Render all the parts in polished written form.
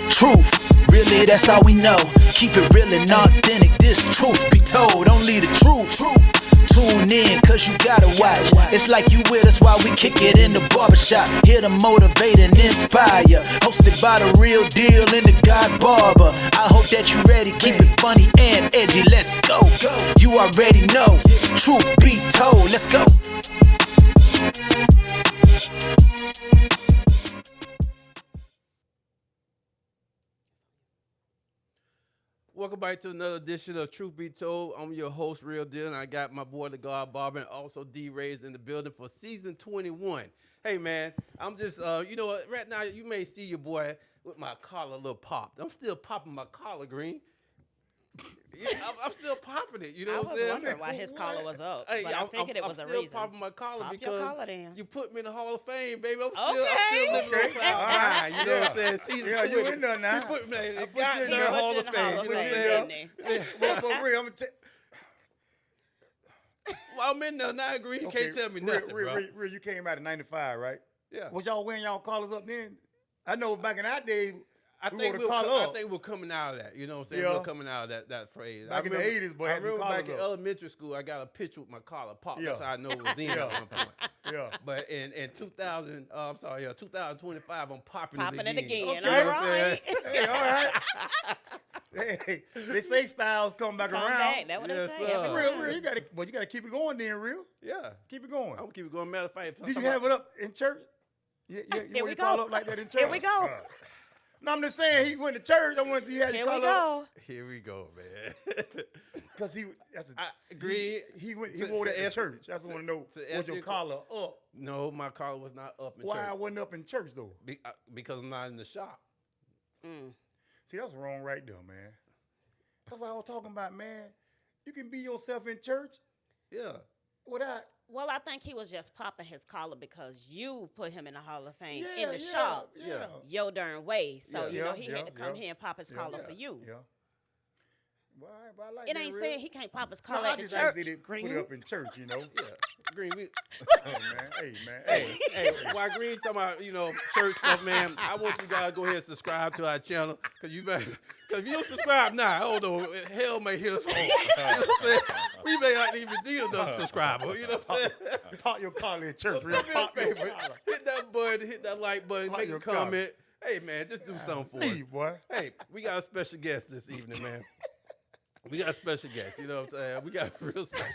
Truth, really that's all we know. Keep it real and authentic, this truth be told. Only the truth. Tune in, cause you gotta watch. It's like you with us while we kick it in the barbershop. Here to motivate and inspire. Hosted by the real deal and the God Barber. I hope that you ready, keep it funny and edgy. Let's go. You already know. Truth be told. Let's go. Welcome back to another edition of Troof Be Told. I'm your host, Real Deal, and I got my boy, the God Barber, and also D-Rays in the building for season 21. Hey, man, I'm just, you know what, right now you may see your boy with my collar a little popped. I'm still popping my collar, Green. Yeah, I'm still popping it, you know what I'm saying? I was wondering why his collar was up, hey, but I figured it was a reason. I'm still popping my collar Pop because your collar then. you put me in the Hall of Fame, baby. I'm Okay. still living on cloud nine, you know what I'm saying? Yeah, you in there now. You put me in the I put you in goddamn the Hall of Fame. You know what I'm saying? Well, for real, I'm gonna Well, I'm in there now, Green. You can't tell me nothing, bro. Real, you came out in '95, right? Yeah. Was y'all wearing y'all collars up then? I know back in that day, I think we're coming out of that. You know what I'm saying? Yeah. We're coming out of that phrase. Back in the 80s, boy, I had the remember back collars in up. elementary school, I got a picture with my collar popped. Yeah. That's how I know it was in at one point. Yeah. But in 2025, I'm popping Popping it again. Okay. You know All what I'm right. Hey, all right. Hey, they say styles come back Come around. back. That's what Yes, they say. sir. Every Real, time. you gotta keep it going then, real. Yeah. Keep it going. I'm going to keep it going. Matter of fact, Did you have it up in church? You Here want we to call go. up like that in church? Here we go. No, I'm just saying he went to church. I wanted you had Here your we collar up. go. Here we go, man. Cause he agree. He wore To that to answer- church. That's what I want to know. to Was answer your your collar up? No, my collar was not up in Why I church. wasn't up in church though? Because I'm not in the shop. See, that's wrong right there, man. That's what I was talking about, man. You can be yourself in church Yeah. without. Well, I think he was just popping his collar because you put him in the Hall of Fame Yeah, in the yeah, shop Yeah. your darn way. So, Yeah. you know, Yeah, he had to come here and pop his collar for you. Yeah. Well, I like It that, ain't real. saying he can't pop his No, collar I at the just church. did it, put Green. it up in church, you know. Yeah. Green, Hey, man. hey, while Green talking about, church stuff, man, I want you guys to go ahead and subscribe to our channel. Because if you don't subscribe now, I don't know, hell may hit us home. You know what I'm saying? We may not even need another subscriber. You know what I'm saying? Pop your collar in church, real. Do me a Pop your favor. collar. Hit that button, hit that like button, Pop make a your collar. comment. Hey, man, just do something for us. Leave, boy. Hey, we got a special guest this evening, man. We got a special guest, you know what I'm saying? We got a real special.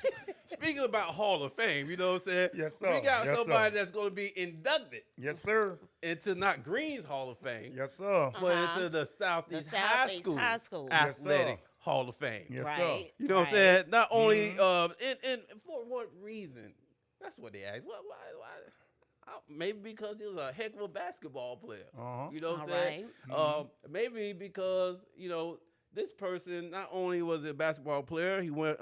Speaking about Hall of Fame, you know what I'm saying? Yes, sir. We got Yes, somebody sir. that's going to be inducted Yes, sir. into not Green's Hall of Fame, Yes, sir. but into the Southeast, High School, High School. Yes, Athletic sir. Hall of Fame. Yes, Right. sir. You know what I'm saying? Not only, and for what reason? That's what they asked. Why? Maybe because he was a heck of a basketball player. Uh-huh. You know what I'm All saying? Maybe because, this person not only was a basketball player, he went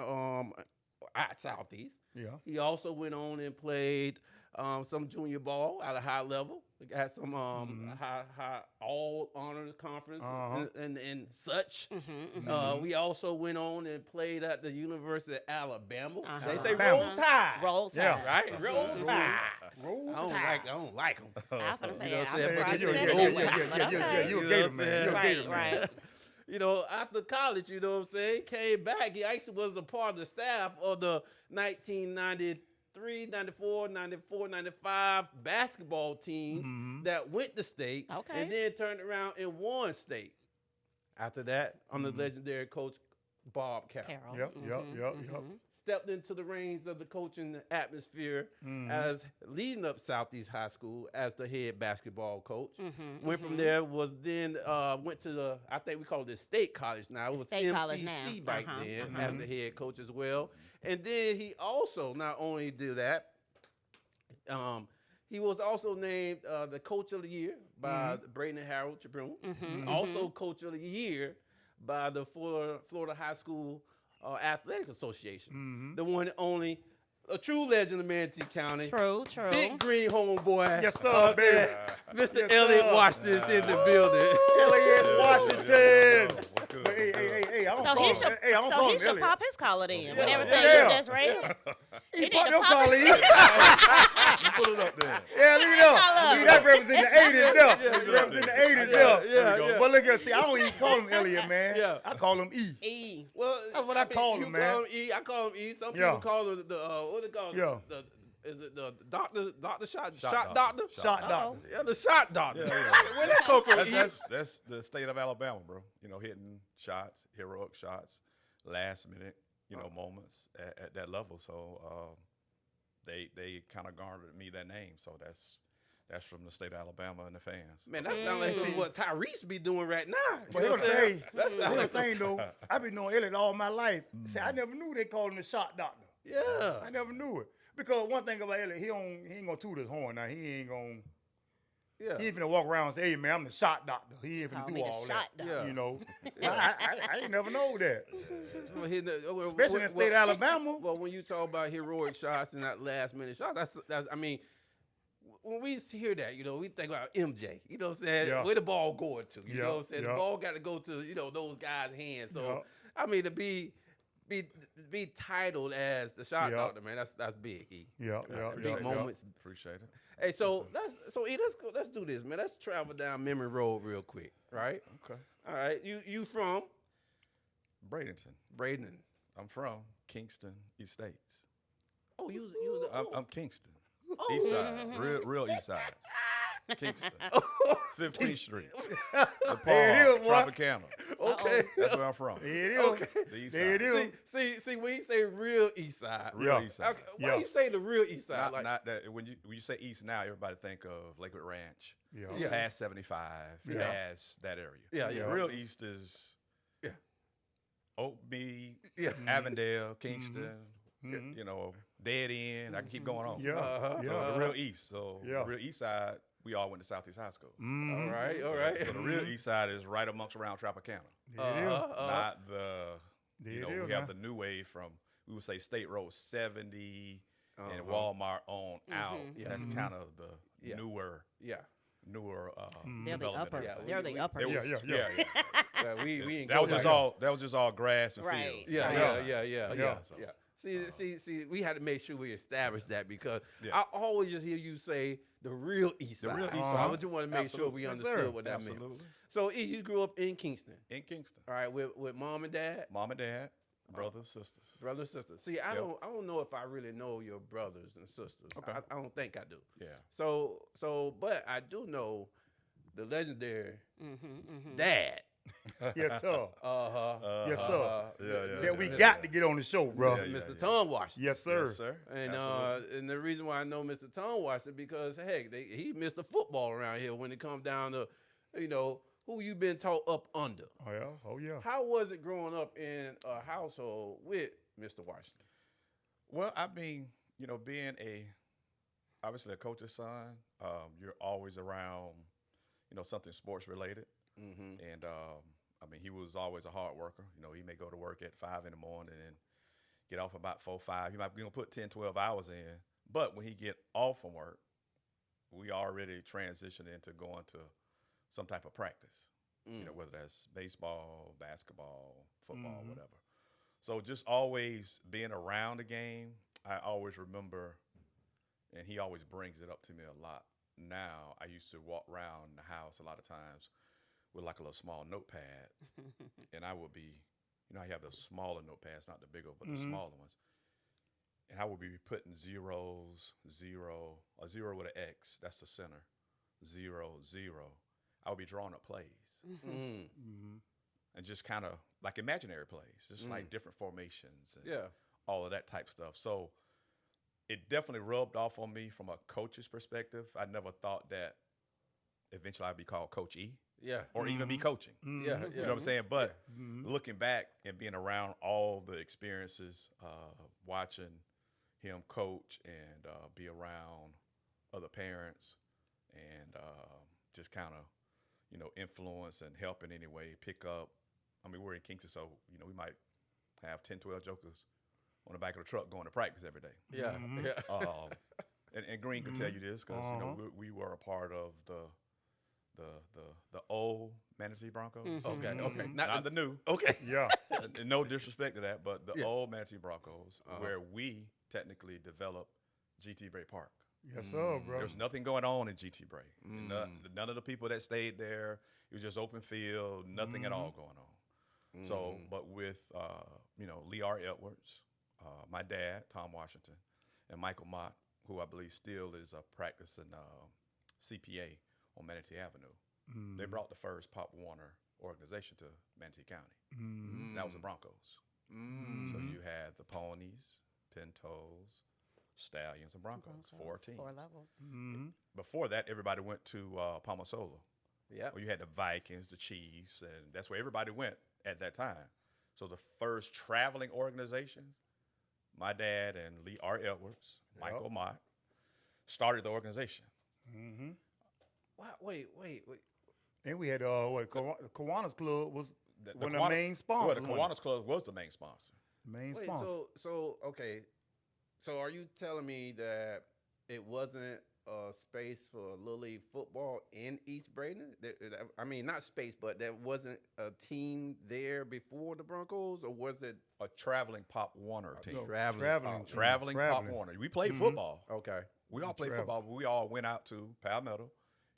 at Southeast. Yeah. He also went on and played some junior ball at a high level. He got some high all honor conference and such. We also went on and played at the University of Alabama. They say Alabama. Roll Tide. Roll Tide. Yeah. Right? Roll Tide. Roll I don't like them. I was going to say, You know what I'm I'm saying? surprised you Yeah, said yeah, it yeah, that way. yeah, But yeah, okay. you a You gator know man. what You a Right, gator man. right. After college, you know what I'm saying, came back. He actually was a part of the staff of the 1993, 94, 94, 95 basketball teams that went to state Okay. and then turned around and won state. After that, I'm the legendary coach Bob Carroll. Yep. Stepped into the reins of the coaching atmosphere as leading up Southeast High School as the head basketball coach. Went from there, went to the, I think we call it the state college now. It was State MCC college now. back then as the head coach as well. And then he also not only did that, he was also named the coach of the year by Braden Harold Tribune. Also coach of the year by the Florida High School Athletic Association. The one and only, a true legend of Manatee County. True. Big green homeboy. Yes, sir, baby. Mr. Yes, Elliot sir. Washington is in the building. Elliot Washington. But hey, I don't So call he him. should, Hey, I don't so call he him should Elliot. pop his collar then with Yeah. everything Yeah. you just read. He need popped to your pop collar. it. You put it up there. Yeah, leave it up. collar. See, that represents the 80s there. Yeah. Represents the 80s there. Yeah. But look here, see, Yeah. I call him E. E. Well, That's what I call you him, man. Call him E. I call him E. Some Yeah. people call him the what they call Yeah. it? Is it the doctor shot Shot doctor? Shot Uh-oh. doctor. Yeah, the shot doctor. Yeah, yeah. Where that come from? E? That's the state of Alabama, bro. You know, hitting shots, heroic shots, last minute, moments at that level. So they kind of garnered me that name. So that's from the state of Alabama and the fans. Man, that sounds like something what Tyrese be doing right now. But here's the thing. That Here's sounds the like thing, though. I've been knowing Elliot all my life. See, I never knew they called him the shot doctor. yeah. I never knew it. Because one thing about Elliot, he ain't gonna toot his horn now. He ain't finna walk around and say, "Hey man, I'm the shot doctor." He ain't finna Call do me the all shot that. doctor. You know, I ain't never know that. Especially in the state of Alabama. Well, when you talk about heroic shots and that last minute shot, that's I mean, when we hear that, we think about MJ. You know what I'm saying? Yeah. Where the ball going to? You Yeah, know what I'm saying? yeah. The ball got to go to those guys' hands. So Yeah. I mean, to be titled as the shot Yeah. doctor, man, that's big. E. Yeah. Big moments. Appreciate it. Hey, so E, let's do this, man. Let's travel down memory road real quick, right? Okay. All right. You from Bradenton. Braden? I'm from Kingston East States. Oh, you was I'm Kingston. East side. Real east side. Kingston. 15th Street. The There it is, Park, boy. Tropicana. okay. That's where I'm from. There it is. Okay. The east There side. it is. See, when you say real east side, Real Yeah. east side. okay, why Yeah. you say the real east side? Not that when you say east now, everybody think of Lakewood Ranch. Yeah. Yeah. Past 75, Yeah. past that area. Yeah, yeah. Real east is Yeah. Oakmead, Yeah. Avondale, Kingston, Mhm. Dead End. I can keep going on. Yeah. Uh-huh. So Yeah. the real east. So Yeah. the real east side, we all went to Southeast High School. Mhm. All right. So the real east side is right amongst around Tropicana. There it is. Not the, There you it know, is, we have man. the new wave from, we would say State Road 70 and Uh-huh. Walmart on out. Yeah. That's kind of the Yeah. newer Yeah. They're the development upper. area. Yeah, They're the upper. It Yeah, was- yeah. Yeah, we ain't That was go just there. all grass and Right. fields. Yeah. Yeah. So, See, we had to make sure we established that because Yeah. I always just hear you say the real east The side. real east So I side. just want to make sure we Yes, understood sir. what that meant. Absolutely. So E, you grew up in Kingston, In Kingston. all right, with mom and dad, Mom and dad, brothers, sisters. brother and sister. See, I Yep. don't know if I really know your brothers and sisters. Okay. I don't think I do. Yeah. So, but I do know the legendary Mm-hmm. dad. Yes, sir. Yes, sir. Yeah. That we got to get on the show, bro. Yeah, yeah. Mr. Tom Washington. Yes, sir. Yes, sir. And Absolutely. and the reason why I know Mr. Tom Washington because heck, he missed the football around here when it comes down to, who you been taught up under. Oh yeah. Oh yeah. How was it growing up in a household with Mr. Washington? Well, I mean, being obviously a coach's son, you're always around, something sports related. Mm-hmm. And I mean, he was always a hard worker. He may go to work at 5 in the morning and get off about 4, 5. He might be gonna put 10, 12 hours in. But when he get off from work, we already transitioned into going to some type of practice. Whether that's baseball, basketball, football, whatever. So just always being around the game, I always remember, and he always brings it up to me a lot. Now, I used to walk around the house a lot of times with like a little small notepad, and I would be, I have the smaller notepads, not the bigger, but the smaller ones. And I would be putting zeros, a zero with an X, that's the center, 0, 0. I would be drawing up plays. And just kind of like imaginary plays, just like different formations and all of that type stuff. So it definitely rubbed off on me from a coach's perspective. I never thought that eventually I'd be called Coach E. Yeah. Or even be coaching. Yeah. You know what I'm saying? But looking back and being around all the experiences, watching him coach and be around other parents and just kind of, influence and help in any way, pick up. I mean, we're in Kingston, so, we might have 10, 12 jokers on the back of the truck going to practice every day. Yeah. And Green could tell you this because, we were a part of the old Manatee Broncos. Okay. Not the new. Okay. Yeah. And no disrespect to that, but the old Manatee Broncos, where we technically developed GT Bray Park. Yes, sir, bro. There was nothing going on in GT Bray. None of the people that stayed there, it was just open field, nothing at all going on. So, but with, Lee R. Edwards, my dad, Tom Washington, and Michael Mott, who I believe still is practicing CPA on Manatee Avenue. They brought the first Pop Warner organization to Manatee County. That was the Broncos. So you had the Ponies, Pintos, Stallions, and Broncos. 4 teams. 4 levels. Before that, everybody went to Palmasola. Yeah. Where you had the Vikings, the Chiefs, and that's where everybody went at that time. So the first traveling organizations, my dad and Lee R. Edwards, Michael Mott, started the organization. Wow, wait. Then we had Kiwanis Club was one of the main Well, sponsors. the Kiwanis Club was the main sponsor. Main Wait, sponsor. okay. So are you telling me that it wasn't a space for Little League football in East Braden? I mean, not space, but there wasn't a team there before the Broncos, or was it A traveling Pop Warner team. traveling? Pop Warner. We played football. Okay. We all played football, but we all went out to Palmetto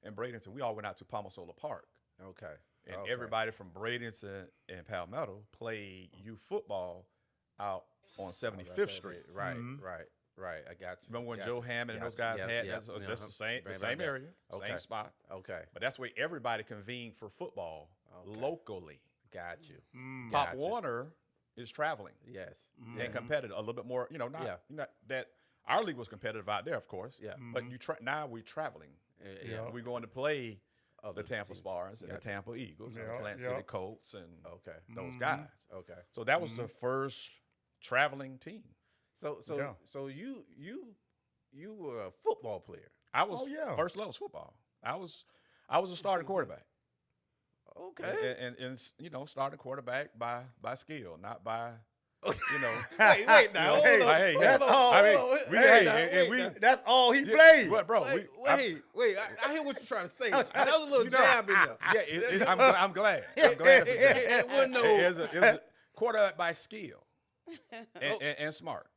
and Bradenton. We all went out to Palmasola Park. Okay. And everybody from Bradenton and Palmetto played youth football out on 75th Street. Right. I got you. Remember when Got Joe you. Hammond and Got those guys you. had Yeah, that? It was yeah. just the same Right. area, Okay. same spot. Okay. But that's where everybody convened for football locally. Got you. Pop Gotcha. Warner is traveling Yes. and competitive, a little bit more, not that our league was competitive out there, of course. Yeah. But now we're traveling. Yeah. We're going to play Other the Tampa teams. Spartans and the Gotcha. Tampa Eagles and the Yeah, Plant yeah. City Colts and Okay. those guys. Okay. So that was the first traveling team. So you were a football player. I was first level football. I was a starting quarterback. Okay. And starting quarterback by skill, not by Wait now. Hold on. Hey, Hold on. I mean, Hold on. we- Wait hey, now, and wait we- now. That's all he played. What, bro? Wait. I hear what you're trying to say. That was a little jab in there. Yeah, I'm glad. I'm glad. It wasn't no. It was a quarterback by skill and smart.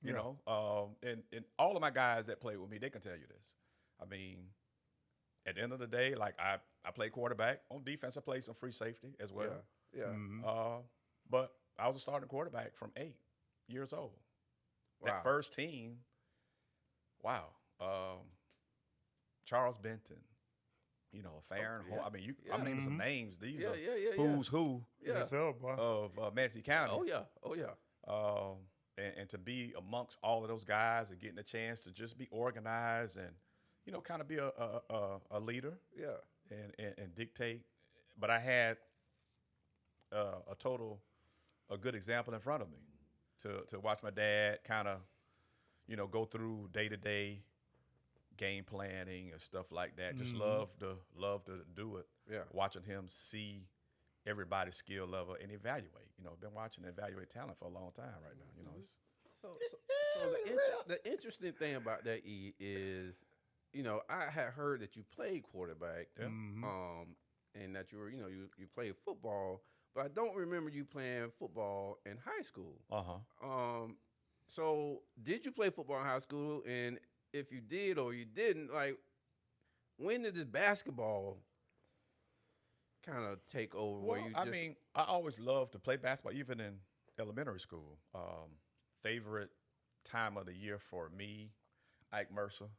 You know, and all of my guys that play with me, they can tell you this. I mean, at the end of the day, like I play quarterback. On defense, I play some free safety as well. Yeah. But I was a starting quarterback from 8 years old. Wow. That first team, Charles Benton, Farron. I mean, I'm naming some names. These are who's who Yes, sir, boy. of Manatee County. Oh yeah. And to be amongst all of those guys and getting a chance to just be organized and, kind of be a leader. Yeah. And dictate. But I had a good example in front of me to watch my dad kind of, go through day-to-day game planning and stuff like that. Just love to do it. Yeah. Watching him see everybody's skill level and evaluate. Been watching and evaluate talent for a long time right now. It's So the interesting thing about that is, I had heard that you played quarterback, and that you were, you played football, but I don't remember you playing football in high school. So did you play football in high school? And if you did or you didn't, like, when did this basketball kind of take over? Well, I always loved to play basketball, even in elementary school. Favorite time of the year for me, Ike Mercer,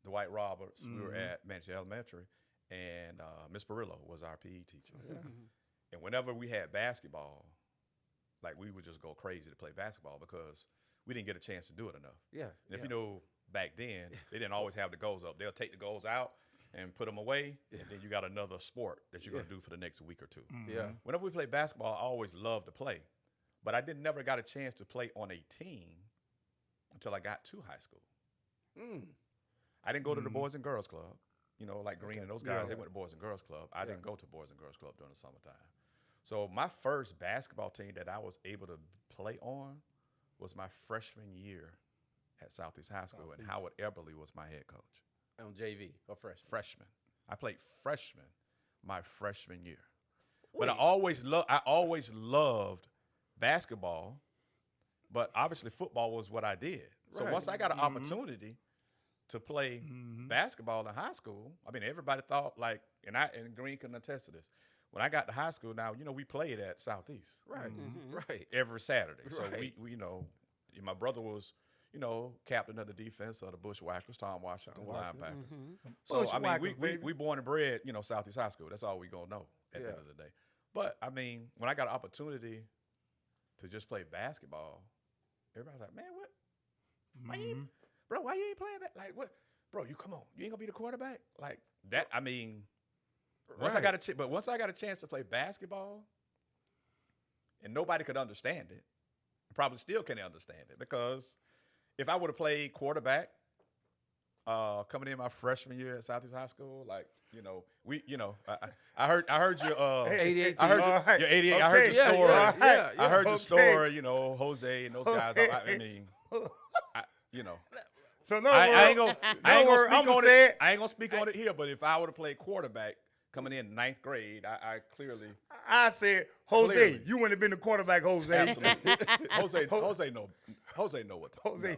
Dwight Roberts. We were at Manatee Elementary, and Miss Barillo was our PE teacher. And whenever we had basketball, like, we would just go crazy to play basketball because we didn't get a chance to do it enough. And if back then, they didn't always have the goals up. They'll take the goals out and put them away, and then you got another sport that you're going to do for the next week or two. Whenever we played basketball, I always loved to play. But I never got a chance to play on a team until I got to high school. I didn't go to the Boys and Girls Club. Like Green and those guys, they went to Boys and Girls Club. I didn't go to Boys and Girls Club during the summertime. So my first basketball team that I was able to play on was my freshman year at Southeast High School, and Howard Eberly was my head coach. On JV or freshman? Freshman. I played freshman my freshman year. But I always loved basketball, but obviously football was what I did. So once I got an opportunity to play basketball in high school, I mean, everybody thought, like, and Green can attest to this, when I got to high school, now, we played at Southeast. Right. Right. Every Saturday. So Right. we my brother was, captain of the defense of the Bushwhackers, Tom Washington, linebacker. So, I mean, we born and bred, Southeast High School. That's all we going to know at the end of the day. But, I mean, when I got an opportunity to just play basketball, everybody's like, man, what? Why you ain't playing that? Like, what? Bro, you come on. You ain't going to be the quarterback? Like, that, I mean, once I got a chance to play basketball and nobody could understand it, I probably still can't understand it, because if I would have played quarterback coming in my freshman year at Southeast High School, like, I heard you 88. I heard your 88. I heard your story. Yeah. I heard your story, Jose and those guys. I mean, So no, I ain't gonna speak on it here, but if I would have played quarterback coming in ninth grade, I clearly. I said, Jose, Clearly. you wouldn't have been the quarterback, Jose. Absolutely. Jose know what to Jose.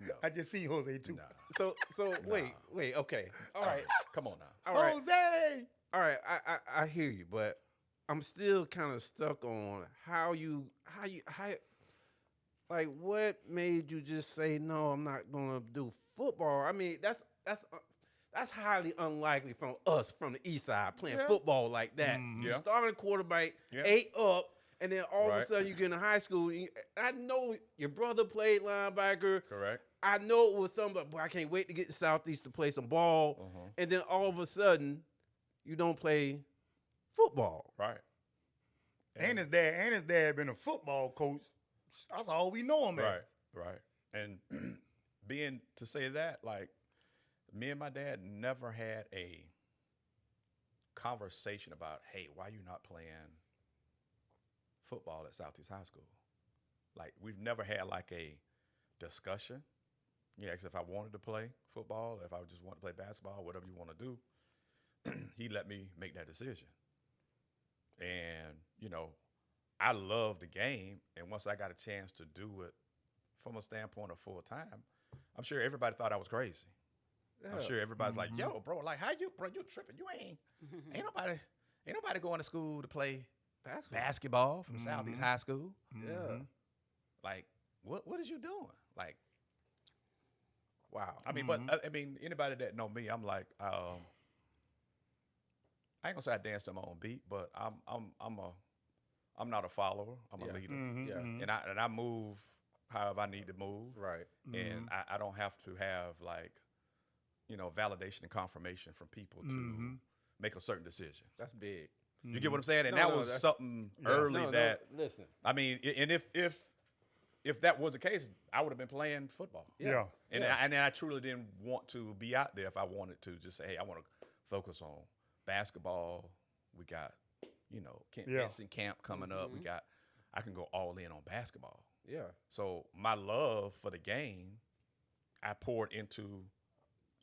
No. I just see Jose too. So wait, okay. All right. Come on now. All right. Jose. All right, I hear you, but I'm still kind of stuck on how like, what made you just say, no, I'm not gonna do football? I mean, that's highly unlikely from us from the east side playing football like that. You Yeah. starting quarterback, 8 up, and then all of a Right. sudden you get into high school. I know your brother played linebacker. Correct. I know it was something, but boy, I can't wait to get to Southeast to play some ball. And then all of a sudden, you don't play football. Right. And his dad been a football coach. That's all we know him as. Right. And being to say that, like, me and my dad never had a conversation about, hey, why you not playing football at Southeast High School? Like, we've never had like a discussion. Yeah, except if I wanted to play football, if I just want to play basketball, whatever you want to do, he let me make that decision. And, I love the game. And once I got a chance to do it from a standpoint of full time, I'm sure everybody thought I was crazy. Yeah. I'm sure everybody's like, yo, bro, like, you tripping? You ain't nobody going to school to play basketball from Southeast High School. Yeah. Like, what is you doing? Like, Wow. I mean, but I mean, anybody that know me, I'm like, I ain't gonna say I dance to my own beat, but I'm not a follower. I'm a leader. Yeah. And I move however I need to move. Right. And I don't have to have, like, validation and confirmation from people to make a certain decision. That's big. You get what I'm saying? And No, that was that's- something early that, listen. I mean, and if that was the case, I would have been playing football. Yeah. And I truly didn't want to be out there if I wanted to just say, hey, I want to focus on basketball. We got, Benson camp coming up. I can go all in on basketball. Yeah. So my love for the game, I poured into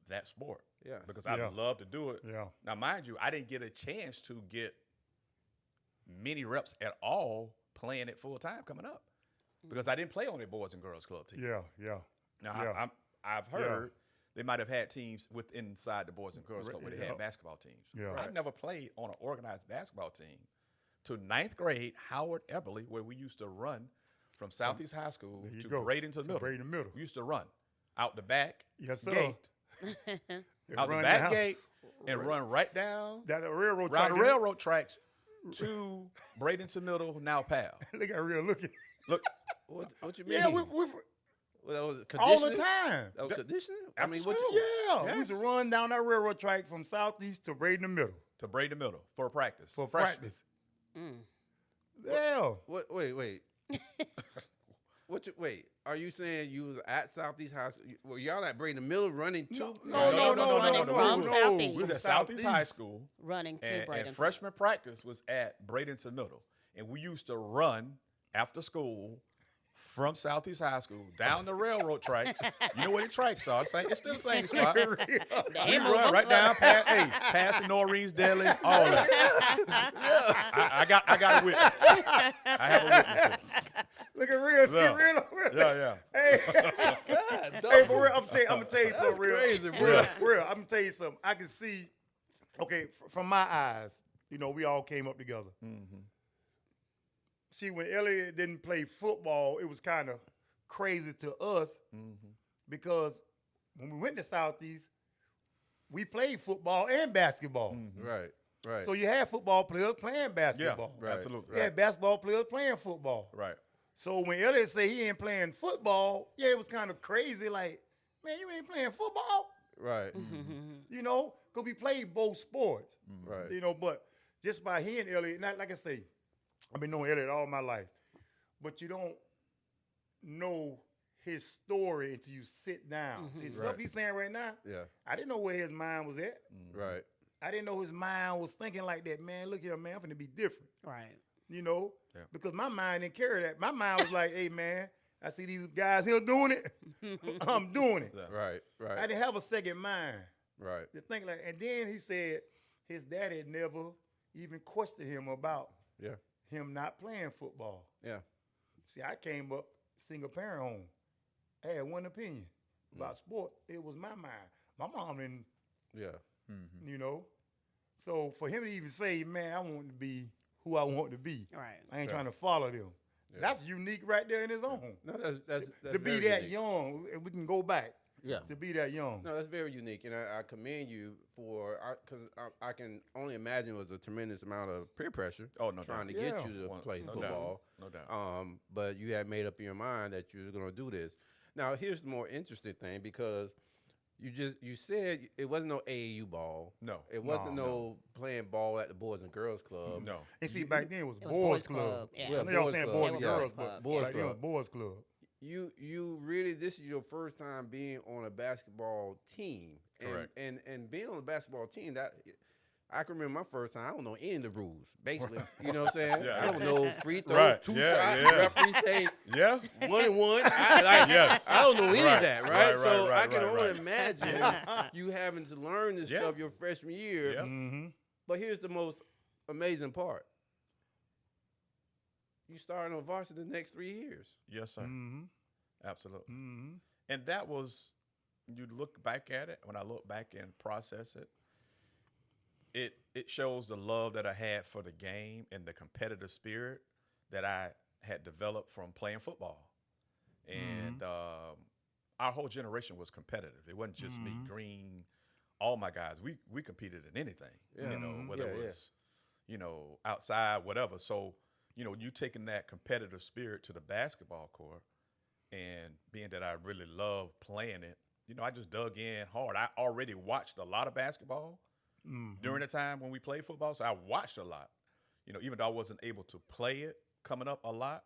that sport. Yeah. Because I love to do it. Yeah. Now, mind you, I didn't get a chance to get many reps at all playing it full time coming up because I didn't play on the Boys and Girls Club team. Yeah. Now, I've heard they might have had teams inside the Boys and Girls Club where they had basketball teams. Yeah. I never played on an organized basketball team to ninth grade Howard Eberly, where we used to run from Southeast High School to Bradenton to Middle. Middle. We used to run out the back Sir. gate, out the back gate, and run right down That railroad around track. the railroad tracks to Bradenton Middle, now Pal. Look at real looking. Look, What you mean? Yeah, we Well, that was all conditioning? the time. That was conditioning? After what school. you, We used to run down that railroad track from Southeast to Bradenton Middle to Bradenton Middle for practice. for Freshman. practice. Yeah. wait. Wait, are you saying you was at Southeast High School? Well, y'all at Bradenton Middle running to? No, running from Southeast. We was at Southeast High School, Running to and Bradenton. freshman practice was at Bradenton Middle, and we used to run after school from Southeast High School down the railroad tracks. You know where the tracks are? It's still the same spot. They We ain't run moving. right down past Noreen's Deli, all that. I got a witness. I have a witness here. Look at real. See Yeah. real. Yeah. Hey, hey, but real, I'm gonna tell you something real. crazy, bro. Real. I'm gonna tell you something. I can see. Okay, from my eyes, You know, we all came up together. Mm-hmm. See, when Elliot didn't play football, it was kind of crazy to us because when we went to Southeast, we played football and basketball. Right. Right. So you had football players playing basketball. Yeah, absolutely. You had basketball players playing football. Right. So when Elliot said he ain't playing football, yeah, it was kind of crazy. Like, man, you ain't playing football? Right. You know, because we played both sports. Right. You know, but just by hearing Elliot, not like I say, I've been knowing Elliot all my life, but you don't know his story until you sit down. See, the stuff he's saying right now, I didn't know where his mind was at. Right. I didn't know his mind was thinking like that. Man, look here, man, I'm finna be different. Right. You know, Yeah. because my mind didn't carry that. My mind was like, hey, man, I see these guys here doing it. I'm doing it. Yeah. Right. Right. I didn't have a second mind Right. to think like. And then he said his daddy never even questioned him about him not playing football. Yeah. See, I came up single parent home. I had one opinion about sport. It was my mind. My mom didn't, Yeah. you know. So for him to even say, man, I want to be who I want to be. Right. I ain't trying to follow them. Yeah. That's unique right there in his own. No, that's To be very that unique. young, we can go back. Yeah. To be that young. No, that's very unique, and I commend you for because I can only imagine it was a tremendous amount of peer pressure. Oh, no trying doubt. to get Yeah. you to play No football. doubt. No doubt. But you had made up in your mind that you were going to do this. Now, here's the more interesting thing because you said it wasn't no AAU ball. No. It wasn't No, no playing ball at the Boys and Girls Club. No. And see, back then it was It was Boys Club. Yeah. Yeah. I know y'all Boys saying Club. Boys and Yeah, Girls, Boys but Club. Boys back then it was Club. Boys Club. You really, this is your first time being on a basketball team. Correct. And being on a basketball team, that I can remember my first time. I don't know any of the rules, basically. You know what I'm saying? Yeah. I don't know free throw, Right. 2 Yeah, shots, yeah. referee say Yeah. 1 and 1. I don't know any Right, of that, right? right, So right, I can right, only right. imagine you having to learn this Yeah. stuff your freshman year. Yeah. Mm-hmm. But here's the most amazing part. You starting on varsity the next 3 years. Yes, sir. Mm-hmm. Absolutely. Mm-hmm. And that was, you look back at it, when I look back and process it, it shows the love that I had for the game and the competitive spirit that I had developed from playing football. And our whole generation was competitive. It wasn't just me, Green, all my guys. We competed in anything, you know, whether it was, you know, outside, whatever. So, you know, you taking that competitive spirit to the basketball court, and being that I really love playing it, you know, I just dug in hard. I already watched a lot of basketball during the time when we played football, so I watched a lot. You know, even though I wasn't able to play it coming up a lot,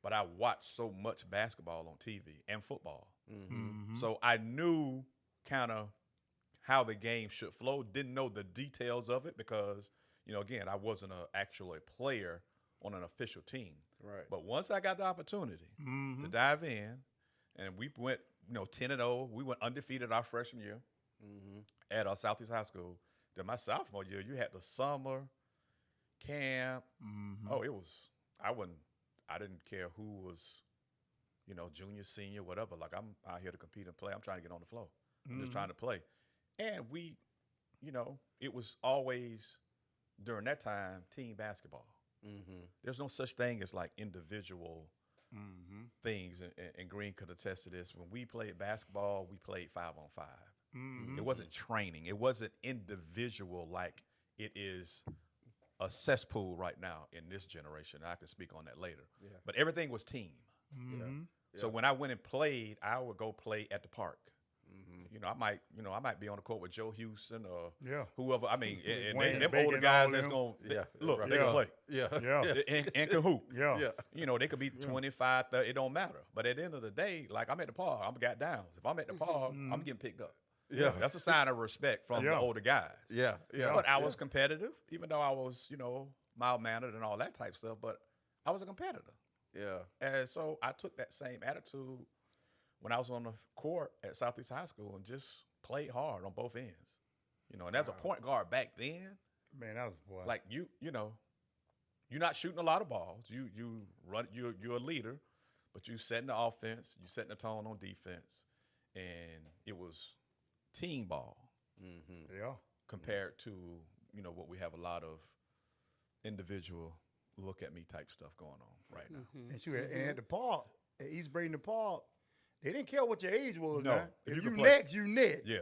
but I watched so much basketball on TV and football. So I knew kind of how the game should flow. Didn't know the details of it because, you know, again, I wasn't actually a player on an official team. Right. But once I got the opportunity to dive in, and we went, you know, 10-0. We went undefeated our freshman year at Southeast High School. Then my sophomore year, you had the summer camp. Oh, it was. I didn't care who was, you know, junior, senior, whatever. Like, I'm out here to compete and play. I'm trying to get on the floor. I'm just trying to play. And we, you know, it was always during that time team basketball. There's no such thing as like individual things, and Green could attest to this. When we played basketball, we played 5-on-5. It wasn't training. It wasn't individual like it is a cesspool right now in this generation. I can speak on that later. Yeah. But everything was team. So when I went and played, I would go play at the park. You know, I might be on the court with Joe Houston or whoever. I mean, and Wayne them Bacon older and guys all that's them. going to look, right. they can play. Yeah. And can hoop. Yeah. You know, they could be 25, 30, it don't matter. But at the end of the day, like, I'm at the park, I'm got downs. If I'm at the park, I'm getting picked up. Yeah. That's a sign of respect from the older guys. Yeah. But I was competitive, even though I was, you know, mild-mannered and all that type stuff, but I was a competitor. Yeah. And so I took that same attitude when I was on the court at Southeast High School and just played hard on both ends. You know, and as a point guard back then, Man, that was boy. like you know, you're not shooting a lot of balls. You run, you're a leader, but you setting the offense, you setting the tone on defense, and it was team ball yeah. compared to, you know, what we have a lot of individual look at me type stuff going on right now. And at the park, at East Braden the Park, they didn't care what your age was. No, Now. if If you you could play- next, you next. Yeah.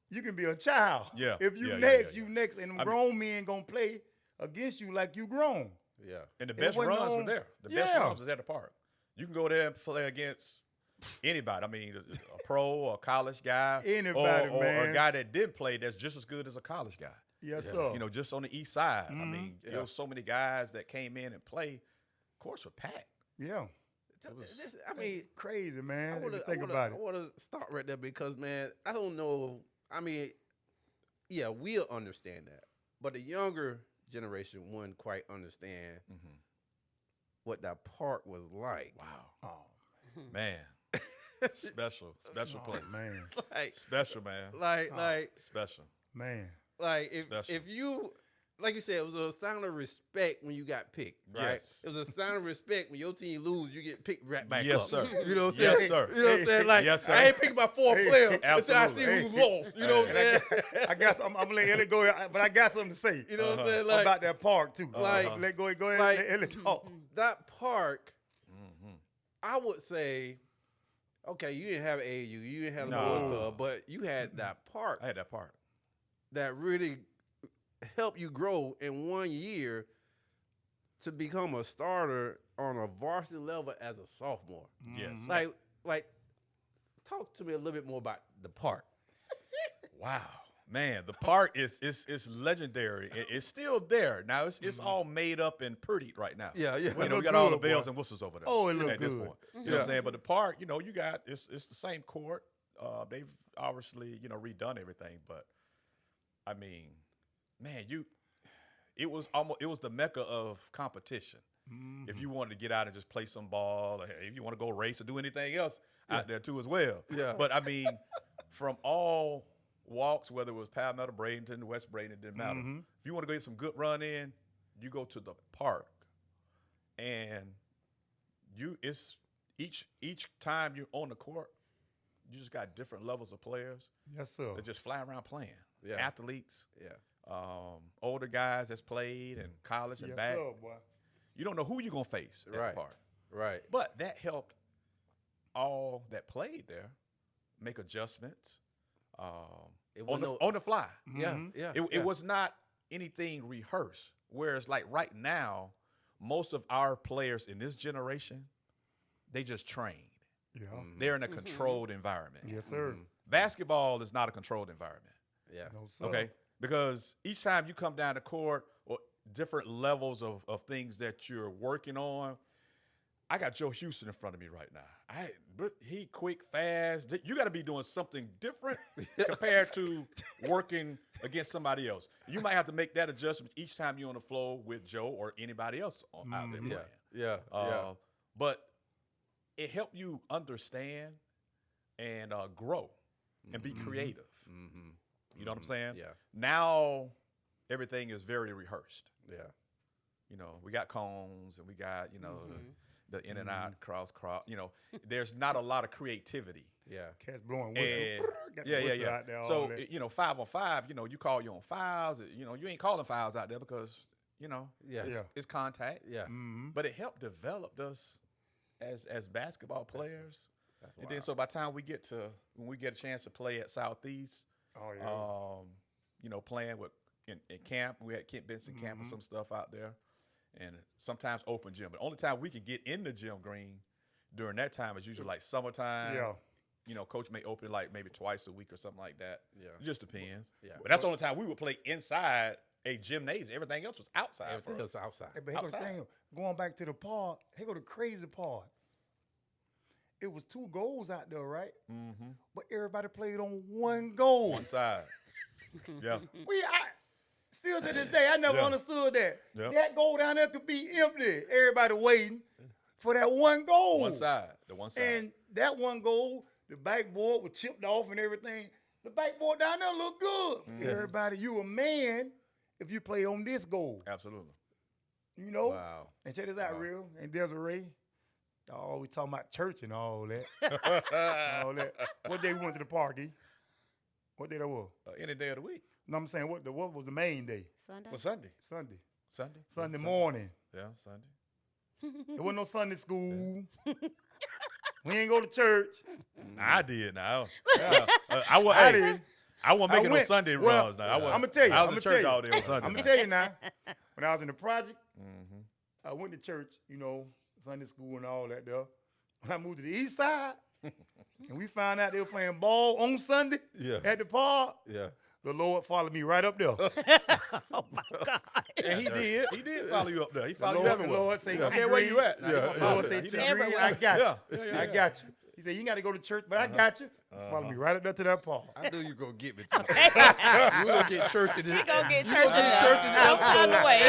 You can be a child. Yeah, If you yeah, yeah, next, yeah, you yeah. next, and them grown men gonna play against you like you grown. Yeah. And the best wasn't runs were on- there. The best Yeah. runs was at the park. You can go there and play against anybody. I mean, a pro or a college guy. Anybody, or man. a guy that did play that's just as good as a college guy. Yes, sir. You know, just on the east side. I mean, Yeah. there were so many guys that came in and played. Courts were packed. Yeah. I mean, It's crazy, man. I if you think wanna, about I it. want to start right there because, man, I don't know. I mean, yeah, we'll understand that, but the younger generation wouldn't quite understand what that park was like. Wow. Oh, Man. special place. man. Like, Special, man. Special. Man. like if Special. if you, like you said, it was a sign of respect when you got picked, right? Yes. It was a sign of respect when your team lose, you get picked right back Yes, up. sir. You know what I'm Yes, saying? sir. You know what I'm saying? Like, Yes, sir. I ain't picking my fourth player until I see Absolutely. who lost. You know what I'm saying? I got. I'm gonna let Elliot go, but I got something to say. You know what I'm saying? Like, about that park too. Like- go ahead. like- Let Elliot talk. that park, I would say, okay, you didn't have AAU, you didn't have the No. Boys Club, but you had that park I had that part. that really helped you grow in 1 year to become a starter on a varsity level as a sophomore. Yes. Like, talk to me a little bit more about the park. Wow, man, the park is legendary. It's still there now. It's all made up and prettied right now. Yeah, yeah. You know, we look got all the good, bells boy. and whistles over there. Oh, it look at this good. point. You know what I'm saying? But the park, you know, you got it's the same court. They've obviously redone everything, but I mean, man, it was the mecca of competition. If you wanted to get out and just play some ball, or if you want to go race or do anything else out there too as well. Yeah. But I mean, from all walks, whether it was Palmetto, Bradenton, West Bradenton, it didn't matter. If you want to go get some good run in, you go to the park, and it's each time you're on the court, you just got different levels of players Yes, sir. that just fly around playing. Yeah. Athletes, Yeah. older guys that's played in college and Yes, back. sir, boy. You don't know who you're gonna face at Right. the park. Right. But that helped all that played there make adjustments It on wasn't the fly. Yeah. Yeah. It was not anything rehearsed. Whereas like right now, most of our players in this generation, they just train. Yeah. They're in a controlled environment. Yes, sir. Basketball is not a controlled environment. Yeah. No, sir. Okay? Because each time you come down the court or different levels of things that you're working on, I got Joe Houston in front of me right now. He quick, fast. You got to be doing something different compared to working against somebody else. You might have to make that adjustment each time you're on the floor with Joe or anybody else out there playing. Yeah. But it helped you understand and grow and be creative. You know what I'm saying? Yeah. Now everything is very rehearsed. Yeah. You know, we got cones and we got, the in and out, cross. You know, there's not a lot of creativity. Yeah. Cats blowing And whistle. Got the whistle out there, all So, that. 5-on-5, you call your own fouls. You ain't calling fouls out there because, Yeah. it's contact. Yeah. But it helped develop us as basketball players. That's And then so by the time when we get a chance to play at Southeast, Oh, yeah. playing in camp, we had Kent Benson camp and some stuff out there, and sometimes open gym. But only time we can get in the gym green during that time is usually like summertime. Yeah. Coach may open like maybe twice a week or something like that. Yeah. It just depends. Yeah. But that's the only time we would play inside a gymnasium. Everything else was outside. Everything for us. else outside. Hey, but here go the Outside. thing. Going back to the part, here go the crazy part. It was 2 goals out there, right? Mm-hmm. But everybody played on 1 goal. One side. Yeah. Still to this day, I never Yeah. understood that. Yeah. That goal down there could be empty. Everybody waiting for that 1 goal. One side. The one side. And that 1 goal, the backboard was chipped off and everything. The backboard down there looked good. Everybody, you a man if you play on this goal. Absolutely. You know? Wow. And check this out, Wow. real. And Desiree. Oh, we talking about church and all that. all that. What day we went to the park, E? What day that was? Any day of the week. No, I'm saying what was the main day? Sunday. Well, Sunday. Sunday. Sunday morning. Yeah, Sunday. There wasn't no Sunday school. We ain't go to church. I did now. I did. I wasn't making no Sunday runs now. I'm gonna tell you. I was in church all day on Sunday. I'm gonna tell you now. When I was in the project, I went to church, Sunday school and all that there. When I moved to the east side, and we found out they were playing ball on Sunday at the park. Yeah. The Lord followed me right up there. Oh my God. And he did. He did follow you up there. He followed you The everywhere. Lord said, I care where you at. The Lord said, Everywhere. I got you. Yeah. I got you. He said, you got to go to church, but I got you. Follow me right up there to that park. I knew you were going to get me. We're going to get church in this. He gonna get You church gonna get church in this some kind of way.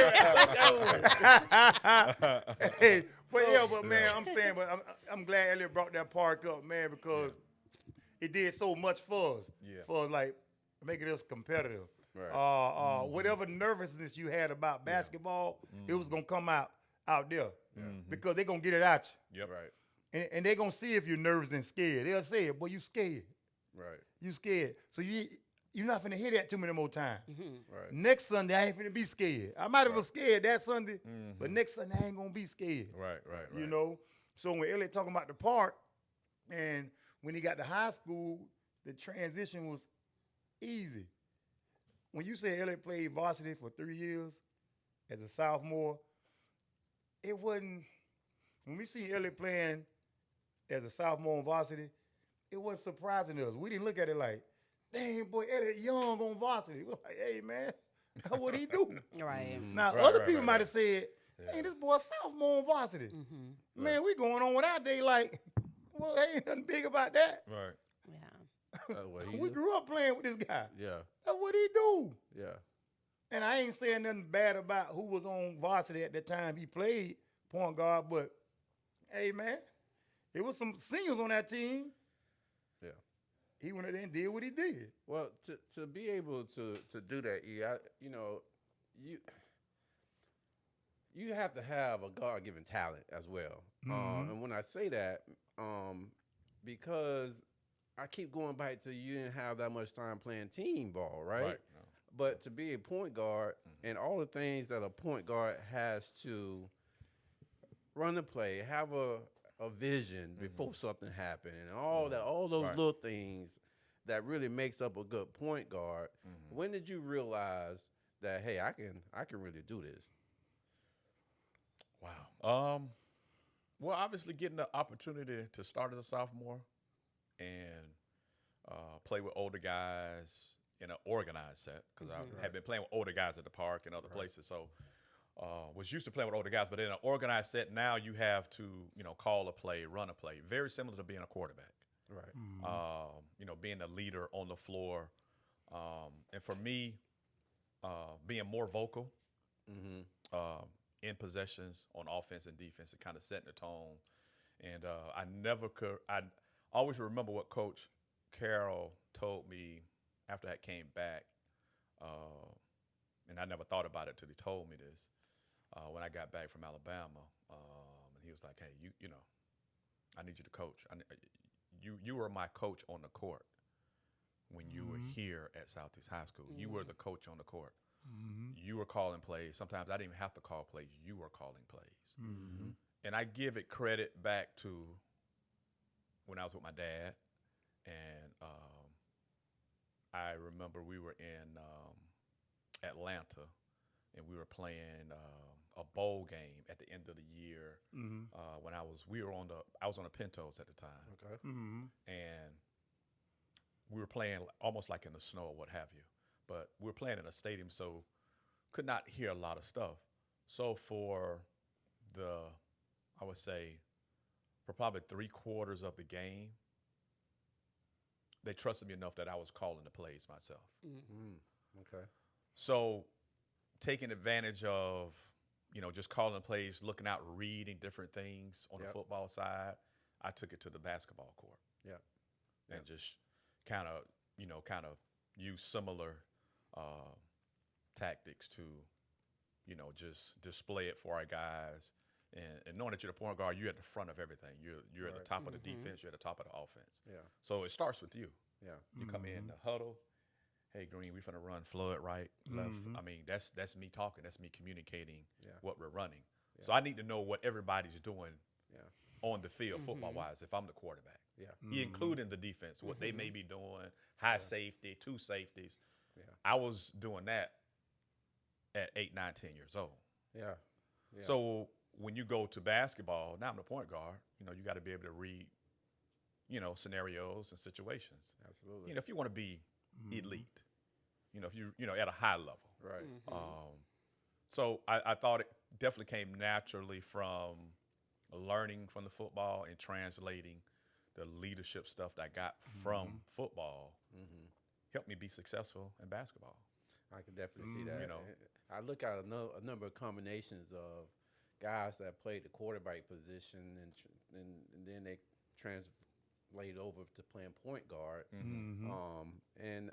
Hey, but man, I'm saying, I'm glad Elliot brought that park up, man, because it did so much for us. Yeah. For like making us competitive. Right. Whatever nervousness you had about basketball, it was gonna come out there because they're gonna get it at you. Yep. Right. And they're gonna see if you're nervous and scared. They'll say it, boy, you scared. Right. You scared. So you're not finna hear that too many more times. Right. Next Sunday, I ain't finna be scared. I might have been scared that Sunday, but next Sunday I ain't gonna be scared. Right. You know? So when Elliot talking about the park, and when he got to high school, the transition was easy. When you say Elliot played varsity for 3 years as a sophomore, it wasn't, when we see Elliot playing as a sophomore on varsity, it wasn't surprising to us. We didn't look at it like, dang, boy, Elliot Young on varsity. We're like, hey, man, that's what he do. Right. Now, other people might have said, hey, this boy sophomore on varsity. Man, we going on with our day like, well, ain't nothing big about that. Right. Yeah. We grew up playing with this guy. Yeah. That's what he do. Yeah. And I ain't saying nothing bad about who was on varsity at the time he played point guard, but hey, man, it was some seniors on that team. Yeah. He went in there and did what he did. Well, to be able to do that, you have to have a God-given talent as well. And when I say that, because I keep going back to you didn't have that much time playing team ball, right? Right. No. But to be a point guard and all the things that a point guard has to run the play, have a vision before something happens, and all those little things that really makes up a good point guard. When did you realize that, hey, I can really do this? Wow. Well, obviously getting the opportunity to start as a sophomore and play with older guys in an organized set, because I had been playing with older guys at the park and other places. So was used to playing with older guys, but in an organized set, now you have to, call a play, run a play. Very similar to being a quarterback. Right. Being a leader on the floor. And for me, being more vocal in possessions on offense and defense and kind of setting the tone. And I always remember what Coach Carroll told me after I came back. And I never thought about it till he told me this. When I got back from Alabama, and he was like, hey, I need you to coach. You were my coach on the court when you were here at Southeast High School. You were the coach on the court. You were calling plays. Sometimes I didn't even have to call plays. You were calling plays. And I give it credit back to when I was with my dad. And I remember we were in Atlanta, and we were playing a bowl game at the end of the year. When I was on the Pintos at the time. Okay. And we were playing almost like in the snow or what have you. But we were playing in a stadium, so could not hear a lot of stuff. So for I would say, for probably 3/4 of the game, they trusted me enough that I was calling the plays myself. Okay. So taking advantage of, just calling plays, looking out, reading different things on the football side, I took it to the basketball court. And just kind of use similar tactics to, just display it for our guys. And knowing that you're the point guard, you're at the front of everything. You're at the top of the defense. You're at the top of the offense. Yeah. So it starts with you. Yeah. You come in the huddle, hey, Green, we finna run flood right, left. I mean, that's me talking. That's me communicating what we're running. So I need to know what everybody's doing on the field football-wise if I'm the quarterback. Including the defense, what they may be doing, high safety, 2 safeties. I was doing that at 8, 9, 10 years old. So when you go to basketball, now I'm the point guard, you know, you got to be able to read, you know, scenarios and situations. Absolutely. You know, if you want to be elite, you know, if you know, at a high level. Right. So I thought it definitely came naturally from learning from the football and translating the leadership stuff that I got from football. Helped me be successful in basketball. I can definitely see that. You know. I look at a number of combinations of guys that played the quarterback position and then they translate over to playing point guard. And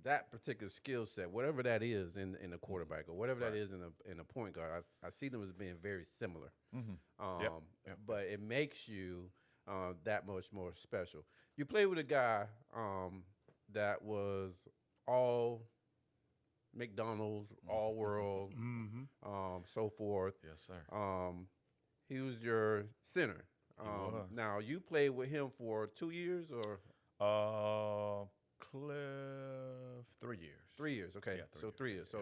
that particular skill set, whatever that is in a quarterback or whatever that is in a point guard, I see them as being very similar. But it makes you that much more special. You play with a guy that was all McDonald, all world, so forth. Yes, sir. He was your center. was. Now you played with him for 2 years or Cliff, 3 years. 3 years. Okay, Yeah, 3 so years. 3 years. So,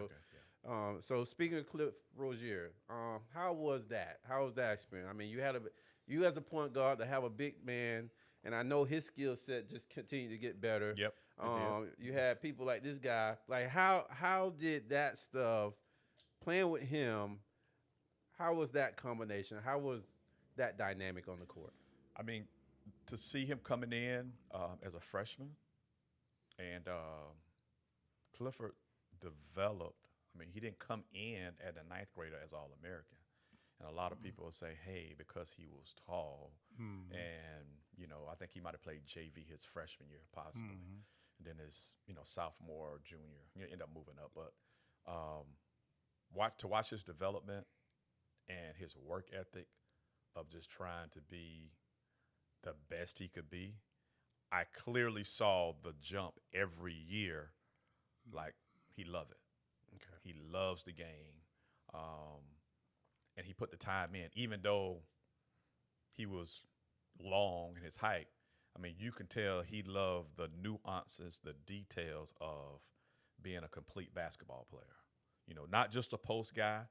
Okay, so speaking of Cliff Rozier, how was that? How was that experience? I mean, you as a point guard to have a big man, and I know his skill set just continued to get better. Yep. You had people like this guy. Like, how did that stuff, playing with him, how was that combination? How was that dynamic on the court? I mean, to see him coming in as a freshman, and Clifford developed. I mean, he didn't come in at a 9th grader as All-American. And a lot of people will say, hey, because he was tall, and, you know, I think he might have played JV his freshman year, possibly. And then his, you know, sophomore, junior, you know, end up moving up. But watch his development and his work ethic of just trying to be the best he could be, I clearly saw the jump every year. Like, he loved it. Okay. He loves the game. And he put the time in, even though he was long in his height. I mean, you can tell he loved the nuances, the details of being a complete basketball player. You know, not just a post guy,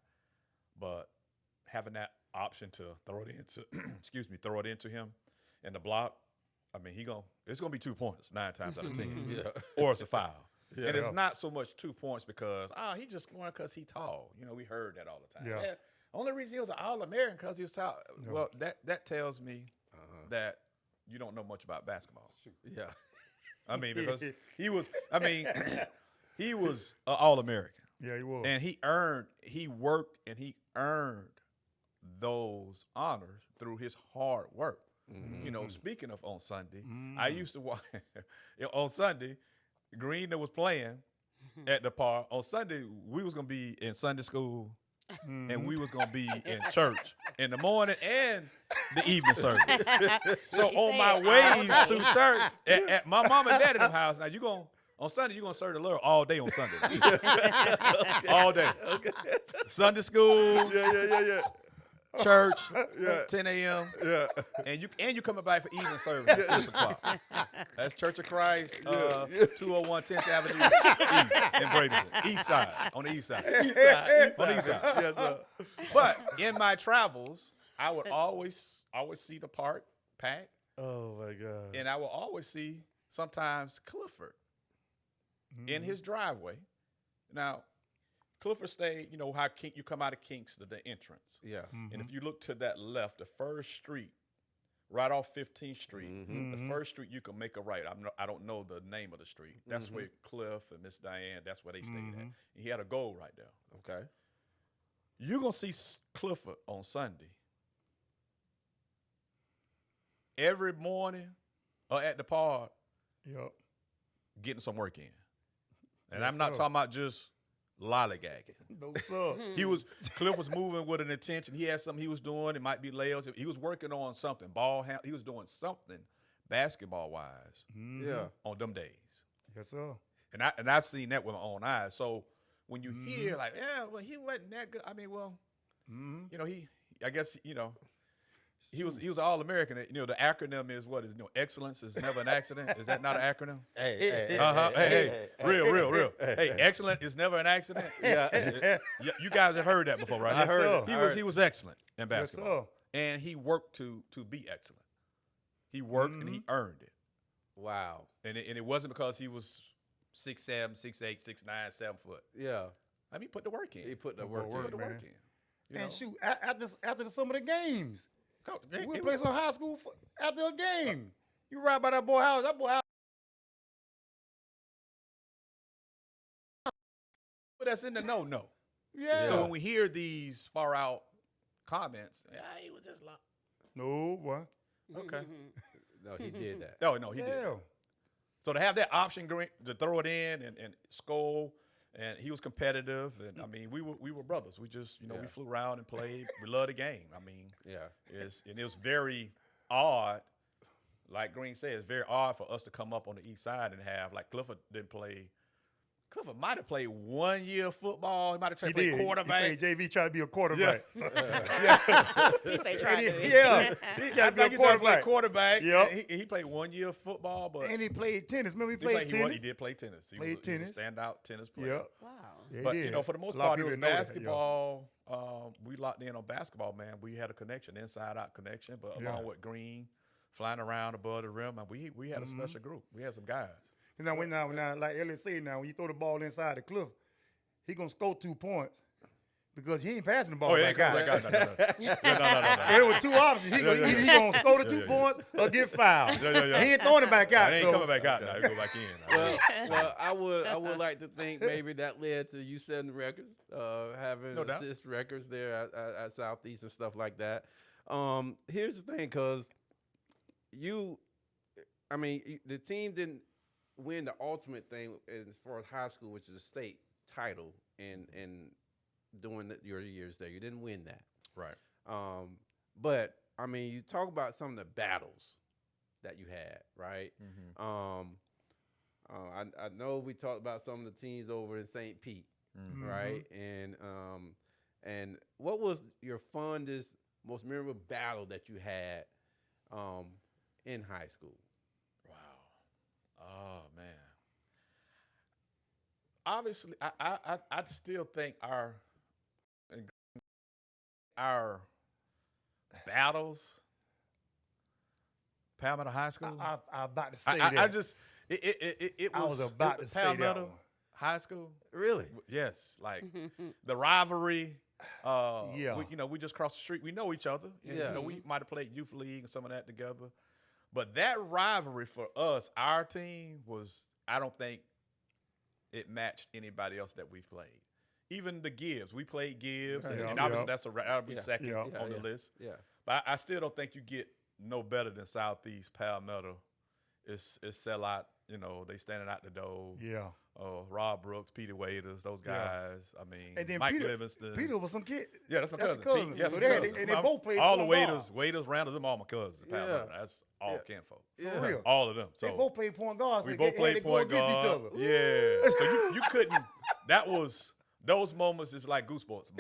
but having that option to throw it into, throw it into him in the block. I mean, it's gonna be 2 points 9 times out of 10, or it's a foul. And it's not so much 2 points because he just scoring because he's tall. You know, we heard that all the time. Only reason he was an All-American because he was tall. Well, that tells me that you don't know much about basketball. Yeah. I mean, because he was an All-American. Yeah, he was. And he worked and he earned those honors through his hard work. You know, speaking of on Sunday, I used to watch on Sunday, Green that was playing at the park. On Sunday, we was going to be in Sunday school and we was going to be in church in the morning and the evening service. So on my way to church at my mom and dad's house, now on Sunday, you're going to serve the Lord all day on Sunday. All day. Okay. Sunday school. Yeah. Church, 10 a.m. Yeah, and you coming back for evening service at 6 o'clock. That's Church of Christ, 201 10th Avenue East in Bradenton, East Side, on the East Side. On the East Side. Yes, sir. But in my travels, I would always see the park packed. Oh my God! And I will always see sometimes Clifford in his driveway. Now, Clifford stayed, you know, how you come out of Kinks to the entrance. Yeah. And if you look to that left, the first street, right off 15th Street, the first street you can make a right. I don't know the name of the street. That's where Cliff and Miss Diane, that's where they stayed at. And he had a goal right there. Okay. You're going to see Clifford on Sunday every morning at the park getting some work in. And I'm not talking about just lollygagging. No, sir. Cliff was moving with an intention. He had something he was doing. It might be layups. He was working on something. He was doing something basketball wise. Yeah. On them days. Yes, sir. And I've seen that with my own eyes. So when you hear like, yeah, well, he wasn't that good. I mean, well, you know, I guess, you know, he was an All-American. You know, the acronym is what is, you know, excellence is never an accident. Is that not an acronym? Hey, real. Hey, excellent is never an accident. Yeah. You guys have heard that before, right? I heard it. He was excellent in Yes, basketball, and he worked to be excellent. He worked and he earned it. Wow. And it wasn't because he was 6'7", 6'8", 6'9", 7 foot. Yeah. I mean, he put the work in. He put the work in. Put the work in. You And know? shoot, after some of the games, It we was- play some high school after a game. You ride by that boy house. That boy house. But that's in the no. Yeah. So when we hear these far out comments, he was just like, No, boy. okay. No, he did that. No, he did. Yeah. So to have that option to throw it in and score, and he was competitive, and I mean we were brothers. We just we flew around and played. We loved the game. I mean, it was very odd. Like Green said, it's very odd for us to come up on the east side and have like Clifford didn't play. Clifford might have played 1 year of football. He might have tried to play quarterback. He played JV, tried to be a quarterback. He say try to. Yeah. He tried tried to play quarterback. Yep. He played 1 year of football, but And he played tennis. Remember, he played tennis? He did play tennis. He Played was tennis. a standout tennis player. Yep. Wow. Yeah, he But did. you know, for the most A lot of part, it people was didn't know that, basketball. We locked in on basketball, man. We had a connection, inside-out connection. But along with Green, flying around above the rim, we had a special group. We had some guys. Now, when like Elliot said, now when you throw the ball inside the cliff, he gonna score 2 points because he ain't passing the ball back out. No. So it was 2 options. He gonna score the 2 points or get fouled. He ain't throwing it back out. He ain't so. coming back out now. He go back in. Well, I would like to think maybe that led to you setting records, having No doubt. assist records there at Southeast and stuff like that. Here's the thing, because the team didn't win the ultimate thing as far as high school, which is a state title, and doing your years there. You didn't win that. Right. But, I mean, you talk about some of the battles that you had, right? I know we talked about some of the teams over in St. Pete, right? And what was your fondest, most memorable battle that you had in high school? Wow. Oh man. Obviously, I still think our battles, Palmetto High School. I'm about to say that. It was. I was about to say that Palmetto one. High School. Really? Yes, like the rivalry. Yeah. We just crossed the street. We know each other. And, we might have played youth league and some of that together. But that rivalry for us, our team was, I don't think it matched anybody else that we've played. Even the Gibbs, we played Gibbs, and obviously that'll be second on the list. Yeah. But I still don't think you get no better than Southeast Palmetto. It's sellout. They standing out the door. Yeah. Rob Brooks, Peter Waiters, those guys. I mean, And then Mike Peter, Livingston. Peter was some kid. Yeah, that's my cousin. cousin. Pete, yes, So my they cousin. and they both played all the point guard. Waiters, Randall, them all my cousins. Yeah. That's all kinfolk. For real. All of them. So They both played point guards. we so both they played had to point go against guard. each other. Yeah. So you couldn't. That was those moments is like goosebumps.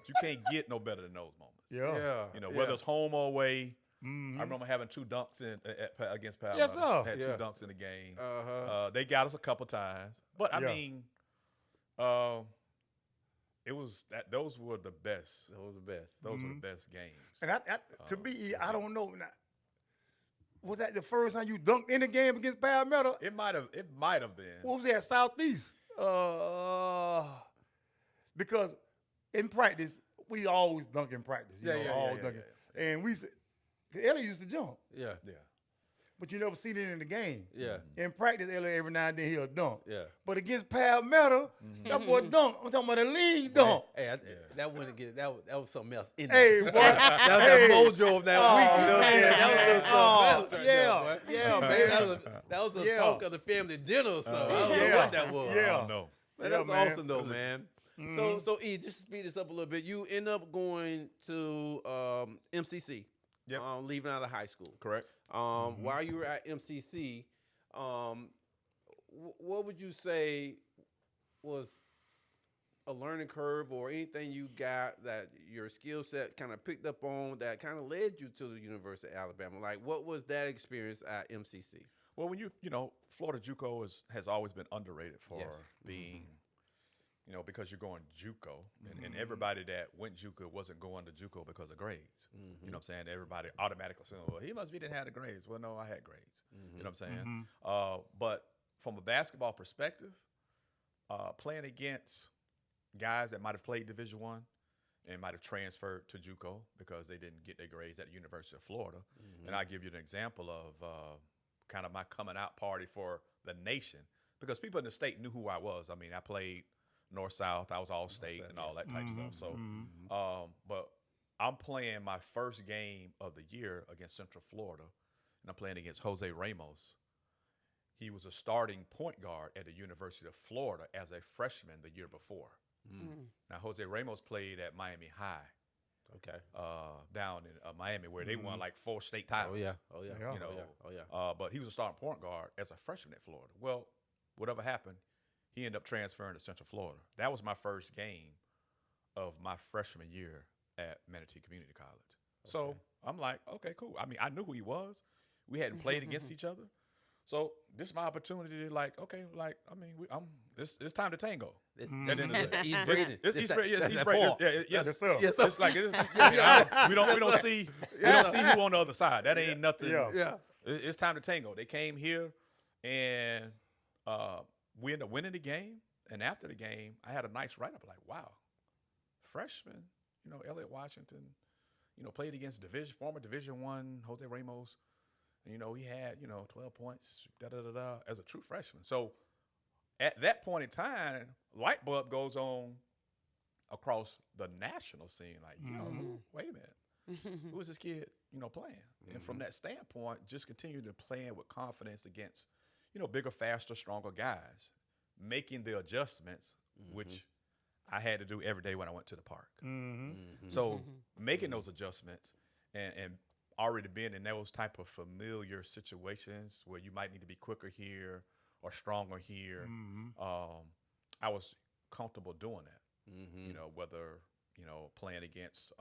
You can't get no better than those moments. Yeah. Whether it's home or away. I remember having 2 dunks against Palmetto. Yes, sir. Had 2 Yeah. dunks in the game. They They got us a couple times, but I mean, it was that. Those were the best. Those are the best. Those were the best games. And to me, I don't know. Now, was that the first time you dunked in a game against Palmetto? It might have been. What was that, Southeast? Because in practice, we always dunk in practice. Always dunking. And we said, Elliot used to jump, Yeah. but you never seen it in the game. Yeah. In practice, Elliot every now and then he'll dunk. Yeah. But against Palmetto, that boy dunk. I'm talking about the league dunk. Hey, that wouldn't get that was something else in Hey, there. boy. That was that mojo of that week. You know what I'm saying? That was something else right there, boy. man. That was a Yeah. talk of the family dinner or something. I don't know what that was. Yeah. I don't know. Man, Yeah, that's man. awesome though, man. So E, just to speed this up a little bit, you end up going to MCC. Yep. Leaving out of high school. Correct. While you were at MCC, what would you say was a learning curve or anything you got that your skill set kind of picked up on that kind of led you to the University of Alabama? Like, what was that experience at MCC? Well, when Florida JUCO has always been underrated for being, because you're going JUCO, and everybody that went JUCO wasn't going to JUCO because of grades. You know what I'm saying? Everybody automatically assumed, well, he didn't have the grades. Well, no, I had grades. You know what I'm saying? But from a basketball perspective, playing against guys that might have played Division I and might have transferred to JUCO because they didn't get their grades at the University of Florida. And I'll give you an example of kind of my coming out party for the nation, because people in the state knew who I was. I mean, I played North-South. I was all-state and all that type stuff. So, but I'm playing my first game of the year against Central Florida, and I'm playing against Jose Ramos. He was a starting point guard at the University of Florida as a freshman the year before. Now, Jose Ramos played at Miami High. Okay. Down in Miami, where they won like 4 state titles. Oh yeah. But he was a starting point guard as a freshman at Florida. Well, whatever happened, he ended up transferring to Central Florida. That was my first game of my freshman year at Manatee Community College. So I'm like, okay, cool. I mean, I knew who he was. We hadn't played against each other. So this is my opportunity to it's time to tango. He's breathing. He's breathing. Yes. Yes, It's like we don't see who on the other side. That ain't nothing. It's time to tango. They came here, and we ended up winning the game. And after the game, I had a nice write-up. Like, wow, freshman, Elliot Washington, played against former Division I Jose Ramos. He had 12 points as a true freshman. So at that point in time, light bulb goes on across the national scene. Like, wait a minute, who is this kid playing? And from that standpoint, just continue to play with confidence against bigger, faster, stronger guys, making the adjustments which I had to do every day when I went to the park. So making those adjustments and already been in those type of familiar situations where you might need to be quicker here or stronger here, I was comfortable doing that. Whether playing against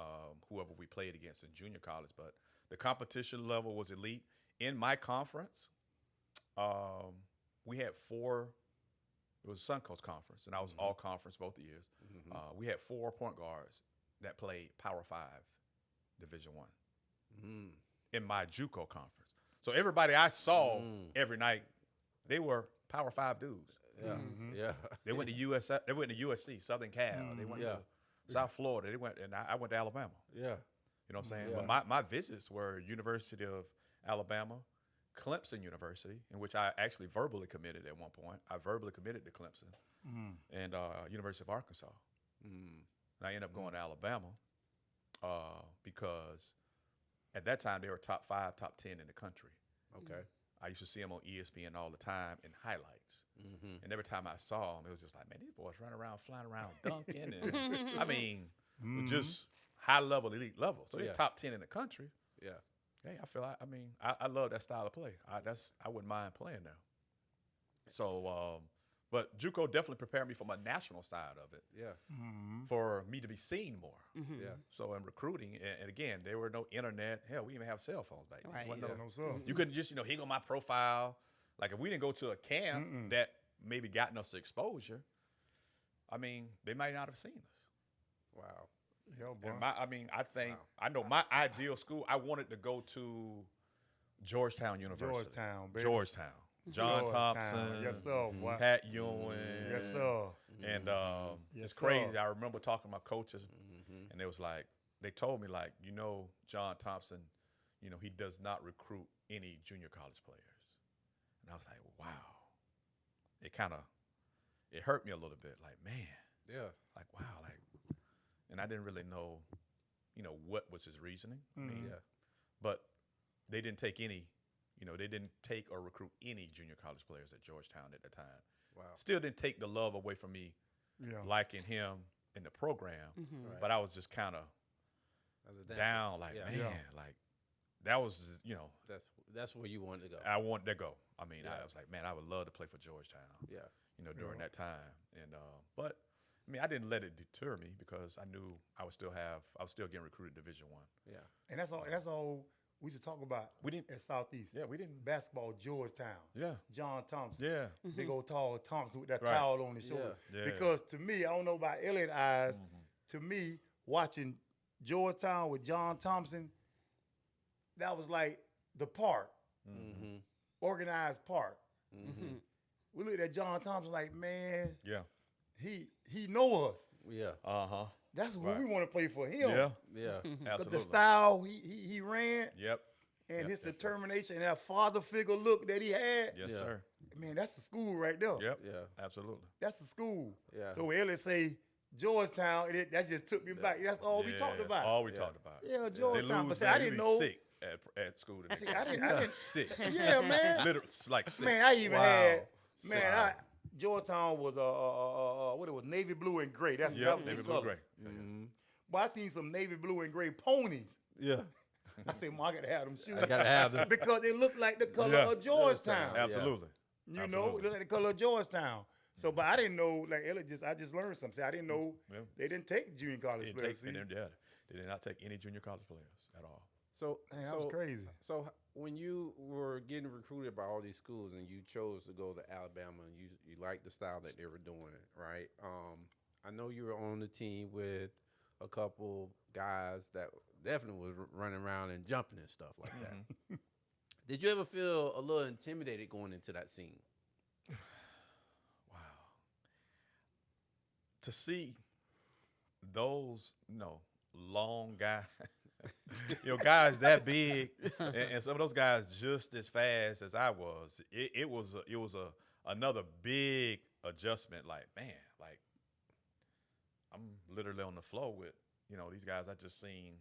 whoever we played against in junior college, but the competition level was elite. In my conference, we had 4. It was a Suncoast conference, and I was all conference both the years. We had 4 point guards that played Power 5 Division I. In my JUCO conference. So everybody I saw every night, they were Power 5 dudes. They went to USC, Southern Cal. They went to South Florida. I went to Alabama. You know what I'm saying? But my visits were University of Alabama, Clemson University, in which I actually verbally committed at one point. I verbally committed to Clemson, and University of Arkansas. And I ended up going to Alabama because at that time, they were top 5, top 10 in the country. Okay. I used to see them on ESPN all the time in highlights. And every time I saw them, it was just like, man, these boys running around, flying around, dunking. And I mean, just high level, elite level. So they're top 10 in the country. Hey, I love that style of play. I wouldn't mind playing there. So, but JUCO definitely prepared me for my national side of it. For me to be seen more. So in recruiting, and again, there were no internet. Hell, we didn't even have cell phones back then. You couldn't just, here go my profile. Like if we didn't go to a camp that maybe gotten us exposure, I mean, they might not have seen us. Wow. And I know my ideal school, I wanted to go to Georgetown University. Georgetown. John Thompson, yes, sir. Pat Ewing, yes, sir. And it's crazy. I remember talking to my coaches, and they told me John Thompson, he does not recruit any junior college players. And I was like, wow. It hurt me a little bit. Like, man, like wow, and I didn't really know, what was his reasoning. But they didn't take any. They didn't take or recruit any junior college players at Georgetown at the time. Wow. Still didn't take the love away from me liking him in the program. But I was just kind of down, like, man, like, that was, That's where you wanted to go. I wanted to go. I mean, Yeah. I was like, man, I would love to play for Georgetown. Yeah. During that time, and but I mean, I didn't let it deter me because I knew I was still getting recruited Division I. Yeah. And that's all we should talk about. We didn't. At Southeast. Yeah, we didn't. Basketball, Georgetown. Yeah. John Thompson. Yeah. Big old tall Thompson with that Right. towel on his shoulder. Yeah. Because to me, I don't know about Elliot eyes. To me, watching Georgetown with John Thompson, that was like the park, organized park. We looked at John Thompson like, man, Yeah. he know us. Yeah. That's who Right. we want to play for him. Yeah. Yeah. But Absolutely. the style he ran Yep. and Yep, his yep, determination and that father figure look that he had, Yes, Yeah. sir. man, that's the school right there. Yep. Yeah. Absolutely. That's the school. Yeah. So when Elliot say Georgetown, that just took me back. That's all we Yeah, talked that's about. all we talked about. Yeah, They Georgetown. lose, But see, man, I you didn't be know. sick at school. See, I didn't. Sick. Yeah, man. Literally, it's like sick. Man, I even had. Man, Wow. Georgetown was what it was, navy blue and gray. That Yep. was Navy the blue, color. gray. But I seen some navy blue and gray ponies. Yeah. I said, "Well, I gotta have them shoes." I gotta have them. because they look like the color Yeah. of Georgetown. Absolutely. You know, Absolutely. it look like the color of Georgetown. So, but I didn't know. Like Elliot I just learned something. I didn't know Yeah. they didn't take junior college They players. didn't take, they did not take any junior college players at all. So, Man, that was crazy. So when you were getting recruited by all these schools and you chose to go to Alabama and you liked the style that they were doing, right? I know you were on the team with a couple guys that definitely was running around and jumping and stuff like that. Did you ever feel a little intimidated going into that scene? Wow. To see those, long guys, guys that big, and some of those guys just as fast as I was, it was another big adjustment. Like, man, like I'm literally on the floor with, these guys I just seen,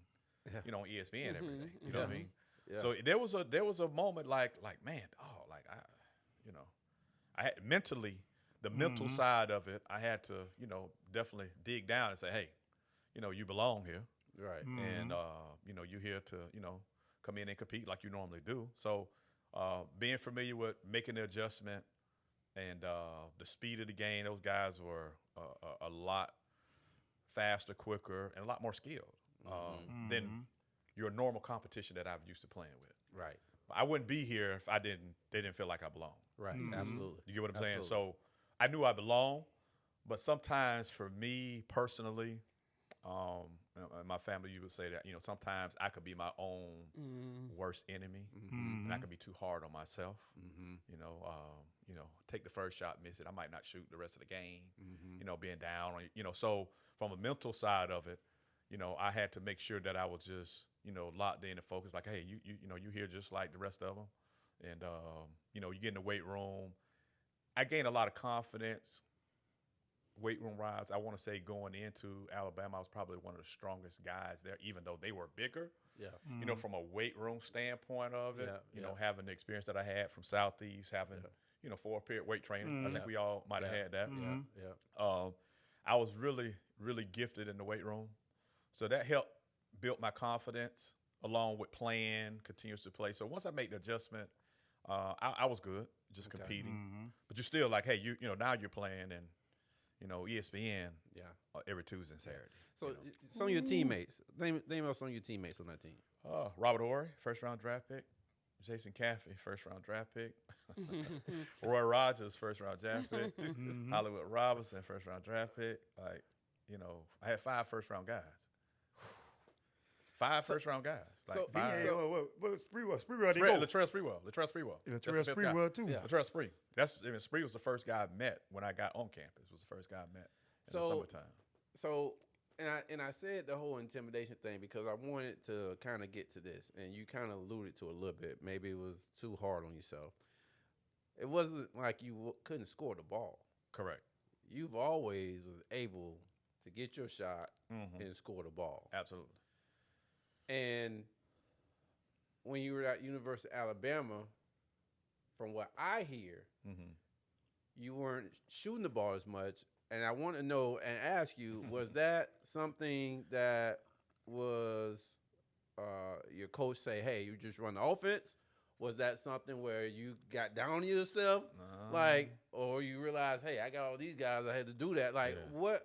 on ESPN every day. You know what I mean? Yeah. So there was a moment like man, I had mentally, the mental side of it, I had to, definitely dig down and say, hey, you belong here. Right. And, you're here to, come in and compete like you normally do. So being familiar with making the adjustment and the speed of the game, those guys were a lot faster, quicker, and a lot more skilled than your normal competition that I'm used to playing with. Right. I wouldn't be here if they didn't feel like I belonged. Right. Absolutely. You get what I'm saying? Absolutely. So I knew I belonged, but sometimes for me personally, my family, you would say that, sometimes I could be my own worst enemy, and I could be too hard on myself. Take the first shot, miss it. I might not shoot the rest of the game, being down. So from a mental side of it, I had to make sure that I was just, locked in and focused. Like, hey, you here just like the rest of them. And, you get in the weight room. I gained a lot of confidence weight room wise. I want to say going into Alabama, I was probably one of the strongest guys there, even though they were bigger. Yeah. From a weight room standpoint of it, Yeah, having the experience that I had from Southeast, having, 4-period weight training. I think we all might have had that. Yeah. I was really, really gifted in the weight room. So that helped build my confidence along with playing, continues to play. So once I made the adjustment, I was good, just competing. But you're still like, hey, now you're playing and, ESPN every Tuesday and Saturday. So some of your teammates, name some of your teammates on that team. Robert Horry, first-round draft pick. Jason Caffey, first-round draft pick. Roy Rogers, first-round draft pick. Hollywood Robinson, first-round draft pick. Like, I had 5 first-round guys. 5 first-round guys. Like so- 5. Sprewell they go. Latrell Sprewell. That's Latrell the fifth guy. Sprewell too. Latrell Spree. Spree was the first guy I met when I got on campus. Was the first guy I met in the summertime. So, and I said the whole intimidation thing because I wanted to kind of get to this, and you kind of alluded to it a little bit. Maybe it was too hard on yourself. It wasn't like you couldn't score the ball. Correct. You've always was able to get your shot and score the ball. Absolutely. And when you were at University of Alabama, from what I hear, you weren't shooting the ball as much. And I want to know and ask you, was that something that was your coach say, "Hey, you just run the offense"? Was that something where you got down on yourself, like, or you realized, "Hey, I got all these guys, I had to do that"? Like, what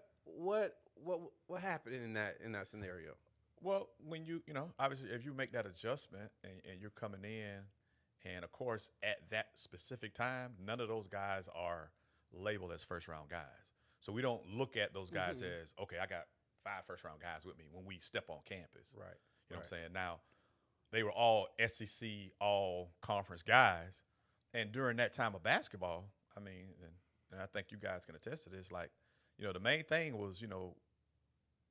happened in that scenario? Well, when you obviously if you make that adjustment and you're coming in, and of course at that specific time, none of those guys are labeled as first round guys. So we don't look at those guys as, okay, I got 5 first round guys with me when we step on campus. Right. You know what I'm saying? Now, they were all SEC, all conference guys. And during that time of basketball, I mean, and I think you guys can attest to this, like, the main thing was,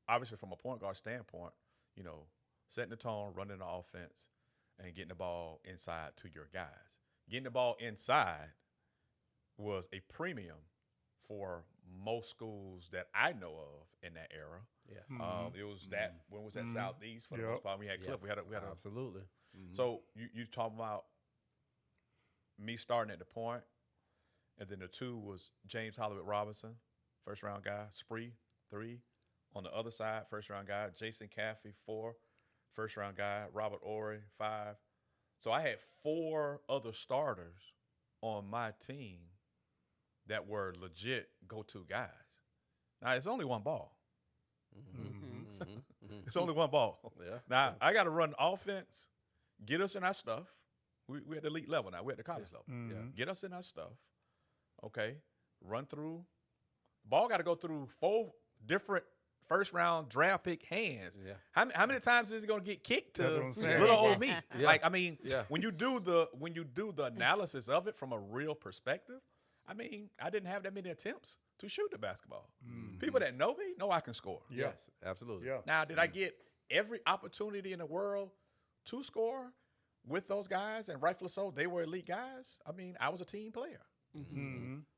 obviously from a point guard standpoint, setting the tone, running the offense, and getting the ball inside to your guys. Getting the ball inside was a premium for most schools that I know of in that era. Yeah. It was that, when was that, Southeast for the most part? We had Clifford. We had absolutely. So you talking about me starting at the point, and then the 2 was James Holloway Robinson, first round guy, Spree, 3. On the other side, first round guy, Jason Caffey, 4, first round guy, Robert Ory, 5. So I had 4 other starters on my team that were legit go-to guys. Now, it's only one ball. It's only one ball. Yeah. Now, I got to run offense, get us in our stuff. We're at the elite level now. We're at the college level. Yeah. Get us in our stuff. Okay. Run through. Ball got to go through 4 different first-round draft pick hands. Yeah. How many times is it going to get kicked That's to what I'm saying. little old me? Yeah. Like, I mean, Yeah. when you do the analysis of it from a real perspective, I mean, I didn't have that many attempts to shoot the basketball. People that know me know I can score. Yeah. Yes, absolutely. Yeah. Now, did I get every opportunity in the world to score with those guys? And rightfully so, they were elite guys. I mean, I was a team player.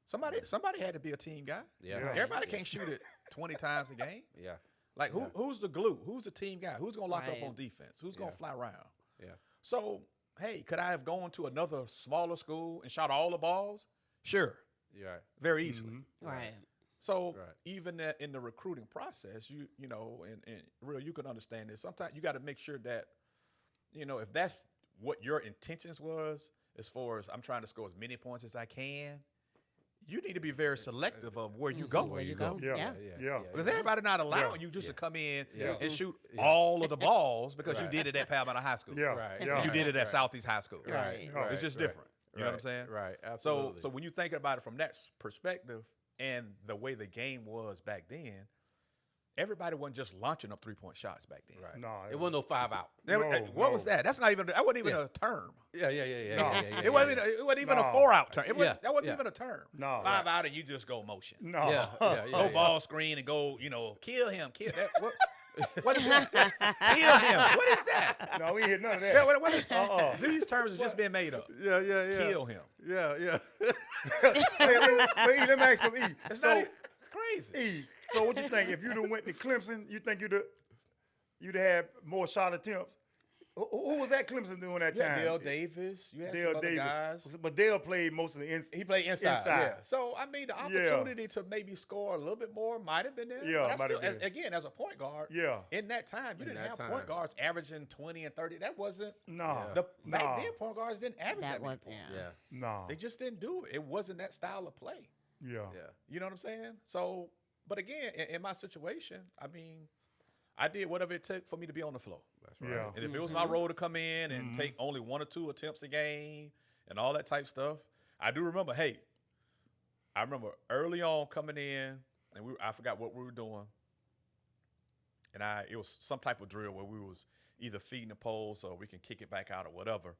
Somebody had to be a team guy. Yeah. Yeah. Everybody can't shoot it 20 times a game. Yeah. Like, who's the glue? Who's the team guy? Who's going to lock up Right. on defense? Who's going to fly around? Yeah. So, hey, could I have gone to another smaller school and shot all the balls? Sure. Yeah. Very easily. Right. So Right. even in the recruiting process, you know, and real, you can understand this. Sometimes you got to make sure that, if that's what your intentions was, as far as I'm trying to score as many points as I can, you need to be very selective of where you go. Where you go. Yeah. Yeah. Because everybody not allowing Yeah. you just to come in Yeah. and shoot all of the balls because you Right. did it at Palmetto High School. Yeah. Right. Yeah. You did it at Right. Southeast High School. Right. Right. It's just different. You know what I'm saying? Right. So, Absolutely. so when you think about it from that perspective and the way the game was back then, everybody wasn't just launching up 3-point shots back then. right. No, It wasn't no 5 out. What was that? That's not even. That wasn't even Yeah. a term. Yeah. No. It wasn't. It wasn't even a No. 4-out term. It was. Yeah. That wasn't Yeah. even a term. No. 5 out and you just go motion. No. Yeah. Go ball screen and go. Kill him. Kill that. What is that? Kill him. What is that? No, we ain't hit none of that. Yeah, what is, These terms are just being made up. Yeah. Kill him. Yeah. Let me ask some E. It's So, it's crazy. E, so what you think? If you'd have went to Clemson, you think you'd have had more shot attempts? Who was at Clemson during that Yeah, time? Dale Davis. You had Dale some other guys. But Dale played most of the He played inside. Inside. Yeah. So I mean, the opportunity to maybe score a little bit more might have been there. Yeah, but I'm might have still, been. again, as a point guard. Yeah. In that time, you In didn't that have time. point guards averaging 20 and 30. That wasn't. No. Back then, point guards didn't average that, That many was points. Yeah. No. They just didn't do it. It wasn't that style of play. Yeah. You know what I'm saying? So, but again, in my situation, I mean, I did whatever it took for me to be on the floor. That's right. Yeah. And if it was my role to come in and take only 1 or 2 attempts a game and all that type stuff, I do remember, I remember early on coming in, and I forgot what we were doing. And it was some type of drill where we was either feeding the pole so we can kick it back out or whatever.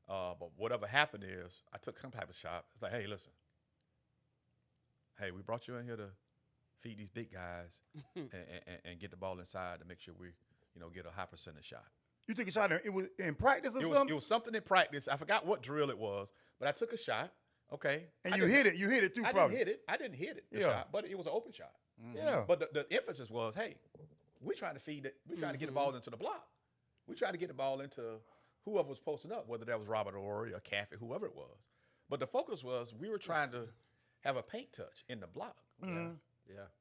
But whatever happened is I took some type of shot. It's like, hey, listen. Hey, we brought you in here to feed these big guys and get the ball inside to make sure we, get a high percentage shot. You took a shot. It was in practice or It something? was something in practice. I forgot what drill it was, but I took a shot. Okay. And you hit it. You hit it too, I probably. I didn't hit it. The Yeah. shot, but it was an open shot. Yeah. But the emphasis was, hey, we're trying to feed it. We're trying to get the ball into the block. We're trying to get the ball into whoever was posting up, whether that was Robert Ory or Caffey, whoever it was. But the focus was we were trying to have a paint touch in the block. Yeah.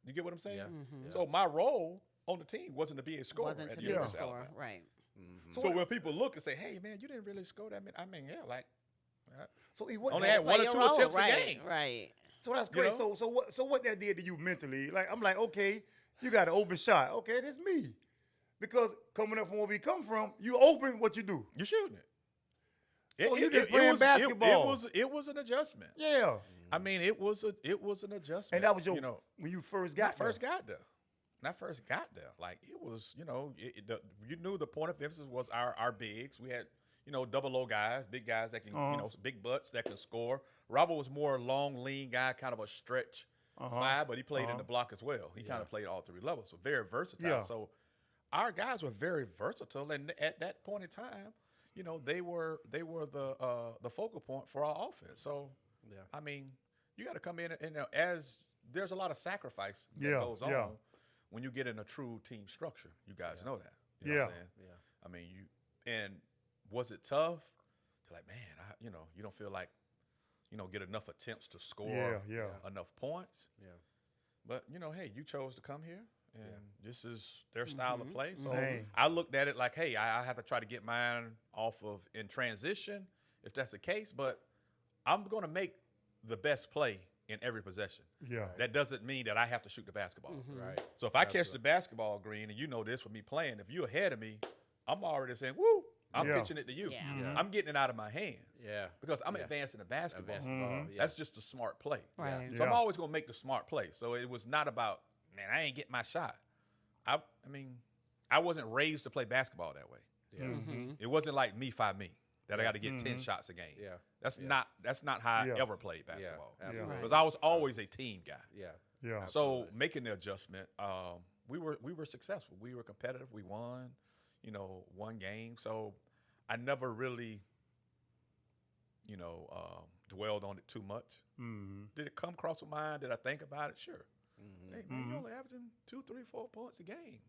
You get what I'm saying? Yeah. So my role on the team wasn't to be a scorer. Wasn't at to the be the University of scorer, Alabama. right? So when people look and say, "Hey, man, you didn't really score that many," I mean, yeah, like So he wasn't only had one or Play two your role, attempts right, a game. Right. So that's You great. know? So what that did to you mentally? Like I'm like, okay, you got an open shot. Okay, that's me. Because coming up from where we come from, you open what you do. You're shooting it. So you just playing basketball. It was an adjustment. Yeah. I mean, it was an adjustment. And that was your when you first got When I first got there, like it was, you knew the point of emphasis was our bigs. We had, double O guys, big guys that can, big butts that can score. Robert was more long, lean guy, kind of a stretch five, but he played in the block as well. He kind of played all three levels, so very versatile. Yeah. So our guys were very versatile, and at that point in time, they were the focal point for our offense. So, I mean, you got to come in and as there's a lot of sacrifice that goes on when you get in a true team structure. You guys know that. You know what I'm saying? Yeah. I mean, and was it tough to like, man, you don't feel like, get enough attempts to score enough points. Yeah. But, hey, you chose to come here, and this is their style of play. So Man. I looked at it like, hey, I have to try to get mine off of in transition, if that's the case. But I'm going to make the best play in every possession. Yeah. That doesn't mean that I have to shoot the basketball. Right. So if I catch the basketball, Green, and you know this with me playing, if you're ahead of me, I'm already saying, woo, I'm pitching it to you. Yeah. Yeah. I'm getting it out of my hands. Yeah. Because I'm advancing the basketball. Advance the ball. Yeah. That's just a smart play. Right. So I'm always going to make the smart play. So it was not about, man, I ain't getting my shot. I mean, I wasn't raised to play basketball that way. Yeah. It wasn't like me, that I got to get 10 shots a game. Yeah. That's not how I ever played basketball. Absolutely. Because I was always a team guy. Yeah. Yeah. So making the adjustment, we were successful. We were competitive. We won, one game. So I never really, dwelled on it too much. Did it come across my mind? Did I think about it? Sure. Hey, man, you're only averaging 2, 3, 4 points a game.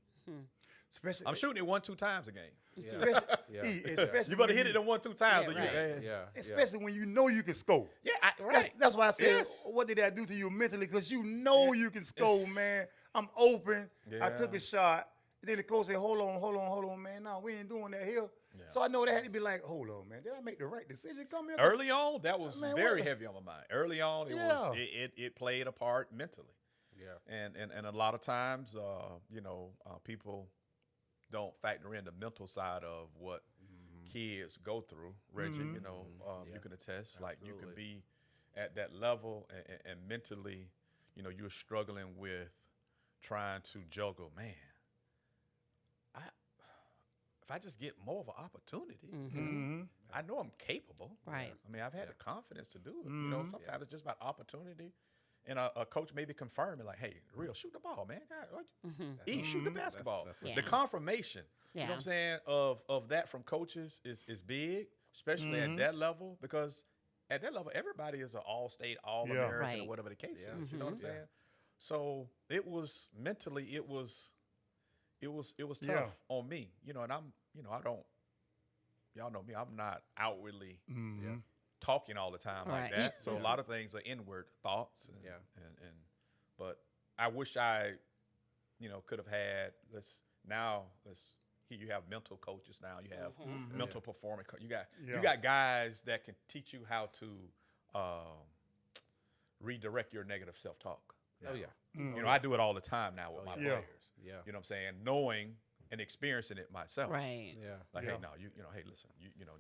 Especially I'm shooting it 1-2 times a game. especially You better when hit it in 1-2 times. Yeah, right. Especially when you know you can score. Yeah, right. That's why I said, Yes. what did that do to you mentally? Because you know you can score, man. I'm open. I took a shot. And then the coach said, hold on, man. No, we ain't doing that here. So I know that had to be like, hold on, man. Did I make the right decision coming here? Early on, that was Man, very what? heavy on my mind. Early on, it played a part mentally. Yeah. And a lot of times, people don't factor in the mental side of what kids go through. Reggie, you can attest. Like you can be at that level and mentally, you're struggling with trying to juggle. Man, if I just get more of an opportunity, I know I'm capable. Right. I mean, I've had the confidence to do it. Sometimes it's just about opportunity. And a coach maybe confirming, like, hey, real, shoot the ball, man. God, shoot the basketball. Yeah. The confirmation, you know Yeah. what I'm saying, of that from coaches is big, especially at that level, because at that level, everybody is an all-state, all-American, Right. or whatever the case is. Yeah. You know what I'm saying? So it was mentally, it was tough on me. And I'm, y'all know me, I'm not outwardly talking all the time like Right. that. So a lot of things are inward thoughts. But I wish I, could have had you have mental coaches now. You have mental performance. You got guys that can teach you how to redirect your negative self-talk. Oh yeah. I do it all the time now with my yeah. players. Yeah. You know what I'm saying? Knowing and experiencing it myself. Right. Yeah. Like, hey, no, hey, listen,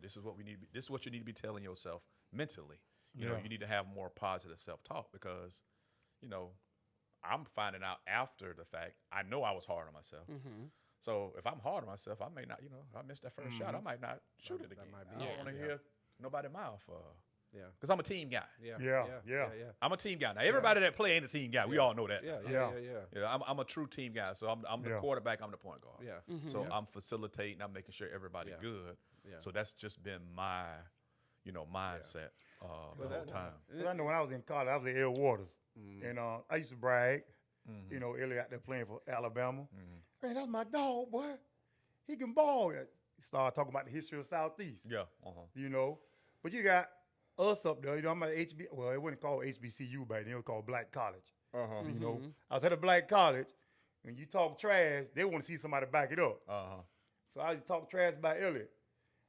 this is what we need. This is what you need to be telling yourself mentally. You know, you need to have more positive self-talk because, I'm finding out after the fact. I know I was hard on myself. So if I'm hard on myself, I may not. If I missed that first shot, I might not shoot it again. might be I don't it. want to hear nobody mouth. Yeah. Because I'm a team guy. Yeah. I'm a team guy. Now everybody that play ain't a team guy. We all know that. Yeah. I'm a true team guy. So I'm the quarterback. I'm the point guard. Yeah. So I'm facilitating. I'm making sure everybody good. Yeah. So that's just been my, mindset the whole time. 'Cause I know when I was in college, I was at Air Waters. And I used to brag. Elliot out there playing for Alabama. Man, that's my dog, boy. He can ball. He started talking about the history of Southeast. Yeah. But you got us up there. I'm at well, it wasn't called HBCU back then. It was called Black College. I was at a Black College. When you talk trash, they want to see somebody back it up. So I used to talk trash about Elliot.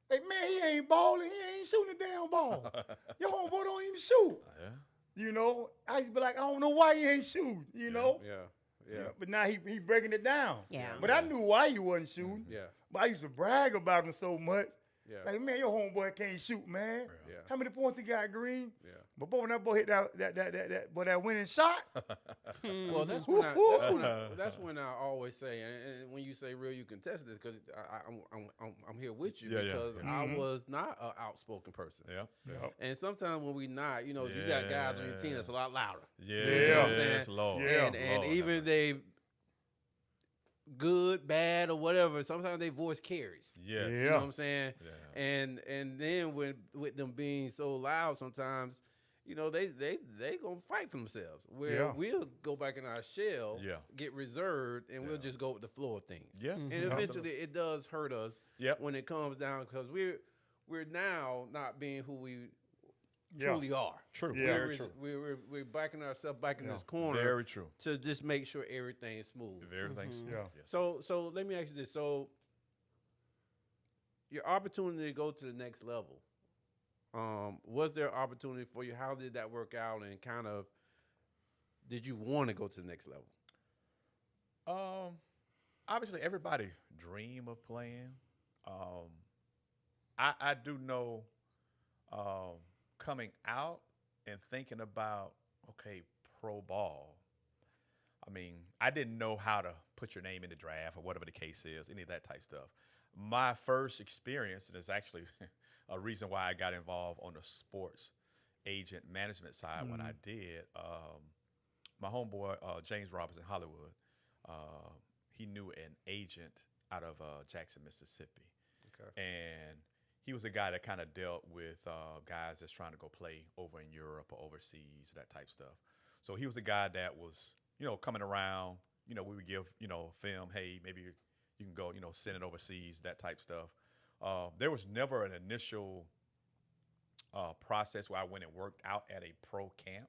Hey, man, he ain't balling. He ain't shooting the damn ball. Your homeboy don't even shoot. Yeah. You know, I used to be like, I don't know why he ain't shooting, you know? Yeah. But now he breaking it down. Yeah. But I knew why he wasn't shooting. Yeah. But I used to brag about him so much. Yeah. Like, man, your homeboy can't shoot, man. Yeah. How many points he got, Green? Yeah. But boy, when that boy hit that winning shot, Well, that's when I always say, and when you say real, you can test this because I'm here with you because I was not an outspoken person. Yeah. And sometimes when we not, you know, you got guys on your team that's a lot louder. Yeah. You know what I'm saying? Yes, Lord. Yeah. And Lord, even they good, bad, or whatever, sometimes they voice carries. Yes. You know what I'm Yeah. saying? Yeah. And then with them being so loud sometimes, you know, they gonna fight for themselves. Where Yeah. we'll go back in our shell, Yeah. get reserved, and we'll just go with the flow of things. Yeah. And eventually it does hurt us Yep. when it comes down because we're now not being who we Yeah. truly are. True. Yeah. Very true. We're backing ourselves back in Yeah. this corner Very true. to just make sure everything's smooth. Everything's Yeah. Yes. So let me ask you this. So your opportunity to go to the next level, was there opportunity for you? How did that work out? And kind of, did you want to go to the next level? Obviously, everybody dream of playing. I do know coming out and thinking about, okay, pro ball. I mean, I didn't know how to put your name in the draft or whatever the case is, any of that type stuff. My first experience, and it's actually a reason why I got involved on the sports agent management side when I did. My homeboy, James Roberts in Hollywood, he knew an agent out of Jackson, Mississippi. Okay. And he was a guy that kind of dealt with guys that's trying to go play over in Europe or overseas, that type stuff. So he was a guy that was, coming around. We would give, film, hey, maybe you can go, send it overseas, that type stuff. There was never an initial process where I went and worked out at a pro camp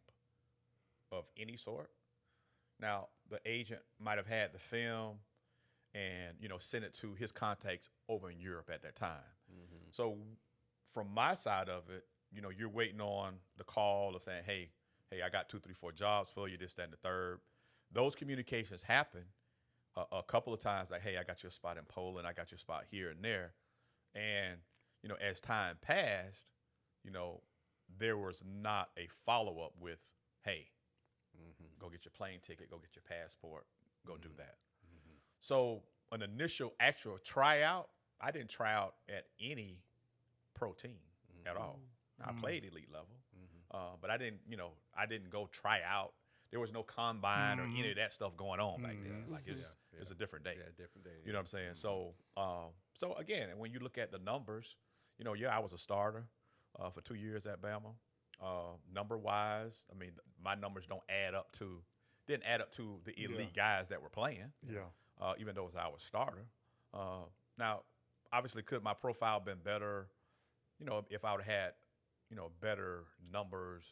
of any sort. Now, the agent might have had the film and, sent it to his contacts over in Europe at that time. Mm-hmm. So from my side of it, you're waiting on the call of saying, hey, I got 2, 3, 4 jobs for you, this, that, and the third. Those communications happen a couple of times, like, hey, I got your spot in Poland, I got your spot here and there. And, as time passed, there was not a follow-up with, hey, go get your plane ticket, go get your passport, go do that. So an initial actual tryout, I didn't try out at any pro team at all. I played elite level, but I didn't go try out. There was no combine or any of that stuff going on back then. Like it's a different day. Yeah, different day. You know what I'm saying? So again, when you look at the numbers, I was a starter for 2 years at Bama. Number wise, I mean, my numbers didn't add up to the elite guys that were playing. Yeah. Even though I was starter. Now, obviously, could my profile been better? If I would have had, better numbers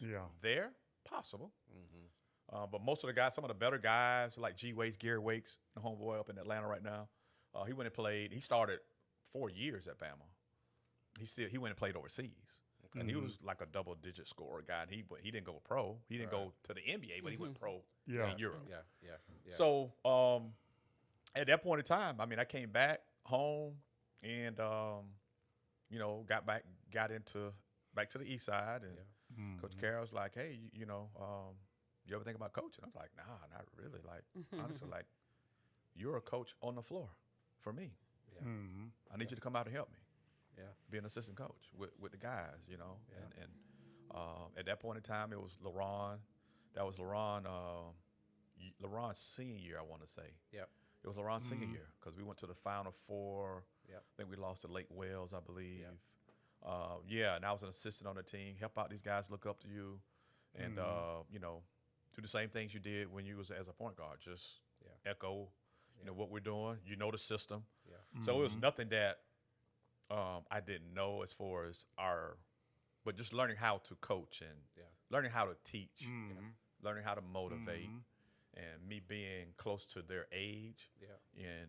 there, possible. But most of the guys, some of the better guys, like G. Waits, Gary Wakes, the homeboy up in Atlanta right now, he went and played. He started 4 years at Bama. He went and played overseas. And he was like a double-digit scorer guy. And he didn't go pro. He didn't go to the NBA, but he went pro in Europe. Yeah. So at that point in time, I mean, I came back home and got back to the east side, and Coach Carroll's like, hey, you ever think about coaching? I'm like, nah, not really. Like, honestly, like, you're a coach on the floor for me. Yeah. I need you to come out and help me. Yeah. Be an assistant coach with the guys, and at that point in time, it was LaRon. That was LaRon's senior year, I want to say. Yep. It was LaRon's senior year because we went to the Final Four. Yep. I think we lost to Lake Wales, I believe. Yep. And I was an assistant on the team. Help out these guys, look up to you, and do the same things you did when you was as a point guard. Just echo, what we're doing. The system. Yeah. So it was nothing that I didn't know as far as but just learning how to coach and learning how to teach, learning how to motivate, and me being close to their age and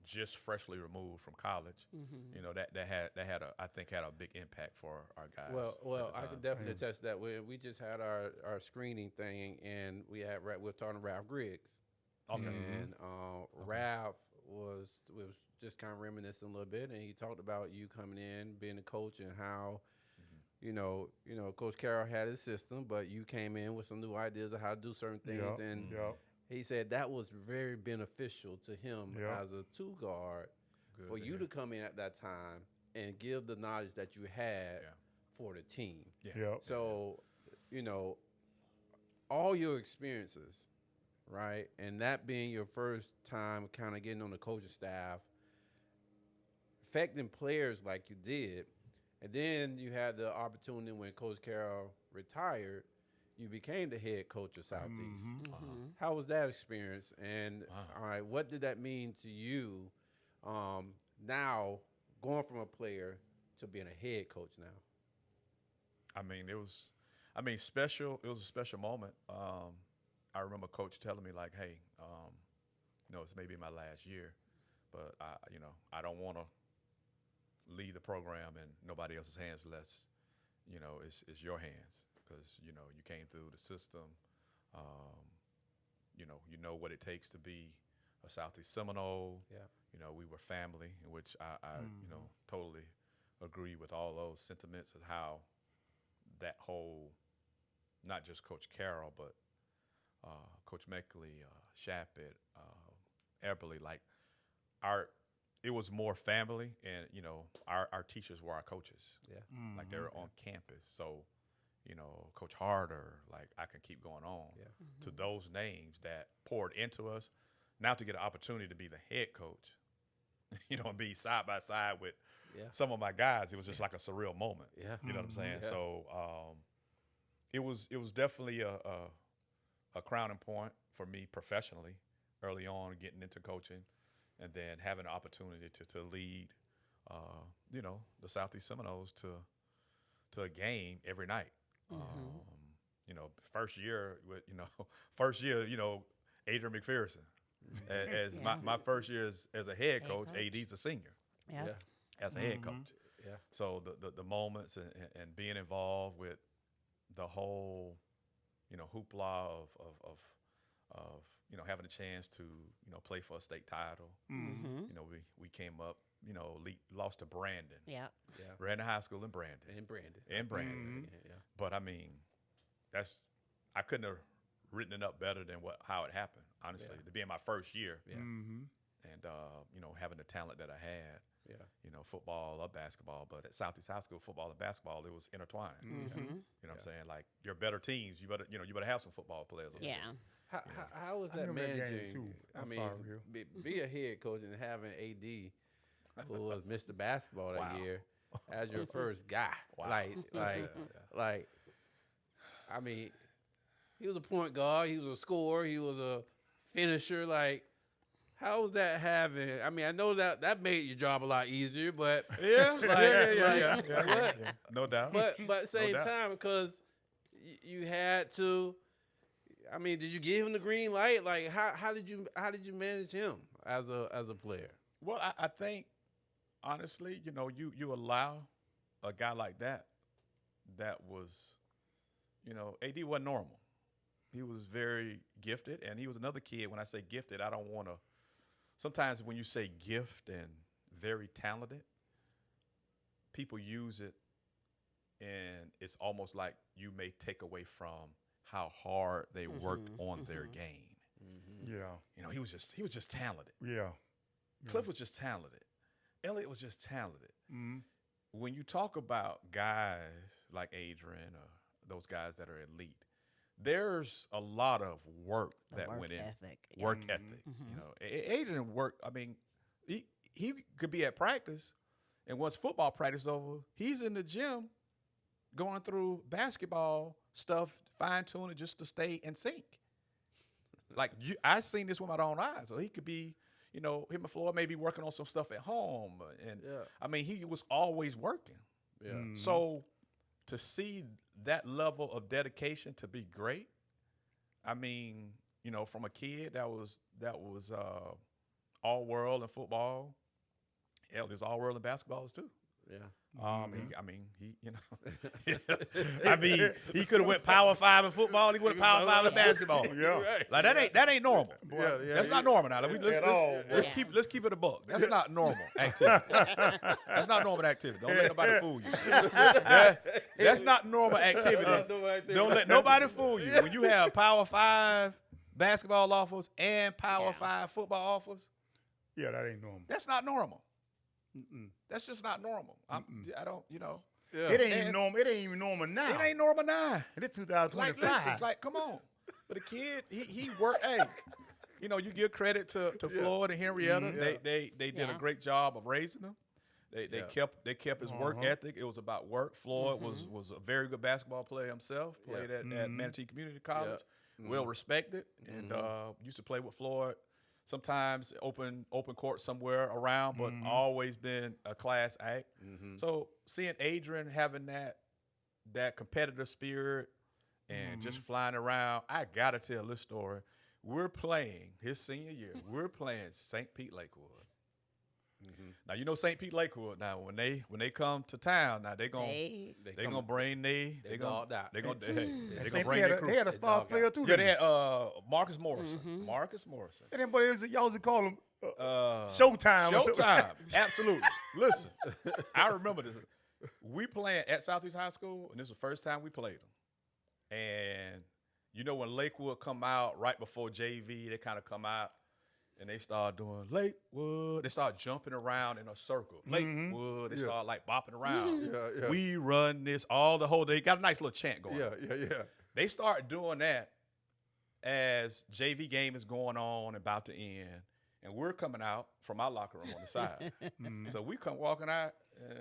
just freshly removed from college, you know, that had a big impact for our guys. Well, at the I time. can definitely attest to that. We just had our screening thing, and we're talking to Ralph Griggs. Okay. And Ralph was just kind of reminiscing a little bit, and he talked about you coming in, being a coach, and how, you know, Coach Carroll had his system, but you came in with some new ideas of how to do certain things, and he said that was very beneficial to him as a two guard for you to come in at that time and give the knowledge that you had for the team. So, you know, all your experiences, right, and that being your first time kind of getting on the coaching staff, affecting players like you did, and then you had the opportunity when Coach Carroll retired, you became the head coach of Southeast. How was that experience? And all right, what did that mean to you now going from a player to being a head coach now? I mean, it was special. It was a special moment. I remember Coach telling me, like, hey, you know, it's maybe my last year, but I don't want to leave the program in nobody else's hands unless, you know, it's your hands, because, you know, you came through the system. You know what it takes to be a Southeast Seminole. You know, we were family, in which I you know, totally agree with all those sentiments of how that whole, not just Coach Carroll, but Coach Meckley, Shappett, Eberly, like it was more family, and, you know, our teachers were our coaches. Like, they were on campus. So, you know, Coach Harder, like, I can keep going on to those names that poured into us. Now to get an opportunity to be the head coach, you know, and be side by side with some of my guys, it was just like a surreal moment. You know what I'm saying? So it was definitely a crowning point for me professionally early on, getting into coaching, and then having an opportunity to lead, you know, the Southeast Seminoles to a game every night. You know, first year, you know, Adrian McPherson. As my first year as a head coach, AD's a senior. As a head coach. So the moments and being involved with the whole, you know, hoopla of you know, having a chance to, you know, play for a state title. You know, we came up, you know, lost to Brandon. Brandon High School in Brandon. But I mean, I couldn't have written it up better than how it happened, honestly, to be in my first year. And you know, having the talent that I had. You know, football or basketball, but at Southeast High School, football and basketball, it was intertwined. You know what I'm saying? Like, your better teams, you better have some football players on the team. How was that managing? Too. I mean, be a head coach and having AD, who was Mr. Basketball that year, as your first guy. Like, I mean, he was a point guard, he was a scorer, he was a finisher. Like, how was that having? I mean, I know that made your job a lot easier, but no doubt. But at the same time, because you had to. I mean, did you give him the green light? Like, how did you manage him as a player? Well, I think, honestly, you know, you allow a guy like that was, you know, AD wasn't normal. He was very gifted, and he was another kid. When I say gifted, I don't want to. Sometimes when you say gift and very talented, people use it, and it's almost like you may take away from how hard they worked on their game. You know, he was just talented. Cliff was just talented. Elliot was just talented. When you talk about guys like Adrian or those guys that are elite, there's a lot of work that went in. Work ethic. You know, Adrian worked. I mean, he could be at practice, and once football practice over, he's in the gym going through basketball stuff, fine-tuning just to stay in sync. Like, I seen this with my own eyes. So he could be, you know, him and Floyd may be working on some stuff at home. And, I mean, he was always working. So to see that level of dedication to be great, I mean, you know, from a kid, that was all world in football. Hell, there's all world in basketballs too. Yeah. He could have went Power 5 in football. He went Power 5 in basketball. Yeah. Like that ain't normal. That's not normal now. Let's keep it a buck. That's not normal activity. That's not normal activity. Don't let nobody fool you. That's not normal activity. Don't let nobody fool you. When you have Power 5 basketball offers and Power 5 football offers, Yeah, that ain't normal. that's not normal. That's just not normal. I don't, Yeah. It ain't even normal. It ain't even normal now. It ain't normal now. It's 2025. Like, come on. But the kid, he worked. Hey, you give credit to Floyd and Henrietta. They did a great job of raising him. They kept his work ethic. It was about work. Floyd was a very good basketball player himself. Played at Manatee Community College. Well respected, and used to play with Floyd. Sometimes open court somewhere around, but always been a class act. So seeing Adrian having that competitive spirit and just flying around, I gotta tell this story. We're playing his senior year. We're playing St. Pete Lakewood. Now St. Pete Lakewood. Now when they come to town, now they gonna bring they gonna bring their crew. They had a star player too. Yeah, they had Marcus Morrison. Marcus Morrison. And then, but y'all used to call him Showtime. Showtime. Absolutely. Listen, I remember this. We playing at Southeast High School, and this was the first time we played them. And when Lakewood come out right before JV, they kind of come out. And they start doing Lakewood. They start jumping around in a circle. Lakewood. They start like bopping around. We run this all the whole day. Got a nice little chant going. Yeah. They start doing that as JV game is going on, about to end, and we're coming out from our locker room on the side. So we come walking out, and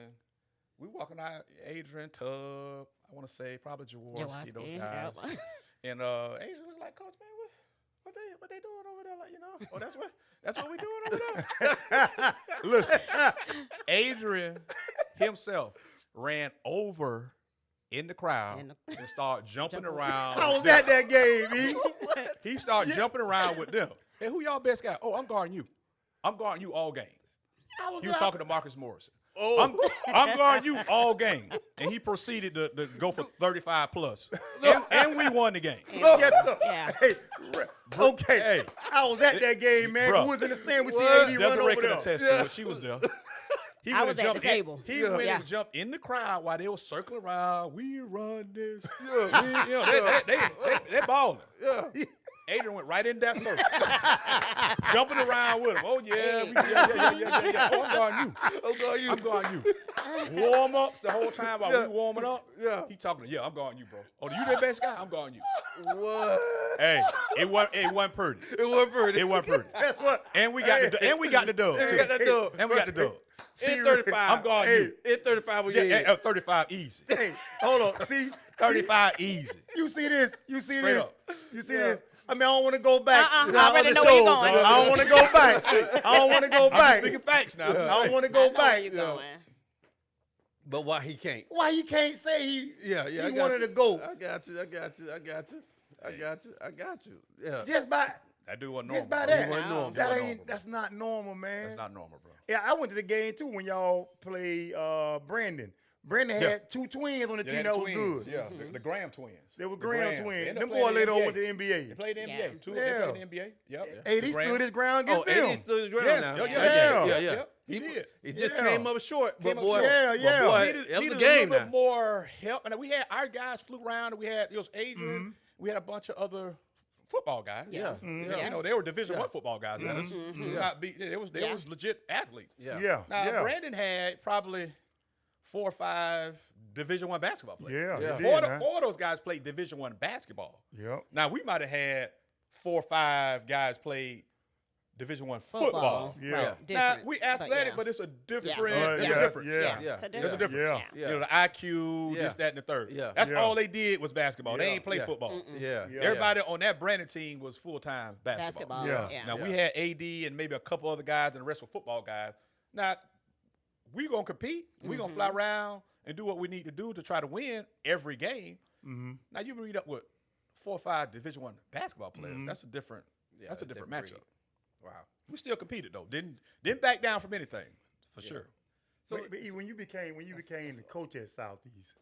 we walking out. Adrian, Tubb, I want to say probably Jaworski, those guys. And Adrian looked like, Coach, man, what they doing over there? Like, oh, that's what we doing over there. Listen, Adrian himself ran over in the crowd and started jumping around. I was at that game, E. He started jumping around with them. Hey, who y'all best guy? Oh, I'm guarding you. I'm guarding you all game. He was talking to Marcus Morrison. Oh, I'm guarding you all game. And he proceeded to go for 35 plus. And we won the game. Yes, sir. Yeah. Hey, okay. Hey. I was at that game, man. Bruh. Who was in the stand? We see AD run Desiree over could there. attest to it. She was there. He I went was and at the jumped table. He went Yeah. and jumped in the crowd while they were circling around. We run this. They balling. Yeah. Adrian went right in that circle, jumping around with him. Oh yeah, yeah. Oh, I'm guarding you. Warm ups the whole time while we warming up. Yeah. He talking. Yeah, I'm guarding you, bro. Oh, you the best guy? I'm guarding you. What? Hey, it wasn't pretty. It wasn't pretty. It wasn't pretty. That's what. And we got the dub. We got that dub. And we got the dub. In 35. I'm guarding you. In 35 was Yeah, 35 easy. Hey, hold on. See, 35 easy. You see this? You see Straight this? up. You see this? I mean, I don't want to go back. I to our already other know where you're shows. going. I don't want to go back. I don't want to go I'm just back. speaking facts now. I don't want to I go know where back. you going. But why he can't? Why you can't say he I got wanted you. to go? I got you. Yeah. Just by That dude wasn't normal. just by bro. that. wasn't normal. That Wasn't ain't normal, that's not normal, man. That's not normal, bro. Yeah, I went to the game too when y'all played Brandon. Brandon had two twins on the They team had that was twins. good. Yeah, the Graham twins. They were The Graham twins. They ended Them up playing boys later in on the went to the They NBA. played the NBA. Yeah. Two. Yeah. They played the NBA. Yep. Hey, The he Graham- stood his ground Oh, against them. AD stood his ground Yes. now. Yeah. He did. He just Yeah. came up short. But Came up boy, short. Yeah. But boy, Needed it was a a game little now. bit more help. And we had our guys flew around. And we had Adrian. We had a bunch of other football guys. Yeah. You know, they were Division I football guys. Now, this was not they was legit athletes. Yeah. Now Brandon had probably 4 or 5 Division I basketball players. Yeah. Four of those guys played Division I basketball. Yep. Now we might have had 4 or 5 guys played Division I football. Yeah. Right. Now Difference, we athletic, but it's a different. It's a difference. Yeah. It's a Yeah. There's a difference. Yeah. Yeah. You know, the IQ, Yeah. this, that, and the third. Yeah. That's Yeah. all they did was basketball. They Yeah. ain't play Yeah. football. Yeah. Everybody on that Brandon team was full-time basketball. Basketball. Yeah. Now, we had AD and maybe a couple other guys, and the rest were football guys. Now, we going to compete. we going to fly around and do what we need to do to try to win every game. Now, you read up with 4 or 5 Division I basketball players. That's a different matchup. Wow. We still competed though. Didn't back down from anything for sure. So but when you became the coach at Southeast,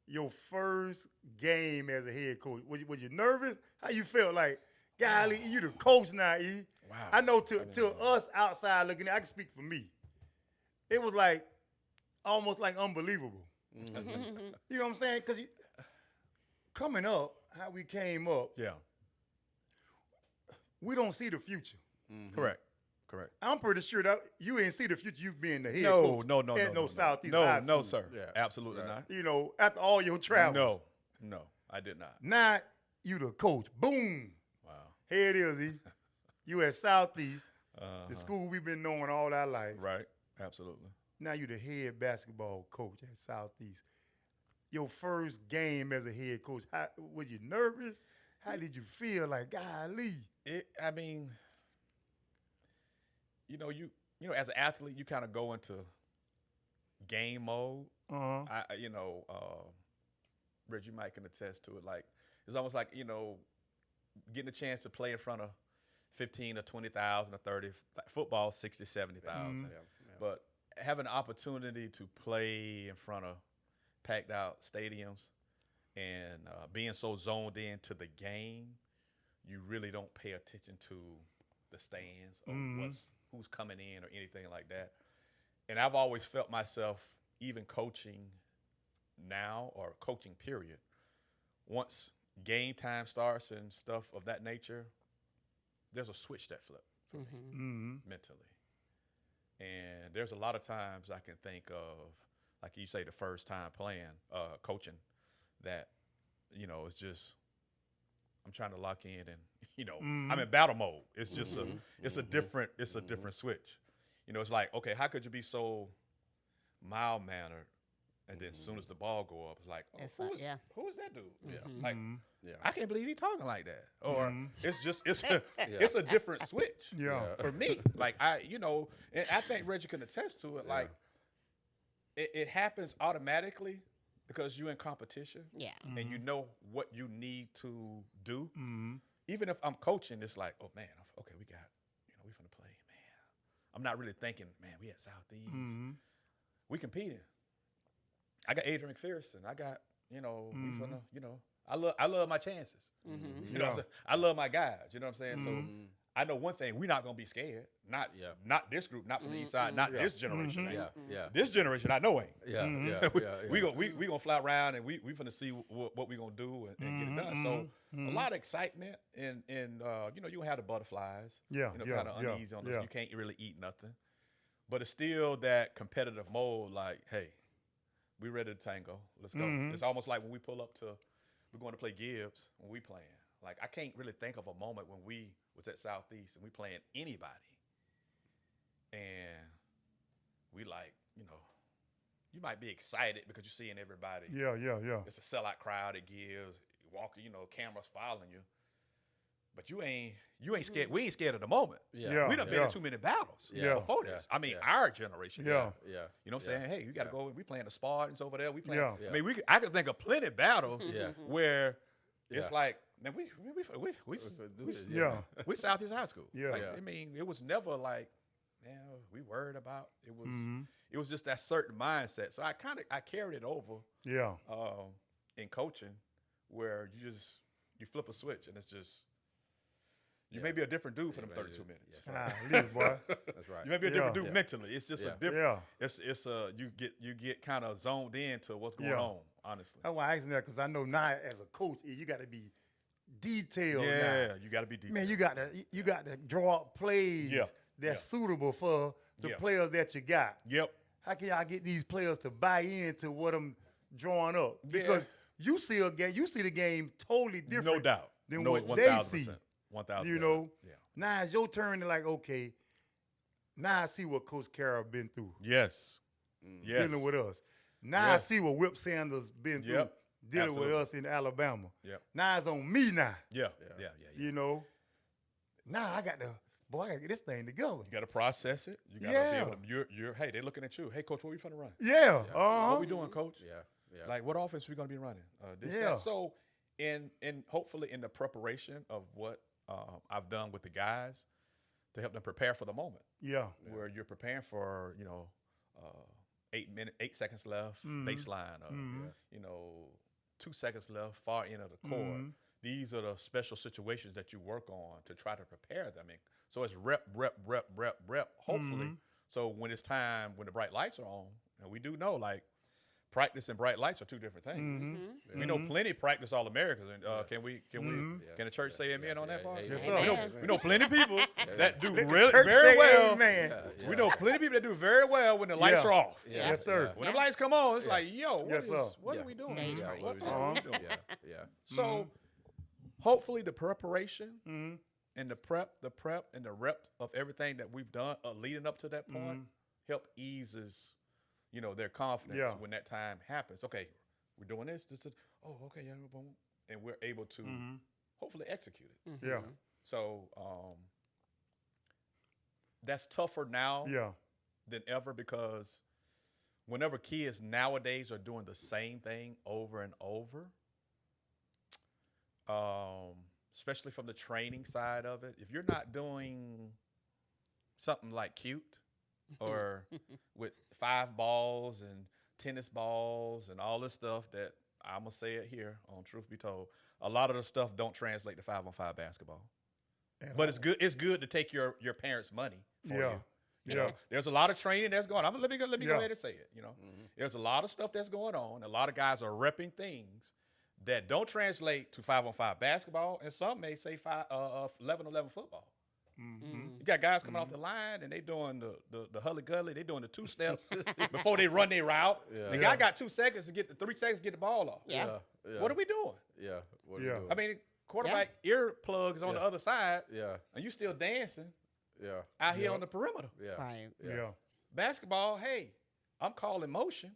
your first game as a head coach, was you nervous? How you felt? Like, golly, you the coach now, E. Wow. I know to us outside looking in, I can speak for me. It was like almost like unbelievable. Mm-hmm. You know what I'm saying? Because coming up, how we came up, Yeah. we don't see the future. Correct. I'm pretty sure that you ain't see the future you being the head No, coach at no Southeast no, High no, School. sir. Yeah. Absolutely Right. not. You know, after all your travels. No, I did not. Now you the coach. Boom. Wow. Here it is, E. You at Southeast, the school we've been knowing all our life. Right. Absolutely. Now you the head basketball coach at Southeast. Your first game as a head coach, was you nervous? How did you feel? like, golly? I mean, you know, as an athlete, you kind of go into game mode. Uh-huh. Rich, you might can attest to it. Like, it's almost like, you know, getting a chance to play in front of 15 or 20,000 or 30, football 60, 70,000. But having an opportunity to play in front of packed out stadiums and being so zoned into the game, you really don't pay attention to the stands or who's coming in or anything like that. And I've always felt myself, even coaching now or coaching period, once game time starts and stuff of that nature, there's a switch that flips mentally. And there's a lot of times I can think of, like you say, the first time playing, coaching, that, you know, it's just, I'm trying to lock in and, you know, I'm in battle mode. It's just a different switch. You know, it's like, okay, how could you be so mild-mannered and then as soon as the ball go up, it's like, oh, who's that dude? Like, I can't believe he's talking like that. Or it's a different switch for me. Like, and I think Reggie can attest to it. Like, it happens automatically because you're in competition. Yeah. And you know what you need to do. Even if I'm coaching, it's like, oh, man, okay, we finna play, man. I'm not really thinking, man, we at Southeast. We competing. I got Adrian McPherson. I got, we finna, I love my chances. You know what I'm saying? I love my guys. You know what I'm saying? So I know one thing, we're not gonna be scared. Not this group, not from the east side, not this generation. This generation I know ain't. We gonna fly around and we finna see what we gonna do and get it done. So a lot of excitement and you gonna have the butterflies. Kind of uneasy on this. You can't really eat nothing. But it's still that competitive mode, like, hey, we ready to tango. Let's go. It's almost like when we pull up we're going to play Gibbs when we playing. Like, I can't really think of a moment when we was at Southeast and we playing anybody. And we like, you might be excited because you're seeing everybody. Yeah. It's a sellout crowd at Gibbs, walking, cameras following you. But you ain't scared. We ain't scared of the moment. We done been in too many battles before this. I mean, our generation. You know what I'm saying? Hey, you got to go. We playing the Spartans over there. We playing. I mean, I could think of plenty of battles where it's like, man, we Southeast High School. I mean, it was never like, man, we worried about. It was just that certain mindset. So I carried it over. In coaching, where you flip a switch and it's just. You may be a different dude for them 32 minutes. Leave, boy. That's right. You may be a different dude mentally. It's just a different. It's you get kind of zoned into what's going on. Honestly. That's why I asked that, because I know now as a coach, you got to be detailed. Yeah, you got to be detailed. Man, you got to draw up plays that's suitable for the players that you got. How can y'all get these players to buy into what I'm drawing up? Because you see the game totally different. No doubt. Than what they see. 1,000%. Now it's your turn to like, okay, now I see what Coach Carroll been through. Yes. Dealing with us. Now I see what Whip Sanders been through dealing with us in Alabama. Now it's on me now. Yeah. Now I got to get this thing together. You got to process it. You got to be able to, hey, they're looking at you. Hey, Coach, what are we finna run? What we doing, Coach? Like, what offense we going to be running? That. So, and hopefully in the preparation of what I've done with the guys, to help them prepare for the moment. Yeah. Where you're preparing for, 8 seconds left, baseline, or 2 seconds left, far end of the court. These are the special situations that you work on to try to prepare them. And so it's rep, hopefully. So when it's time, when the bright lights are on, and we do know, like, practice and bright lights are two different things. We know plenty of practice All-Americans. And can the church say amen on that part? Yes, sir. We know plenty of people that do Let the really church very say well. amen. We know plenty of people that do very well when the lights are off. Yes, sir. When the lights come on, it's like, yo, Yes, sir. what are we doing? Stage Yeah, fright. what Uh-huh. are we doing? So hopefully the preparation and the prep and the rep of everything that we've done leading up to that point help eases, their confidence when that time happens. Okay, we're doing this. Oh, okay, yeah, boom, and we're able to hopefully execute it. Yeah. So that's tougher now Yeah. than ever, because whenever kids nowadays are doing the same thing over and over, especially from the training side of it, if you're not doing something like cute or with 5 balls and tennis balls and all this stuff that I'm going to say it here on Truth Be Told, a lot of the stuff don't translate to 5-on-5 basketball. But it's good to take your parents' money for you. You know, there's a lot of training that's going on. Let me go ahead and say it. There's a lot of stuff that's going on. A lot of guys are repping things that don't translate to 5-on-5 basketball, and some may say 11-on-11 football. You got guys coming off the line and they doing the hully gully, they doing the 2-step before they run their route. The guy got 2 seconds to get 3 seconds to get the ball off. What are we doing? What are you doing? I mean, quarterback earplugs on the other side, and you still dancing out here on the perimeter. Right. Yeah. Basketball, hey, I'm calling motion,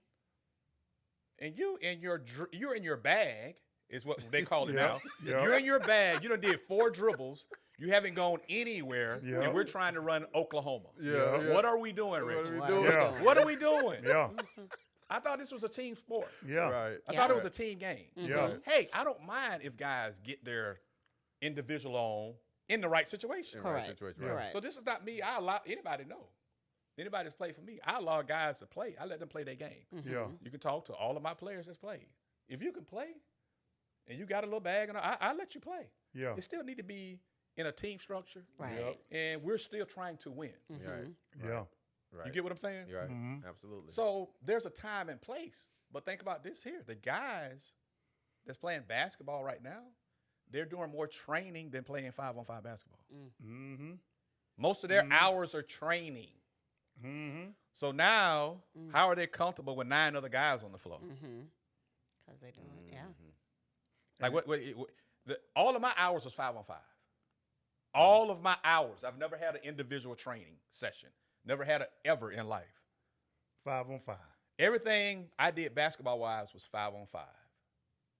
and you're in your bag is what they call it now. You're in your bag. You done did 4 dribbles. You haven't gone anywhere, and we're trying to run Oklahoma. What are we doing, Rich? What are we doing? I thought this was a team sport. I thought it was a team game. Hey, I don't mind if guys get their individual on in the right situation. Correct. So this is not me. I allow anybody to know. Anybody that's played for me, I allow guys to play. I let them play their game. You can talk to all of my players that's played. If you can play and you got a little bag, and I let you play. It still need to be in a team structure. Right. And we're still trying to win. You get what I'm saying? You're right. Absolutely. So there's a time and place. But think about this here. The guys that's playing basketball right now, they're doing more training than playing 5-on-5 basketball. Most of their hours are training. So now, how are they comfortable with 9 other guys on the floor? Because they do it, Like all of my hours was 5-on-5. All of my hours. I've never had an individual training session. Never had it ever in life. 5-on-5. Everything I did basketball-wise was 5-on-5.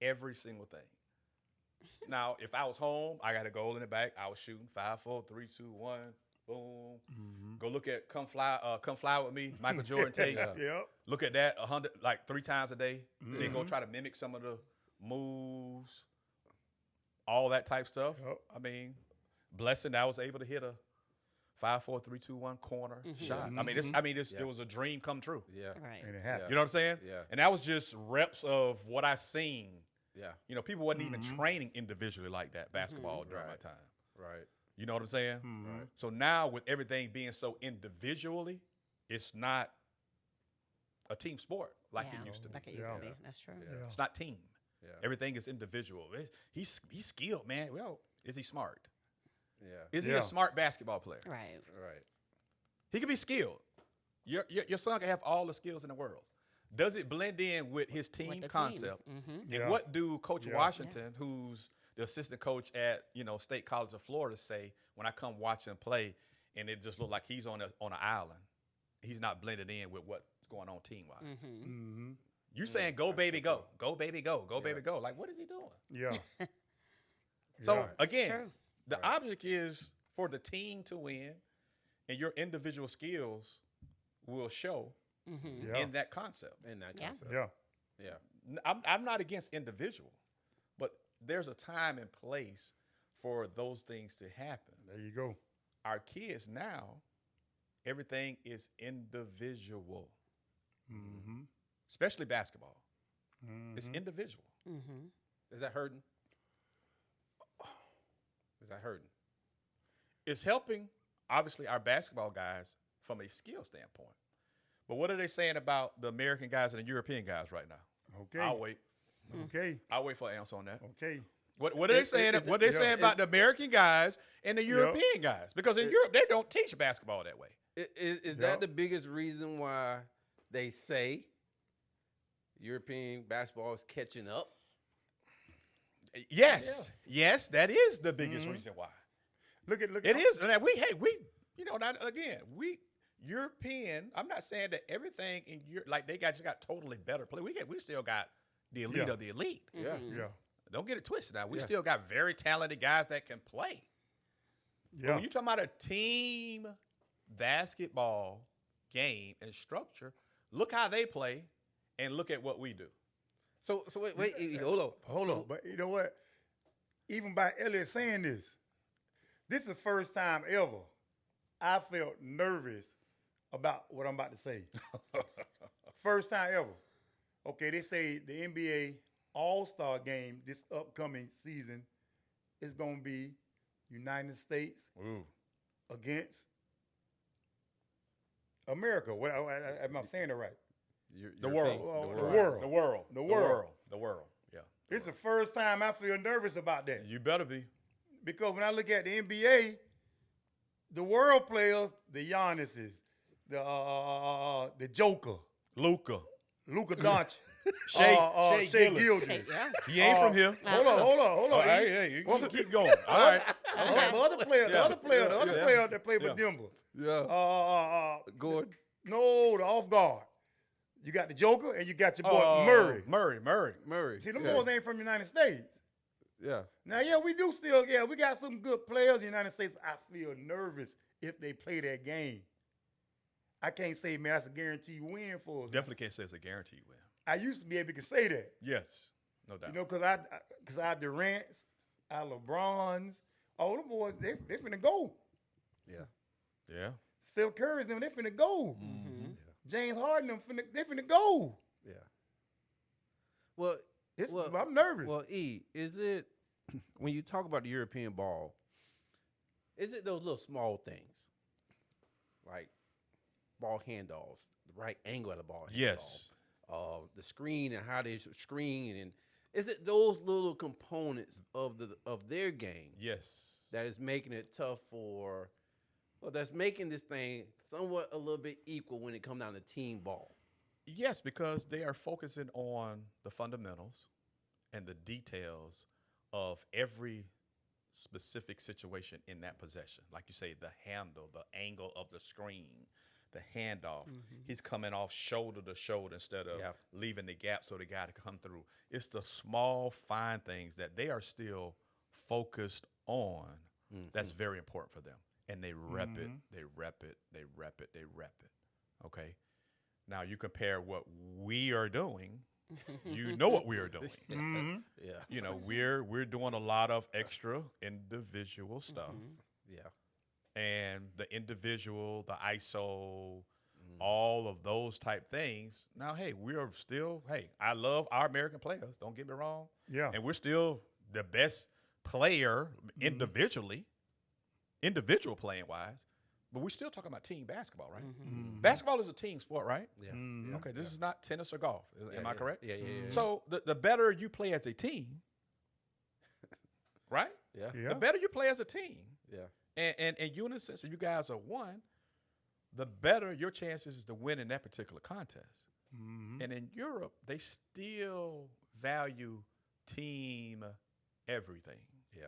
Every single thing. Now, if I was home, I got a goal in the back. I was shooting 5, 4, 3, 2, 1, boom. Go look at Come Fly With Me, Michael Jordan tape. Look at that 3 times a day. Then go try to mimic some of the moves, all that type stuff. I mean, blessing I was able to hit a 5, 4, 3, 2, 1 corner shot. It was a dream come true. Right. And it happened. You know what I'm saying? And that was just reps of what I seen. People wasn't even training individually like that basketball during my time. Right. You know what I'm saying? Right. So now with everything being so individually, it's not a team sport like it used to be. Like it used to be. That's true. It's not team. Everything is individual. He's skilled, man. Well, is he smart? Is he a smart basketball player? Right. He can be skilled. Your son can have all the skills in the world. Does it blend in with his team concept? And what do Coach Washington, who's the assistant coach at State College of Florida, say when I come watch him play, and it just look like he's on an island? He's not blended in with what's going on team wise. You saying go baby go, go baby go, go baby go? Like what is he doing? So again, the object is for the team to win, and your individual skills will show in that concept. I'm not against individual, but there's a time and place for those things to happen. There you go. our kids now, everything is individual, especially basketball. It's individual. Is that hurting? Is that hurting? It's helping, obviously, our basketball guys from a skill standpoint. But what are they saying about the American guys and the European guys right now? Okay. I'll wait. Okay. I'll wait for an answer on that. Okay. What are they saying? What are they saying about the American guys and the European guys? Because in Europe, they don't teach basketball that way. Is that the biggest reason why they say European basketball is catching up? Yes. Yes, that is the biggest reason why. Look at It is. And we European. I'm not saying that everything in Europe, like they just got totally better play. We still got the elite of the elite. Yeah. Yeah. Don't get it twisted. Now we still got very talented guys that can play. But Yeah. when you talking about a team basketball game and structure, look how they play, and look at what we do. So wait, hold on. Hold on. But you know what? Even by Elliot saying this is the first time ever I felt nervous about what I'm about to say. First time ever. Okay, they say the NBA All-Star game this upcoming season is going to be United States against America. What am I saying it right? The world. The world. Yeah. This is the first time I feel nervous about that. You better be. Because when I look at the NBA, the world players, the Giannis's, the Joker, Luka. Doncic, Shea Shea Gilgeous. Gilgeous. Yeah. He ain't from here. Hold on. Hey, you can keep going. All right. The other player that played for Denver. Yeah. Gordon. No, the off guard. You got the Joker and you got your boy Murray. Murray. See, them boys ain't from the United States. Yeah. Now, we do still, we got some good players in the United States, but I feel nervous if they play that game. I can't say, man, that's a guaranteed win for us. Definitely can't say it's a guaranteed win. I used to be able to say that. Yes, no doubt. You know, because I Durant's, I LeBron's, all them boys, they finna go. Yeah. Steph Curry's them, they finna go. Mm-hmm. James Harden, them, they finna go. Yeah. Well, I'm nervous. Well, is it when you talk about the European ball? Is it those little small things like ball handoffs, the right angle of the ball handoff? Yes. The screen and how they screen, and is it those little components of their game? Yes. That is making it tough for, that's making this thing somewhat a little bit equal when it comes down to team ball. Yes, because they are focusing on the fundamentals and the details of every specific situation in that possession. Like you say, the handle, the angle of the screen, the handoff. He's coming off shoulder to shoulder instead of leaving the gap so the guy to come through. It's the small, fine things that they are still focused on. That's very important for them. And they rep it, they rep it, they rep it, they rep it. Okay? Now you compare what we are doing, you know what we are doing. Yeah. You know, we're doing a lot of extra individual stuff. Yeah. And the individual, the ISO, all of those type things. Now, hey, I love our American players. Don't get me wrong. Yeah. And we're still the best player individually, individual playing wise. But we're still talking about team basketball, right? Basketball is a team sport, right? Yeah. Okay, this is not tennis or golf. Am I correct? Yeah. So the better you play as a team, right? Yeah. The better you play as a team. Yeah. And in unison, so you guys are one, the better your chances is to win in that particular contest. And in Europe, they still value team everything. Yeah.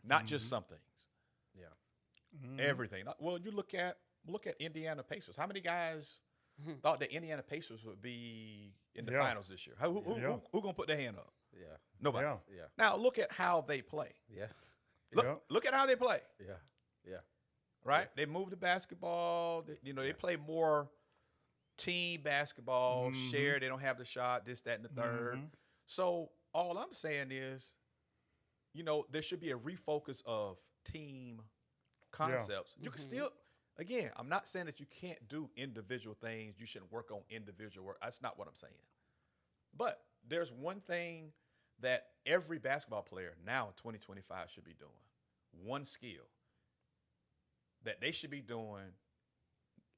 Not just some things. Yeah. Everything. Well, you look at Indiana Pacers. How many guys thought the Indiana Pacers would be in the finals this year? Who gonna put their hand up? Yeah. Nobody. Yeah. Now look at how they play. Yeah. Look at how they play. Yeah. Yeah. Right? They move the basketball. They play more team basketball, share. They don't have the shot, this, that, and the third. So all I'm saying is, there should be a refocus of team concepts. You can still, again, I'm not saying that you can't do individual things. You should work on individual work. That's not what I'm saying. But there's one thing that every basketball player now in 2025 should be doing. One skill that they should be doing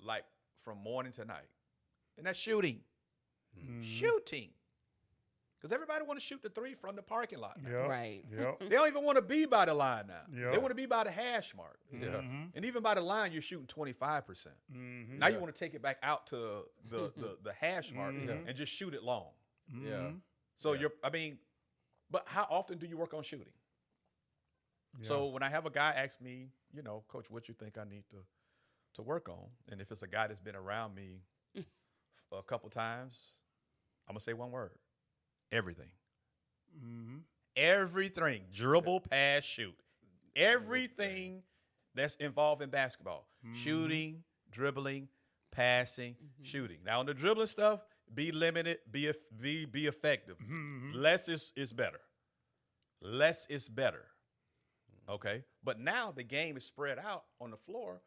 like from morning to night. And that's shooting. Shooting. Because everybody want to shoot the three from the parking lot now. Yep. Right. Yep. They don't even want to be by the line now. Yeah. They want to be by the hash mark. Yeah. And even by the line, you're shooting 25%. Now you want to take it back out to the hash mark and just shoot it long. Yeah. So but how often do you work on shooting? Yeah. So when I have a guy ask me, Coach, what you think I need to work on? And if it's a guy that's been around me a couple times, I'm going to say one word. Everything. Everything. Dribble, pass, shoot. Everything that's involved in basketball. Shooting, dribbling, passing, shooting. Now on the dribbling stuff, be limited, be effective. Less is better. Less is better. Okay? But now the game is spread out on the floor.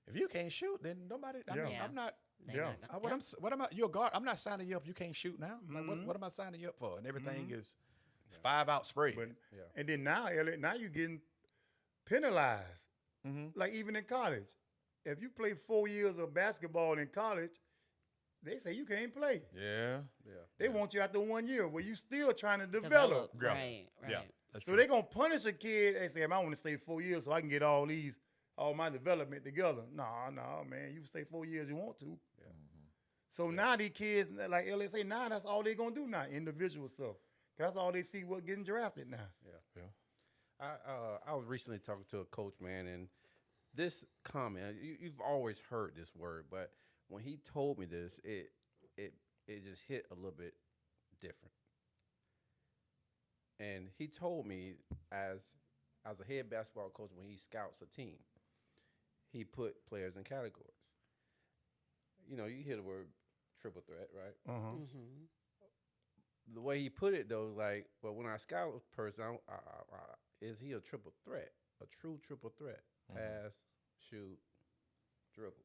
If you can't shoot, then nobody. I mean, I'm not. Yeah. What am I? You're a guard. I'm not signing you up. You can't shoot now. Like, what am I signing you up for? And everything is 5-out spread. But, and then now, Elliot, now you're getting penalized. Like even in college, if you play 4 years of basketball in college, they say you can't play. Yeah. They want you after 1 year where you still trying to develop. Right. Yeah. That's So true. they're going to punish a kid. They say, I want to stay 4 years so I can get all my development together. No, man. You stay 4 years you want to. Yeah. So now these kids, like Elliot say, now that's all they're going to do now, individual stuff. That's all they see what getting drafted now. Yeah. I was recently talking to a coach, man, and this comment, you've always heard this word, but when he told me this, it just hit a little bit different. And he told me as a head basketball coach, when he scouts a team, he put players in categories. You hear the word triple threat, right? The way he put it, though, like, well, when I scout a person, is he a triple threat, a true triple threat? Pass, shoot, dribble.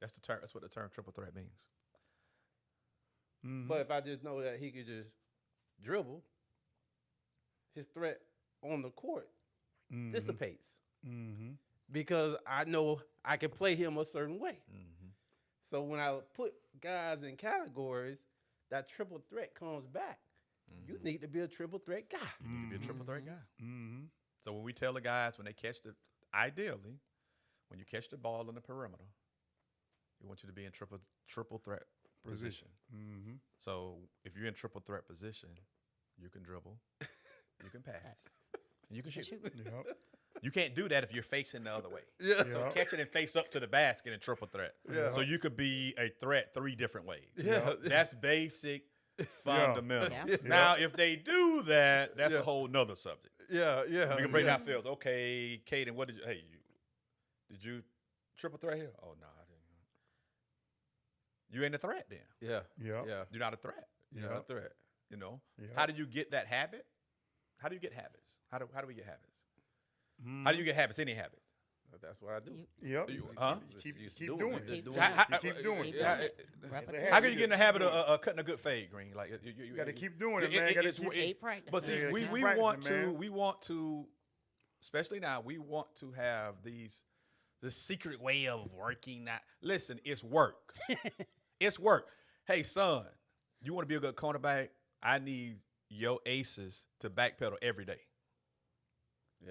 That's the term. That's what the term triple threat means. But if I just know that he could just dribble, his threat on the court dissipates. Because I know I can play him a certain way. So when I put guys in categories, that triple threat comes back. You need to be a triple threat guy. You need to be a triple threat guy. So when we tell the guys when they catch ideally, when you catch the ball in the perimeter, we want you to be in triple threat position. So if you're in triple threat position, you can dribble, you can pass, and you can shoot. You can't do that if you're facing the other way. So catch it and face up to the basket in triple threat. So you could be a threat 3 different ways. That's basic, fundamental. Now, if they do that, that's a whole nother subject. We can break down fields. Okay, Caden, what did you? Hey, did you triple threat here? Oh no, I didn't. You ain't a threat then. You're not a threat. You're not a threat. How do you get that habit? How do you get habits? How do we get habits? How do you get habits? Any habit? That's what I do. Keep doing it. Keep doing Keep doing it. Repetition. How can you get in the habit of cutting a good fade, Green? Like you got to keep doing it, man. Keep practicing. But see, Yeah, we keep want practicing, to, especially now, we want to have the secret way of working. That listen, it's work. It's work. Hey, son, you want to be a good cornerback? I need your aces to backpedal every day.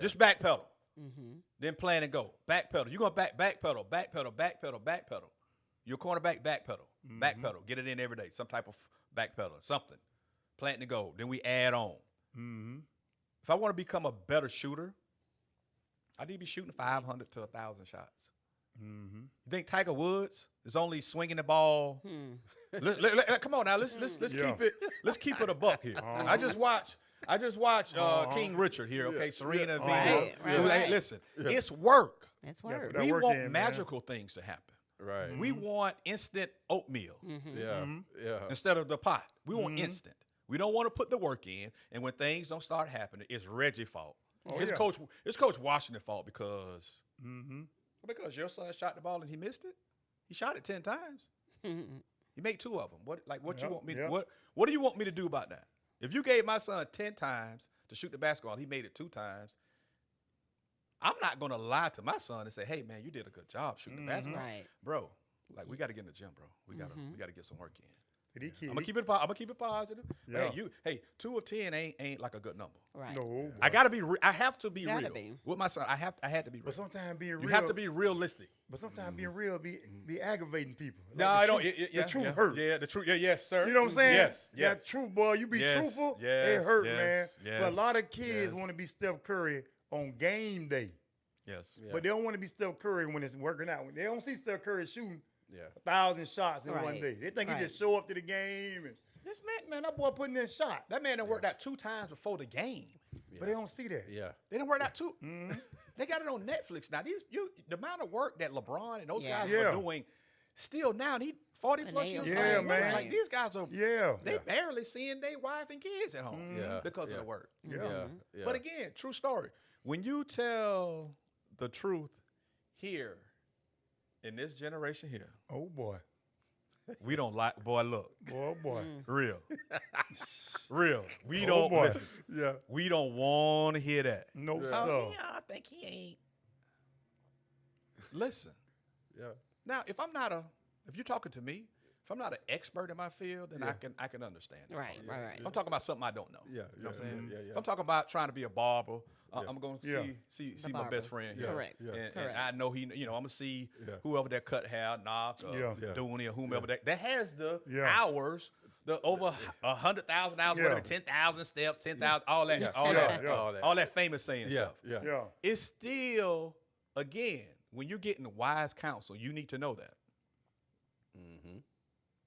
Just backpedal. Then plan and go. Backpedal. You're going to backpedal. Your cornerback, backpedal. Backpedal. Get it in every day. Some type of backpedal. Something. Plant and go. Then we add on. If I want to become a better shooter, I need to be shooting 500 to 1,000 shots. You think Tiger Woods is only swinging the ball? Come on now. Let's keep it a buck here. I just watched King Richard here. Okay, Serena. Venus. Hey, listen, it's work. It's work. That We work want in, man. magical things to happen. Right. We want instant oatmeal instead of the pot. We want instant. We don't want to put the work in, and when things don't start happening, it's Reggie's fault. It's Coach Washington's fault because your son shot the ball and he missed it. He shot it 10 times. He made 2 of them. What you want me? What do you want me to do about that? If you gave my son 10 times to shoot the basketball, he made it 2 times. I'm not gonna lie to my son and say, "Hey, man, you did a good job shooting the basketball, bro. Like, we got to get in the gym, bro. We gotta get some work in." I'm gonna keep it positive. Yeah. Hey, 2 of 10 ain't like a good number. Right. No. I gotta be. I have to be Gotta real be. with my son. I had to be real. But sometimes being real, You have to be realistic. But sometimes being real be aggravating people. Like No, I don't. The truth hurt. Yeah, the truth. Yeah, yes, sir. You know what I'm saying? Yes. That truth, boy. You be truthful, it hurt, man. But a lot of kids want to be Steph Curry on game day. Yes. But they don't want to be Steph Curry when it's working out. When they don't see Steph Curry shooting 1,000 shots in one day. They think he just show up to the game and this man, that boy putting in shot. That man done worked out 2 times before the game. But they don't see that. Yeah. They done worked out 2. They got it on Netflix now. The amount of work that LeBron and those guys are doing, still now, he 40 plus years old. Yeah, man. Like, these guys are, they barely seeing their wife and kids at home because of the work. Yeah. But again, true story. When you tell the truth here, in this generation here, Oh, boy. we don't like, boy, look, Boy. real. Real. We don't, boy. listen, Yeah. we don't want to hear that. No, Oh, sir. yeah, I think he ain't. Listen. Yeah. Now, if you're talking to me, if I'm not an expert in my field, then I can understand that. Right. If I'm talking about something I don't know. Yeah. You know what I'm saying? Yeah. If I'm talking about trying to be a barber, I'm going to see my barber. best friend. Yeah. Correct. Yeah. And I know I'm going to see Yeah. whoever that cut hair, knock, or Dooney, or whomever that has the hours, the over 100,000 hours, whatever, 10,000 steps, 10,000, all that, all that famous saying stuff. Yeah. It's still, again, when you're getting wise counsel, you need to know that.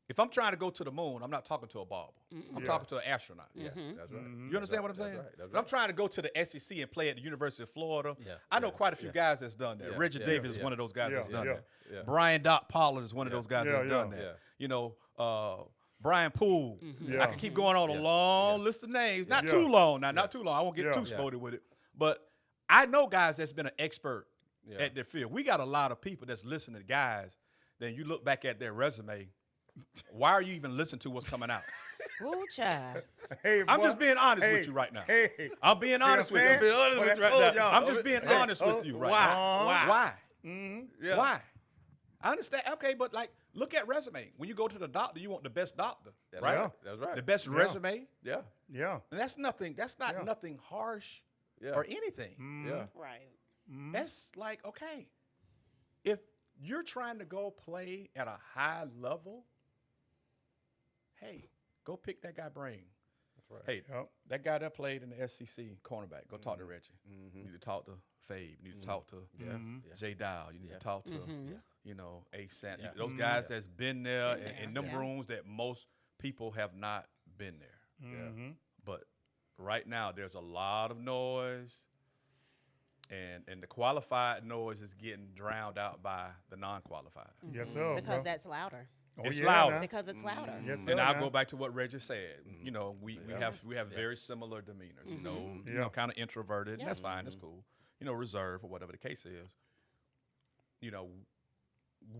If I'm trying to go to the moon, I'm not talking to a barber. I'm talking to an astronaut. That's right. You understand what I'm saying? That's If I'm trying to go to the SEC and play at the University of Florida, Yeah. I know quite a few guys that's done that. Yeah. Reggie Yeah. Davis is Yeah. one of those guys that's done that. Yeah. Brian Doc Pollard is one of those guys that's done that. Yeah. You know, Brian Poole. Yeah. I can keep going on a long list of names. Not Yeah. too long now, not too long. I won't get too spotty with it. But I know guys that's been an expert at their field. We got a lot of people that's listening to guys. Then you look back at their resume. Why are you even listening to what's coming out? Ooh, child. Hey, I'm boy. just being honest with you right now. Hey. I'm being honest with you. man. I'm being honest But with you I right told now. y'all. I'm just being honest with you right now. Why? Yeah. Why? I understand. Okay, but like, look at resume. When you go to the doctor, you want the best doctor, right? right. That's right. The best resume. Yeah. Yeah. And that's nothing. That's not nothing harsh or anything. Yeah. Right. That's like, okay, if you're trying to go play at a high level, hey, go pick that guy brain. That's right. Hey, Yep. that guy that played in the SEC cornerback, go talk to Reggie. You need to talk to Fabe. You need to talk to Jay Dow. You need to talk to, A-Sant. Those guys that's been there in them rooms that most people have not been there. But right now, there's a lot of noise. And the qualified noise is getting drowned out by the non-qualified. Yes, sir. Because bro. that's louder. Oh, it's yeah, louder. now. Because it's louder. Yes, sir. And I'll now. go back to what Reggie said. You know, we have very similar demeanors. You know, kind of introverted. And that's fine. That's cool. You know, reserved or whatever the case is. You know,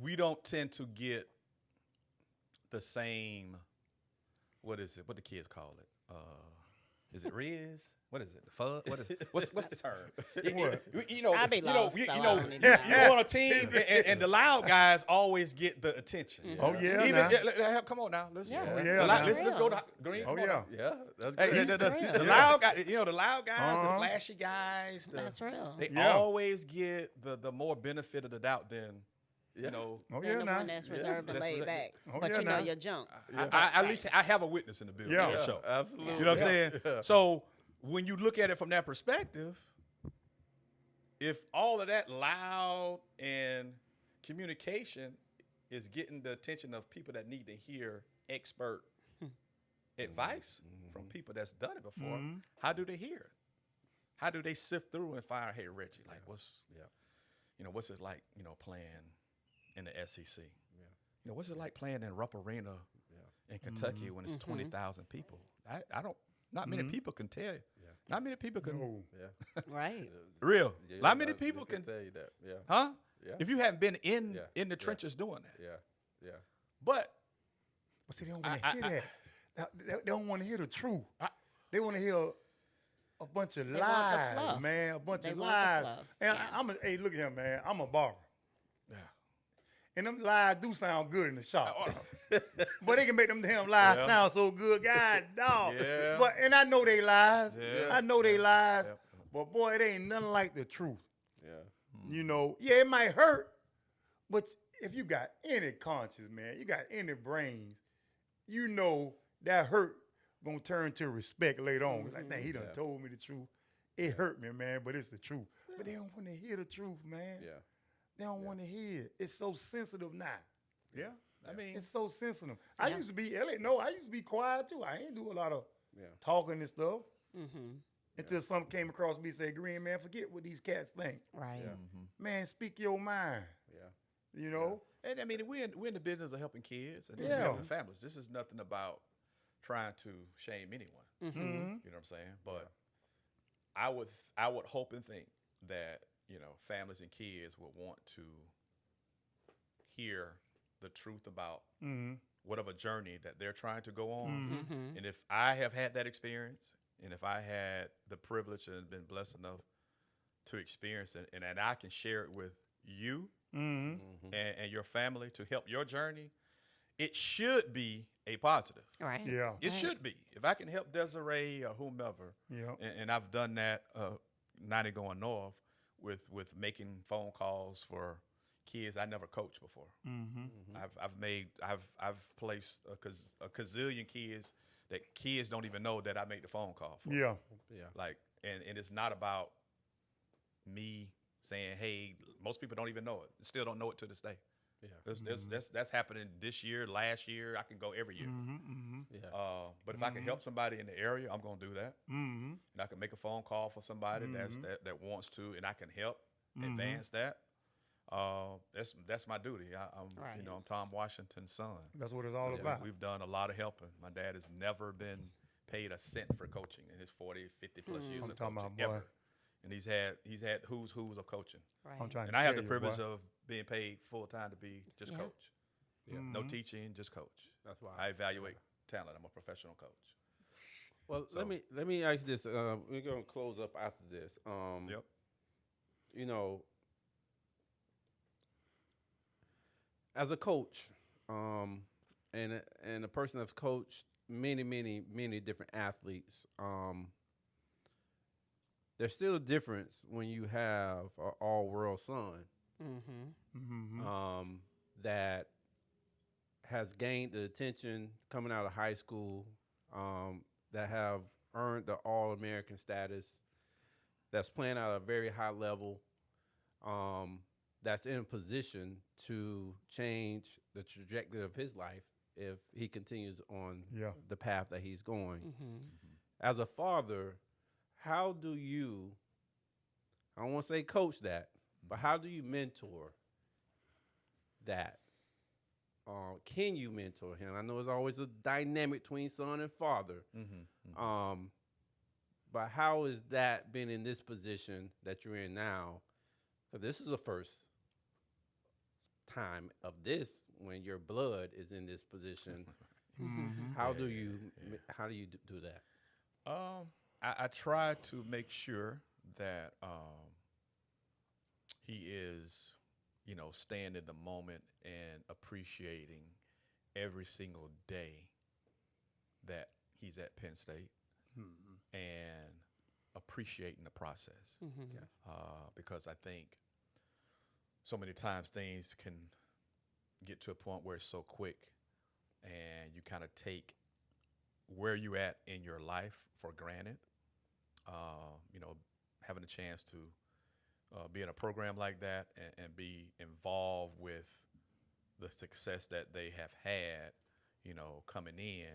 we don't tend to get the same. What is it? What the kids call it? Is it Riz? What is it? The fun? What is it? What's the term? You know, I be lost, so I don't even you're know. on a team, and the loud guys always get the attention. Oh, yeah, Even, now. come on now. Let's, Yeah. Oh, the yeah, loud- now. let's go to Green. Oh, Come on yeah. now. Yeah. That's Hey, great. the loud guys, the loud guys, Uh-huh. the flashy guys, That's real. they Yeah. always get the more benefit of the doubt than, you know. Oh, Than yeah, the now. one that's reserved and That's laid what- back. Oh, But yeah, you know now. your junk. At least I have a witness in the building. Yeah. for sure. Absolutely. You know what I'm Yeah. saying? So when you look at it from that perspective, if all of that loud and communication is getting the attention of people that need to hear expert advice from people that's done it before, how do they hear it? How do they sift through and find, hey, Reggie, like what's it like, playing in the SEC? What's it like playing in Rupp Arena in Kentucky when it's 20,000 people? I don't. Not many people can tell Not many people can. No. Yeah. Right. Real. Yeah, Not many I people can. tell you that. Yeah. Huh? Yeah. If you haven't been in Yeah. the trenches doing that. Yeah. Yeah. But But see, they don't want to hear that. They don't want to hear the truth. They want to hear a bunch of They want the lies, fluff. man. A bunch They of want the lies. fluff, And yeah. hey, look at him, man. I'm a barber. yeah. And them lies do sound good in the shop. But they can make them damn lies sound so good. God, dog. Yeah. But and I know they lies. Yeah. I know they lies. Yeah. But boy, it ain't nothing like the truth. Yeah. You know, yeah, it might hurt, but if you got any conscience, man, you got any brains, you know that hurt gonna turn to respect later on. Like, dang, he done told me the truth. It hurt me, man, but it's the truth. But they don't want to hear the truth, man. Yeah. They don't want to hear it. It's so sensitive now. Yeah. I mean, It's so sensitive. I used to be, Elliot, no, I used to be quiet too. I ain't do a lot of Yeah. talking and stuff. Mm-hmm. Until something came across me and said, Green, man, forget what these cats think. Right. Yeah. Man, speak your mind. Yeah. You know? and I mean, we're in the business of helping kids and Yeah. helping families. This is nothing about trying to shame anyone. Mm-hmm. Mhm. You know what I'm saying? But I would hope and think that, families and kids would want to hear the truth about Mm-hmm. whatever journey that they're trying to go on. Mm-hmm. And if I have had that experience, and if I had the privilege and been blessed enough to experience it, and I can share it with you Mm-hmm. and your family to help your journey, it should be a positive. Right. Yeah. It Right. should be. If I can help Desiree or whomever, Yeah. and I've done that 90 going north with making phone calls for kids I never coached before. Mm-hmm. I've placed a gazillion kids that kids don't even know that I make the phone call for. Yeah. Yeah. Like, and it's not about me saying, hey, most people don't even know it. Still don't know it to this day. Yeah. That's happening this year, last year. I can go every year. Mm-hmm. Yeah. But if I can help somebody in the area, I'm gonna do that. Mm-hmm. And I can make a phone call for somebody that wants to, and I can help advance that. That's my duty. I'm Right. I'm Tom Washington's son. That's what it's all So about. we've done a lot of helping. My dad has never been paid a cent for coaching in his 40, 50 plus years I'm of talking coaching, about, boy. ever. And he's had who's of coaching. Right. I'm trying And to I have tell the you, privilege boy. of being paid full time to be just Yeah. coach. Yeah. No teaching, just coach. That's why I evaluate talent. I'm a professional coach. Well, So- let me ask you this. We're gonna close up after this. Yep. As a coach, and a person that's coached many different athletes, there's still a difference when you have an all-world son Mm-hmm. that has gained the attention coming out of high school, that have earned the All-American status, that's playing at a very high level, that's in a position to change the trajectory of his life if he continues on Yeah. the path that he's going. Mm-hmm. As a father, how do you, I don't want to say coach that, but how do you mentor that? Can you mentor him? I know it's always a dynamic between son and father. But how is that been in this position that you're in now? Because this is the first time of this when your blood is in this position. Mm-hmm. How do you do that? I try to make sure that he is, staying in the moment and appreciating every single day that he's at Penn State and appreciating the process. Mm-hmm. Because I think so many times things can get to a point where it's so quick and you kind of take where you at in your life for granted. Having a chance to be in a program like that and be involved with the success that they have had, coming in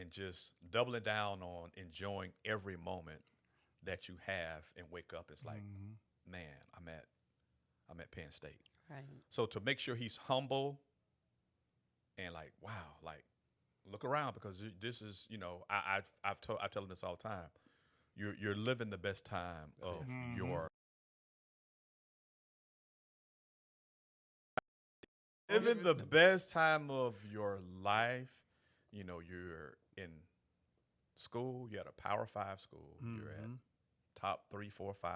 and just doubling down on enjoying every moment that you have and wake up. It's like, man, I'm at Penn State. Right. So to make sure he's humble and like, wow, like look around because this is, I tell him this all the time. you're living the best time of your living the best time of your life. You know, you're in school, you're at a Power 5 school, you're at top 3, 4, 5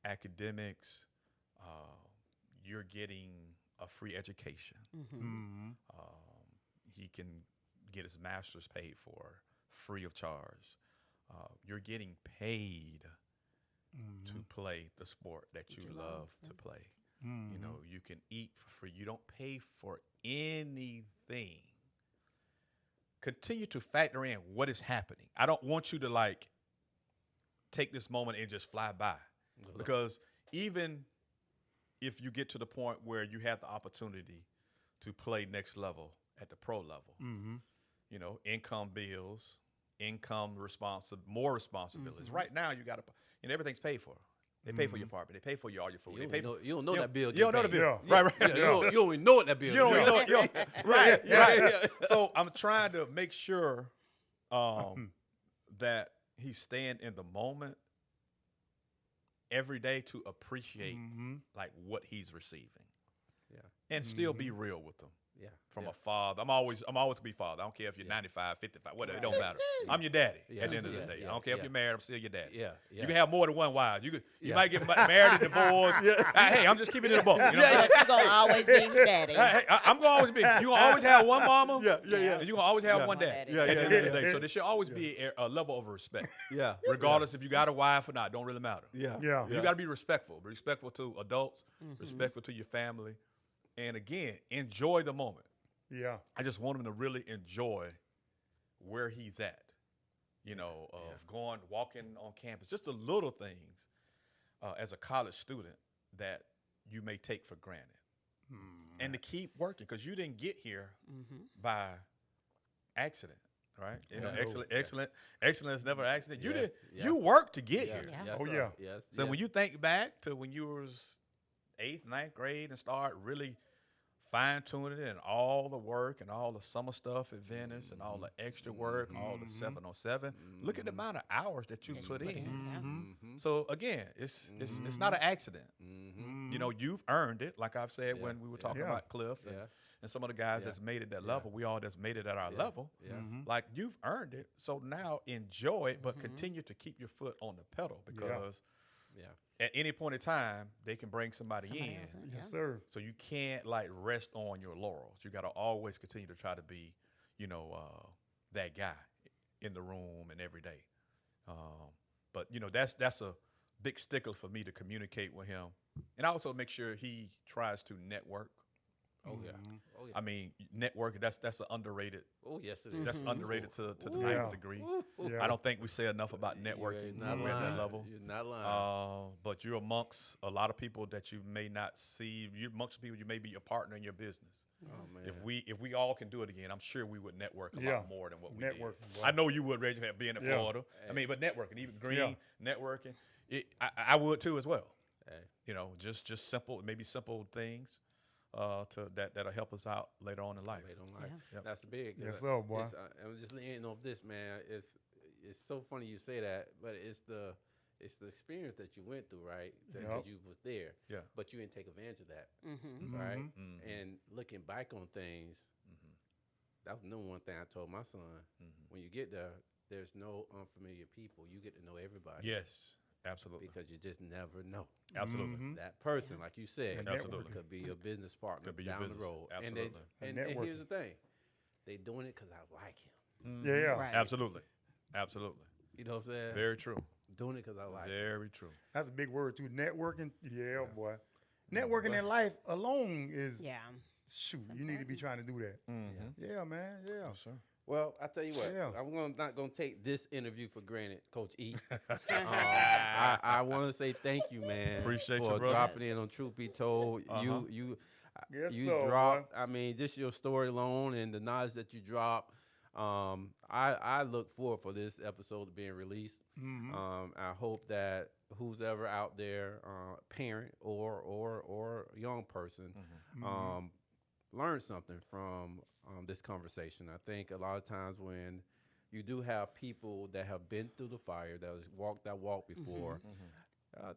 academics, you're getting a free education. He can get his master's paid for free of charge. You're getting paid to play the sport that you love to play. You know, you can eat for free. You don't pay for anything. Continue to factor in what is happening. I don't want you to like take this moment and just fly by, because even if you get to the point where you have the opportunity to play next level at the pro level, you know, income bills, more responsibilities. Right now, you got to, you know, everything's paid for. They pay for your apartment. They pay for all your food. You don't know that bill. You don't know the bill. Yeah. Right. Yeah, you don't even know what that bill. You don't is. even know. Right. So I'm trying to make sure that he's staying in the moment every day to appreciate like what he's receiving. Yeah. And still be real with them. Yeah. From a father. I'm always gonna be father. I don't care if you're 95, 55, whatever. It don't matter. I'm your daddy at the end of the day. I don't care if you're married. I'm still your daddy. Yeah. You can have more than one wife. You might get married and divorced. Hey, I'm just keeping it in the book. You know But you're going to always be your daddy. Hey, I'm gonna always be. You gonna always have one mama. Yeah. And you gonna always have one daddy. Yeah, At the end of the day. So there should always be a level of respect. Yeah. Regardless if you got a wife or not, don't really matter. Yeah. Yeah. You got to be respectful. Respectful to adults. Respectful to your family. And again, enjoy the moment. Yeah. I just want him to really enjoy where he's at, you know, of walking on campus, just the little things as a college student that you may take for granted. And to keep working, because you didn't get here by accident, right? You know, excellence is never an accident. You worked to get here. Yeah. Oh, yeah. Yes. So when you think back to when you was 8th, 9th grade and start really fine-tuning it and all the work and all the summer stuff at Venice and all the extra work, all the 707. Look at the amount of hours that you put in. So again, it's not an accident. You know, you've earned it. Like I've said when we were talking about Cliff and some of the guys that's made it that level, we all that's made it at our level. Like you've earned it. So now enjoy it, but continue to keep your foot on the pedal, because at any point in time, they can bring somebody in. Yes, sir. So you can't like rest on your laurels. You got to always continue to try to be, you know, that guy in the room and every day. But you know, that's a big stickler for me to communicate with him, and also make sure he tries to network. Oh yeah. Oh yeah. I mean, networking, that's an underrated. Oh yes, it is. That's underrated to the ninth degree. Yeah. I don't think we say enough about networking You're not at that lying. level. You're not lying. But you're amongst a lot of people that you may not see. You're amongst people you may be a partner in your business. Oh man. If we all can do it again, I'm sure we would network a lot more than what we did. Networking, boy. I know you would, Reggie, being in Florida. I mean, but networking, even green networking, I would too as well. Hey. You know, just simple, maybe simple things. That'll help us out later on in life. Later on in life. Yeah. That's big. Yes, sir, boy. I'm just ending off this, man. It's so funny you say that, but it's the experience that you went through, right? Because you was there. Yeah. But you didn't take advantage of that, right? And looking back on things, that was the number one thing I told my son. When you get there, there's no unfamiliar people. You get to know everybody. Yes, absolutely. Because you just never know. Absolutely. That person, like you said, Absolutely. could be your business partner Could be your down the business. road. Absolutely. And here's the thing. They doing it because I like him. Yeah. Right. Absolutely. Absolutely. You know what I'm saying? Very true. Doing it because I like him. Very true. That's a big word too. Networking. Yeah, boy. Networking in life alone is shoot. You need to be trying to do that. Yeah, man. Yeah. Yes, sir. Well, I tell you what, Yeah. I'm not going to take this interview for granted, Coach E. I want to say thank you, man. Appreciate you, for brother. dropping in on Troof Be Told. You Yes, you sir, dropped. boy. I mean, just your story alone and the knowledge that you dropped. I look forward for this episode being released. I hope that who's ever out there, parent or young person, learn something from this conversation. I think a lot of times when you do have people that have been through the fire, that has walked that walk before.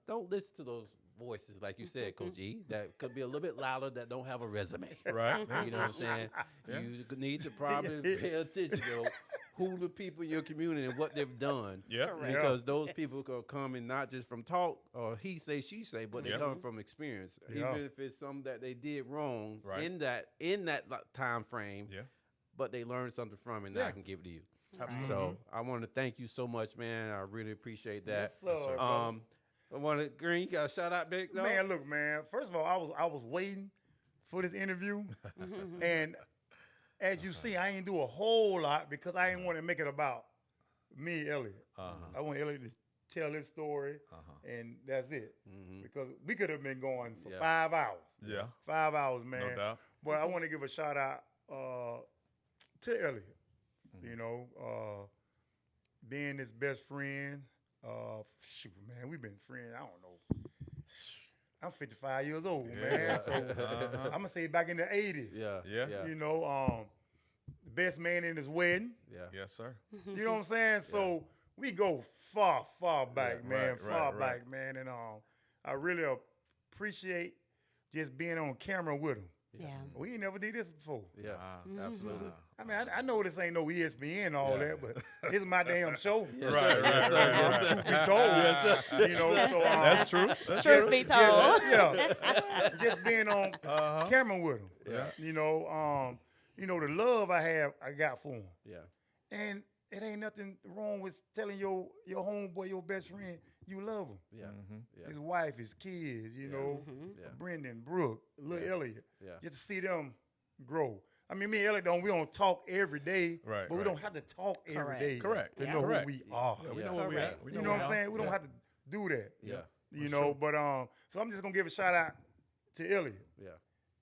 Don't listen to those voices, like you said, Coach E, that could be a little bit louder, that don't have a resume. Right. You know what I'm saying? Yeah. You need to probably pay attention to who the people in your community and what they've done. Yeah. Correct. Because those people are coming not just from talk or he say, she say, but they Yeah. come from experience. Yeah. Even if it's something that they did wrong Right. in that time frame, Yeah. but they learned something from it, and Yeah. I can give it to you. Absolutely. So I want to thank you so much, man. I really appreciate that. Yes, sir, brother. I want to, Green, you got a shout out, big dog? Man, look, man. First of all, I was waiting for this interview, and as you see, I ain't do a whole lot because I ain't want to make it about me, Elliot. I want Elliot to tell his story, and that's it. Because we could have been going for 5 hours. Yeah. 5 hours, man. No doubt. But I want to give a shout out to Elliot. You know, being his best friend. Shoot, man, we've been friends. I don't know. I'm 55 years old, man. So I'm gonna say back in the 80s. Yeah. Yeah. Yeah. You know, the best man in his wedding. Yeah. Yes, sir. You know what I'm saying? So we go far, far back, Yeah, man. right, Far right, back, man. And I really appreciate just being on camera with him. Yeah. We ain't never did this before. Yeah. Absolutely. I mean, I know this ain't no ESPN and all Yeah. that, but this is my damn show. Right, right. Truth be told, you know. So That's true. That's Truth be told. yeah, just being on camera with him. Yeah. You know, the love I got for him, Yeah. and it ain't nothing wrong with telling your homeboy, your best friend, you love him. Yeah. Yeah. His wife, his kids, you know, Yeah. Brendan, Brooke, little Elliot, Yeah. just to see them grow. I mean, me and Elliot we don't talk every day, Right, but we right. don't have to talk every Correct. day Correct. to Yeah. know Correct. who we are. Yeah, we Yeah. know where we Correct. at. We You know what I'm saying? We don't have to do that. Yeah. You know, but so I'm just gonna give a shout out to Elliot. Yeah.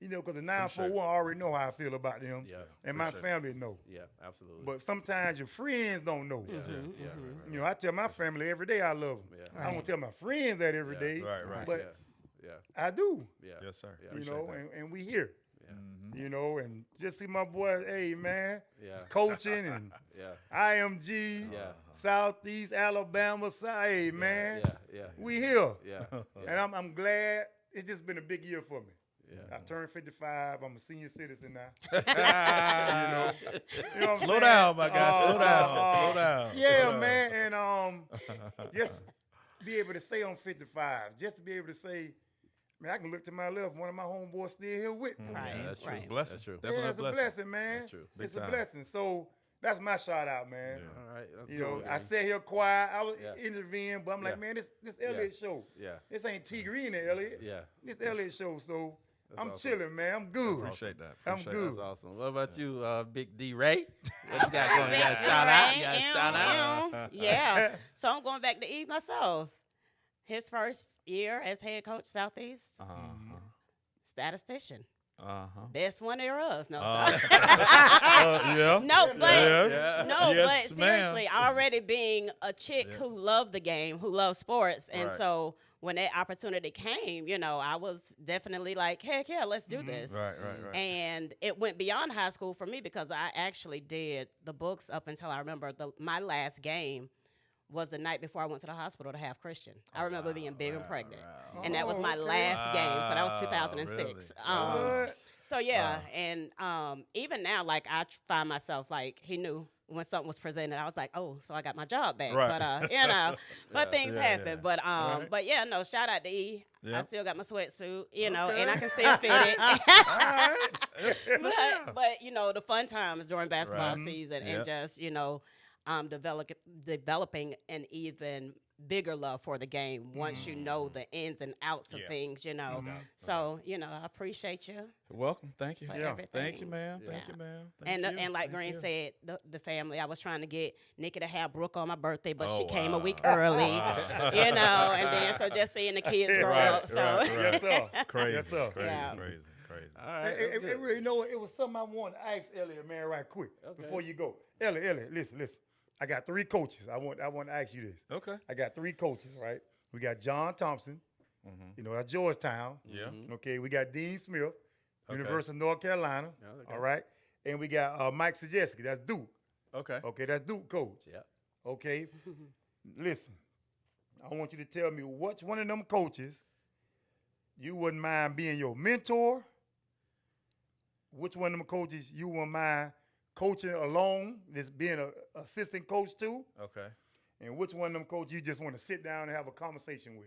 You know, because the 941 already know how I feel about them, Yeah. and my Appreciate it. family know. Yeah. Absolutely. But sometimes your friends don't know. yeah. Yeah. Right. You know, I tell my family every day I love them. Yeah. I don't tell my friends that every Yeah. day, Right, right. but Yeah. I do. Yeah. Yes, sir. Yeah. You Appreciate know, that. and we here. Yeah. You know, and just see my boys, hey man, Yeah. coaching and Yeah. IMG, Yeah. Southeast Alabama, hey man, Yeah. Yeah. we here. Yeah. And I'm glad. It's just been a big year for me. Yeah. I turned 55. I'm a senior citizen now. You know what I'm Slow saying? down, my guy. Slow down. Slow down. Yeah, Slow down. man, and just be able to say I'm 55, just to be able to say, man, I can look to my left. One of my homeboys still here with me. Right. That's true. Right. Blessing. That's true. Definitely Yeah, it's a blessing, man. That's true. Big It's a time. blessing. So that's my shout out, man. Yeah. All right. That's You know, cool, I man. sat here quiet. I was Yeah. interviewing, but I'm like, Yeah. man, this Elliot show. Yeah. This ain't T Green and Elliot. Yeah. This Elliot show. So I'm awesome. chilling, man. I'm good. Appreciate that. I'm Appreciate good. That's awesome. What about you, Big D Ray? What you got going? You got a shout out? You got a shout out? Yeah. So I'm going back to Eve myself. His first year as head coach Southeast, statistician. Best one there was. No, sorry. Yeah. No, but Yeah. no, Yes, but ma'am. seriously, already being a chick who loved the game, who loved sports, and Right. so when that opportunity came, you know, I was definitely like, heck yeah, let's do this. Right, right. And it went beyond high school for me because I actually did the books up until I remember my last game was the night before I went to the hospital to have Christian. I remember being big and pregnant. And that was my okay. last game. So that was 2006. Really? What? So yeah, and even now, like I find myself like he knew when something was presented. I was like, oh, so I got my job back. Right. But you know, but things yeah, happen. yeah. But Right. but yeah, no, shout out to E. I Yep. still got my sweatsuit, you know, Okay. and I can still fit it. All right. Yes, ma'am. but you know, the fun times during basketball Right. season Yep. and just you know, developing an even bigger love for the game once you know the ins and outs of Yeah. things, you know. No doubt. So you know, I appreciate you. Welcome. Thank you. For Yeah. everything. Thank you, ma'am. Yeah. Thank you, ma'am. And Thank you. and like Thank Green you. said, the family. I was trying to get Nikki to have Brooke on my birthday, but she Oh, came a wow. week early, Wow. you know. And then so just seeing the kids grow Right, up. So right, Yes, sir. Crazy. Yes, sir. Crazy. Yeah. Crazy. Crazy. All right. It that's good. really, you know what? It was something I wanted to ask Elliot, man, right quick before you go. Elliot, listen. I got 3 coaches. I want to ask you this. Okay. I got 3 coaches, right? We got John Thompson, you know, at Georgetown. Yeah. Okay, we got Dean Smith, Okay. University of North Carolina. Yeah, okay. All right, and we got Mike Sajeski, that's Duke. Okay. Okay, that's Duke coach. Yeah. Okay. Listen, I want you to tell me which one of them coaches you wouldn't mind being your mentor. Which one of them coaches you wouldn't mind coaching alone, just being an assistant coach too. Okay. And which one of them coaches you just want to sit down and have a conversation with.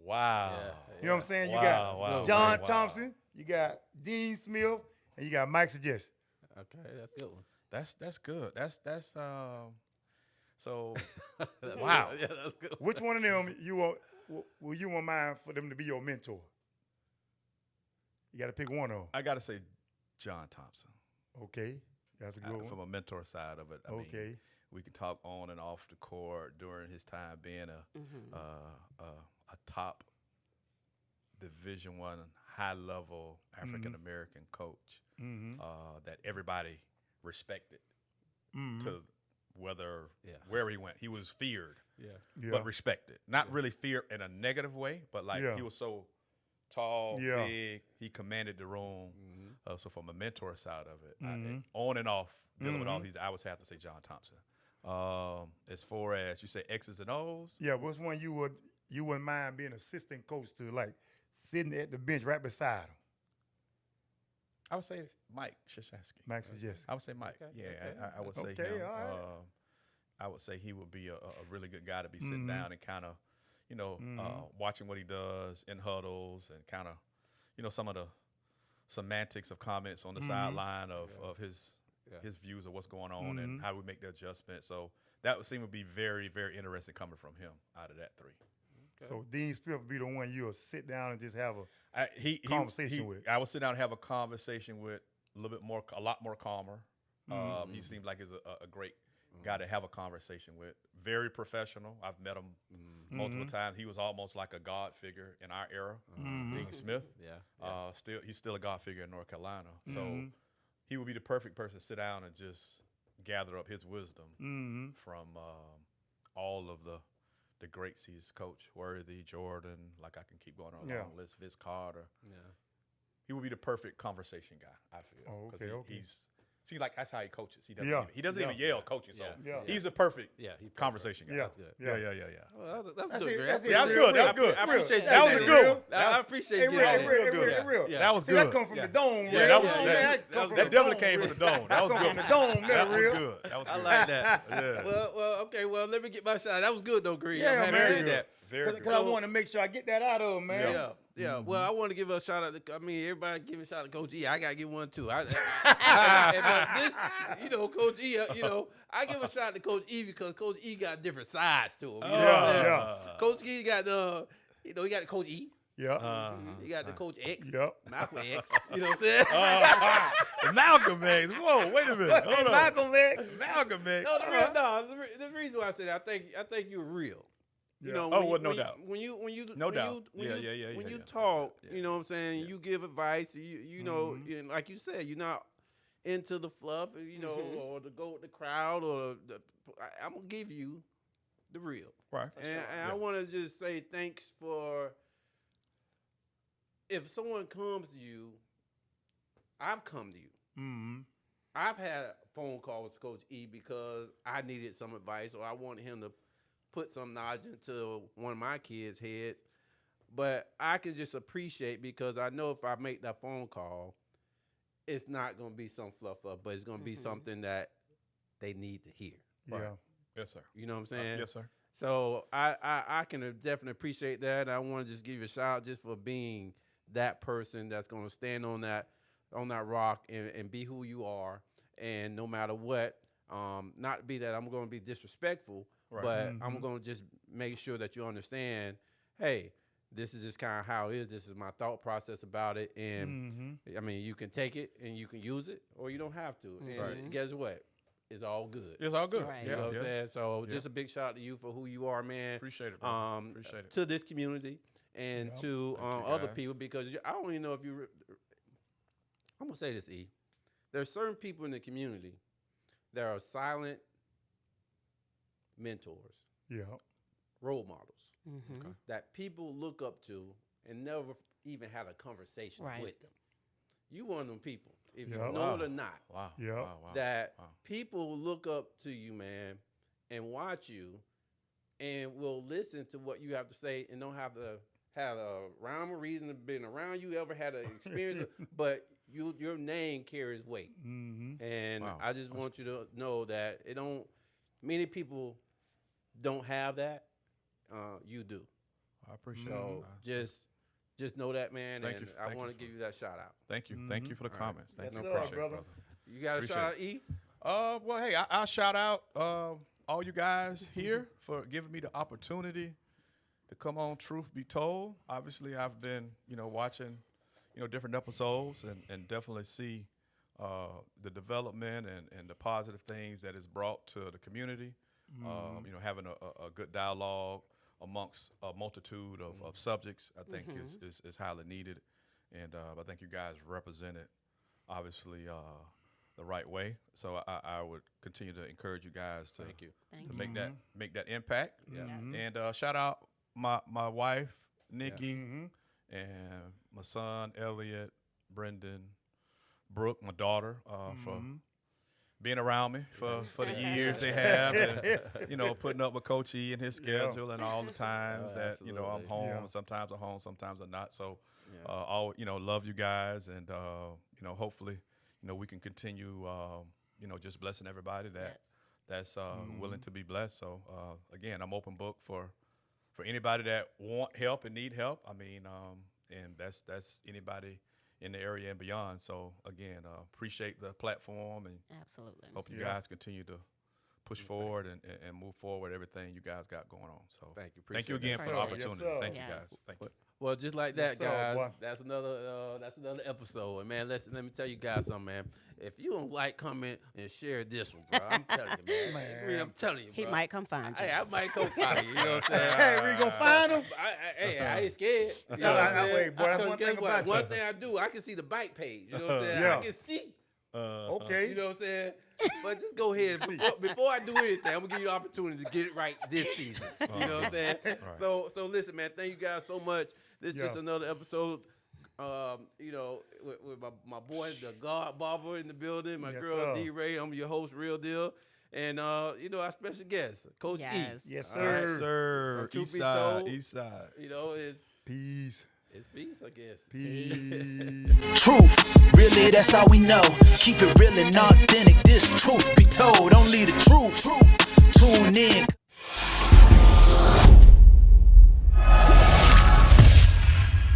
Wow. You know what I'm saying? You Wow, got wow, John wow. Thompson, you got Dean Smith, and you got Mike Suggestion. Okay, that's a good one. That's good. That's so Wow. Yeah, that's good. Which one of them will you want mind for them to be your mentor? You got to pick one of them. I gotta say John Thompson. Okay, that's a good one. From a mentor side of it. I mean, Okay. we can talk on and off the court during his time being a top Division I high level African American coach that everybody respected to whether where he went. He was feared, Yeah. but respected. Not really feared in a negative way, but like he was so tall, big, he commanded the room. So from a mentor side of it, on and off dealing with all these, I would have to say John Thompson. As far as you say X's and O's, Yeah, which one you wouldn't mind being assistant coach to, like sitting at the bench right beside him? I would say Mike Krzyzewski. Mike Suggestion. I would say Mike. I would say Okay, him. all right. I would say he would be a really good guy to be sitting down and kind of, watching what he does in huddles and kind of, some of the semantics of comments on the sideline of his views of what's going on and how we make the adjustment. So that would seem to be very, very interesting coming from him out of that three. So Dean Smith would be the one you'll sit down and just have a conversation with. I would sit down and have a conversation with a lot more calmer. He seems like he's a great guy to have a conversation with. Very professional. I've met him multiple times. He was almost like a God figure in our era. Dean Smith. He's still a God figure in North Carolina. So he would be the perfect person to sit down and just gather up his wisdom from all of the greats he's coached. Worthy, Jordan, like I can keep going on a long list. Vince Carter. He would be the perfect conversation guy, I feel. Oh, 'Ause okay. He's like that's how he coaches. He doesn't Yeah. even yell coaching. So Yeah. he's the perfect Yeah, he conversation guy. Yeah. That's good. Yeah. Well, That's that's good, it. Greg. That's it. Yeah, that's Real, good. That was real, good. I appreciate you. That was saying good. I appreciate Hey, you. real, getting real, that. real, real. That was See, good. that come from the dome, Yeah, real. that was Oh, that- man, that come from That the definitely dome, came real. from the dome. That was Come good. from the dome, That real. was good. That was I good. like that. Yeah. Well, okay. Well, let me get my shot. That was good though, Greg. Yeah, I'm happy man. you did that. Very good. Because I want to make sure I get that out of him, man. Yeah. Well, I want to give a shout out to, everybody give a shout out to Coach E. I got to give one too. But this, Coach E, I give a shout out to Coach E because Coach E got different sides to him. You know what I'm saying? Yeah. Coach E got he got the Coach E. Yeah. He got the Coach X. Yep. Malcolm X. You know what I'm saying? Malcolm X. Whoa, wait a minute. Hold on. Malcolm X. Malcolm X. The reason why I said that, I think you're real. You Yeah. know, Oh, well, no doubt. When you No doubt. When Yeah. you talk, Yeah. you know what I'm saying. You give advice. You know, and like you said, you're not into the fluff, or to go with the crowd, or I'm gonna give you the real. Right. And I want to just say thanks for. If someone comes to you, I've come to you. Mm-hmm. I've had a phone call with Coach E because I needed some advice, or I wanted him to put some knowledge into one of my kids' heads. But I can just appreciate, because I know if I make that phone call, it's not going to be some fluff up, but it's going to be something that they need to hear. Yeah. Yes, sir. You know what I'm saying? Yes, sir. So I can definitely appreciate that. I want to just give you a shout out just for being that person that's going to stand on that rock and be who you are, and no matter what, not be that I'm going to be disrespectful, Right. but I'm going to just make sure that you understand, hey, this is just kind of how it is. This is my thought process about it, and I mean, you can take it and you can use it, or you don't have to. And guess what? It's all good. It's all good. Right. You know what I'm Yeah. saying? So just a big shout out to you for who you are, man. Appreciate it, bro. Appreciate it. To this community and to Thank you, other guys. people, because I don't even know if you. I'm gonna say this, E. There are certain people in the community that are silent mentors, Yeah. role models Mm-hmm. that people look up to and never even had a conversation Right. with them. you one of them people, if you Yeah. know it or not, Wow. Yeah. Wow. Wow. that Wow. people look up to you, man, and watch you, and will listen to what you have to say, and don't have to have a rhyme or reason to been around you, ever had an experience, but your name carries weight. Mm-hmm. And Wow. I just want you to know that many people don't have that. You do. I appreciate So it. just know that, man. Thank and you- I thank want you to for- give you that shout out. Thank you. Thank you for the All right. comments. Thank Yes, you. sir, Appreciate it, brother. brother. You got a Appreciate shout out, it. E? Well, hey, I'll shout out all you guys here for giving me the opportunity to come on Troof Be Told. Obviously, I've been, watching, different episodes and definitely see the development and the positive things that is brought to the community. Having a good dialogue amongst a multitude of subjects, I think is highly needed. And I think you guys represent it, obviously, the right way. So I would continue to encourage you guys to Thank you. Thank to you. make that impact. Yeah. Yes. And shout out my wife Nikki Mm-hmm. and my son Elliot, Brendan, Brooke, my daughter, for being around me for the years they have, and putting up with Coach E and his schedule and all the times that I'm absolutely. home. Yeah. Sometimes I'm home, sometimes I'm not. So, Yeah. love you guys, and hopefully, we can continue, just blessing everybody that's willing to be blessed. So again, I'm open book for anybody that want help and need help. I mean, and that's anybody in the area and beyond. So again, appreciate the platform and Absolutely. hope you Yeah. guys continue to push forward and move forward everything you guys got going on. So Thank you. thank you Appreciate again that. for the Appreciate it. opportunity. Yes, sir. Thank you Yes. guys. Thank you. Well, just like Yes, that, sir, guys. boy. That's another episode. And man, let me tell you guys something, man. If you don't like, comment, and share this one, bro. I'm telling you, man. Man. I'm telling you, He bro. might come find you. Hey, I might come find you. You know what I'm saying? Hey, we gonna find him? I ain't scared. You know No, what I'm I- saying? wait, boy, that's Because one guess thing what? about you. One thing I do, I can see the bike page. You know what I'm saying? Yeah. I can see. Okay. You know what I'm saying? But just go ahead. Before I do anything, I'm gonna give you the opportunity to get it right this season. You know what I'm saying? Right. So listen, man. Thank you guys so much. This is just Yeah. another episode. With my boy, the God Barber in the building, my Yes, girl sir. D Ray. I'm your host, Real Deal, and our special guest, Coach Yes. E. Yes, All right? sir. Sir, So truth east be side, told, east side. Peace. It's peace, I guess. Peace. Truth, really, that's all we know. Keep it real and authentic. This truth be told, only the truth. Tune in.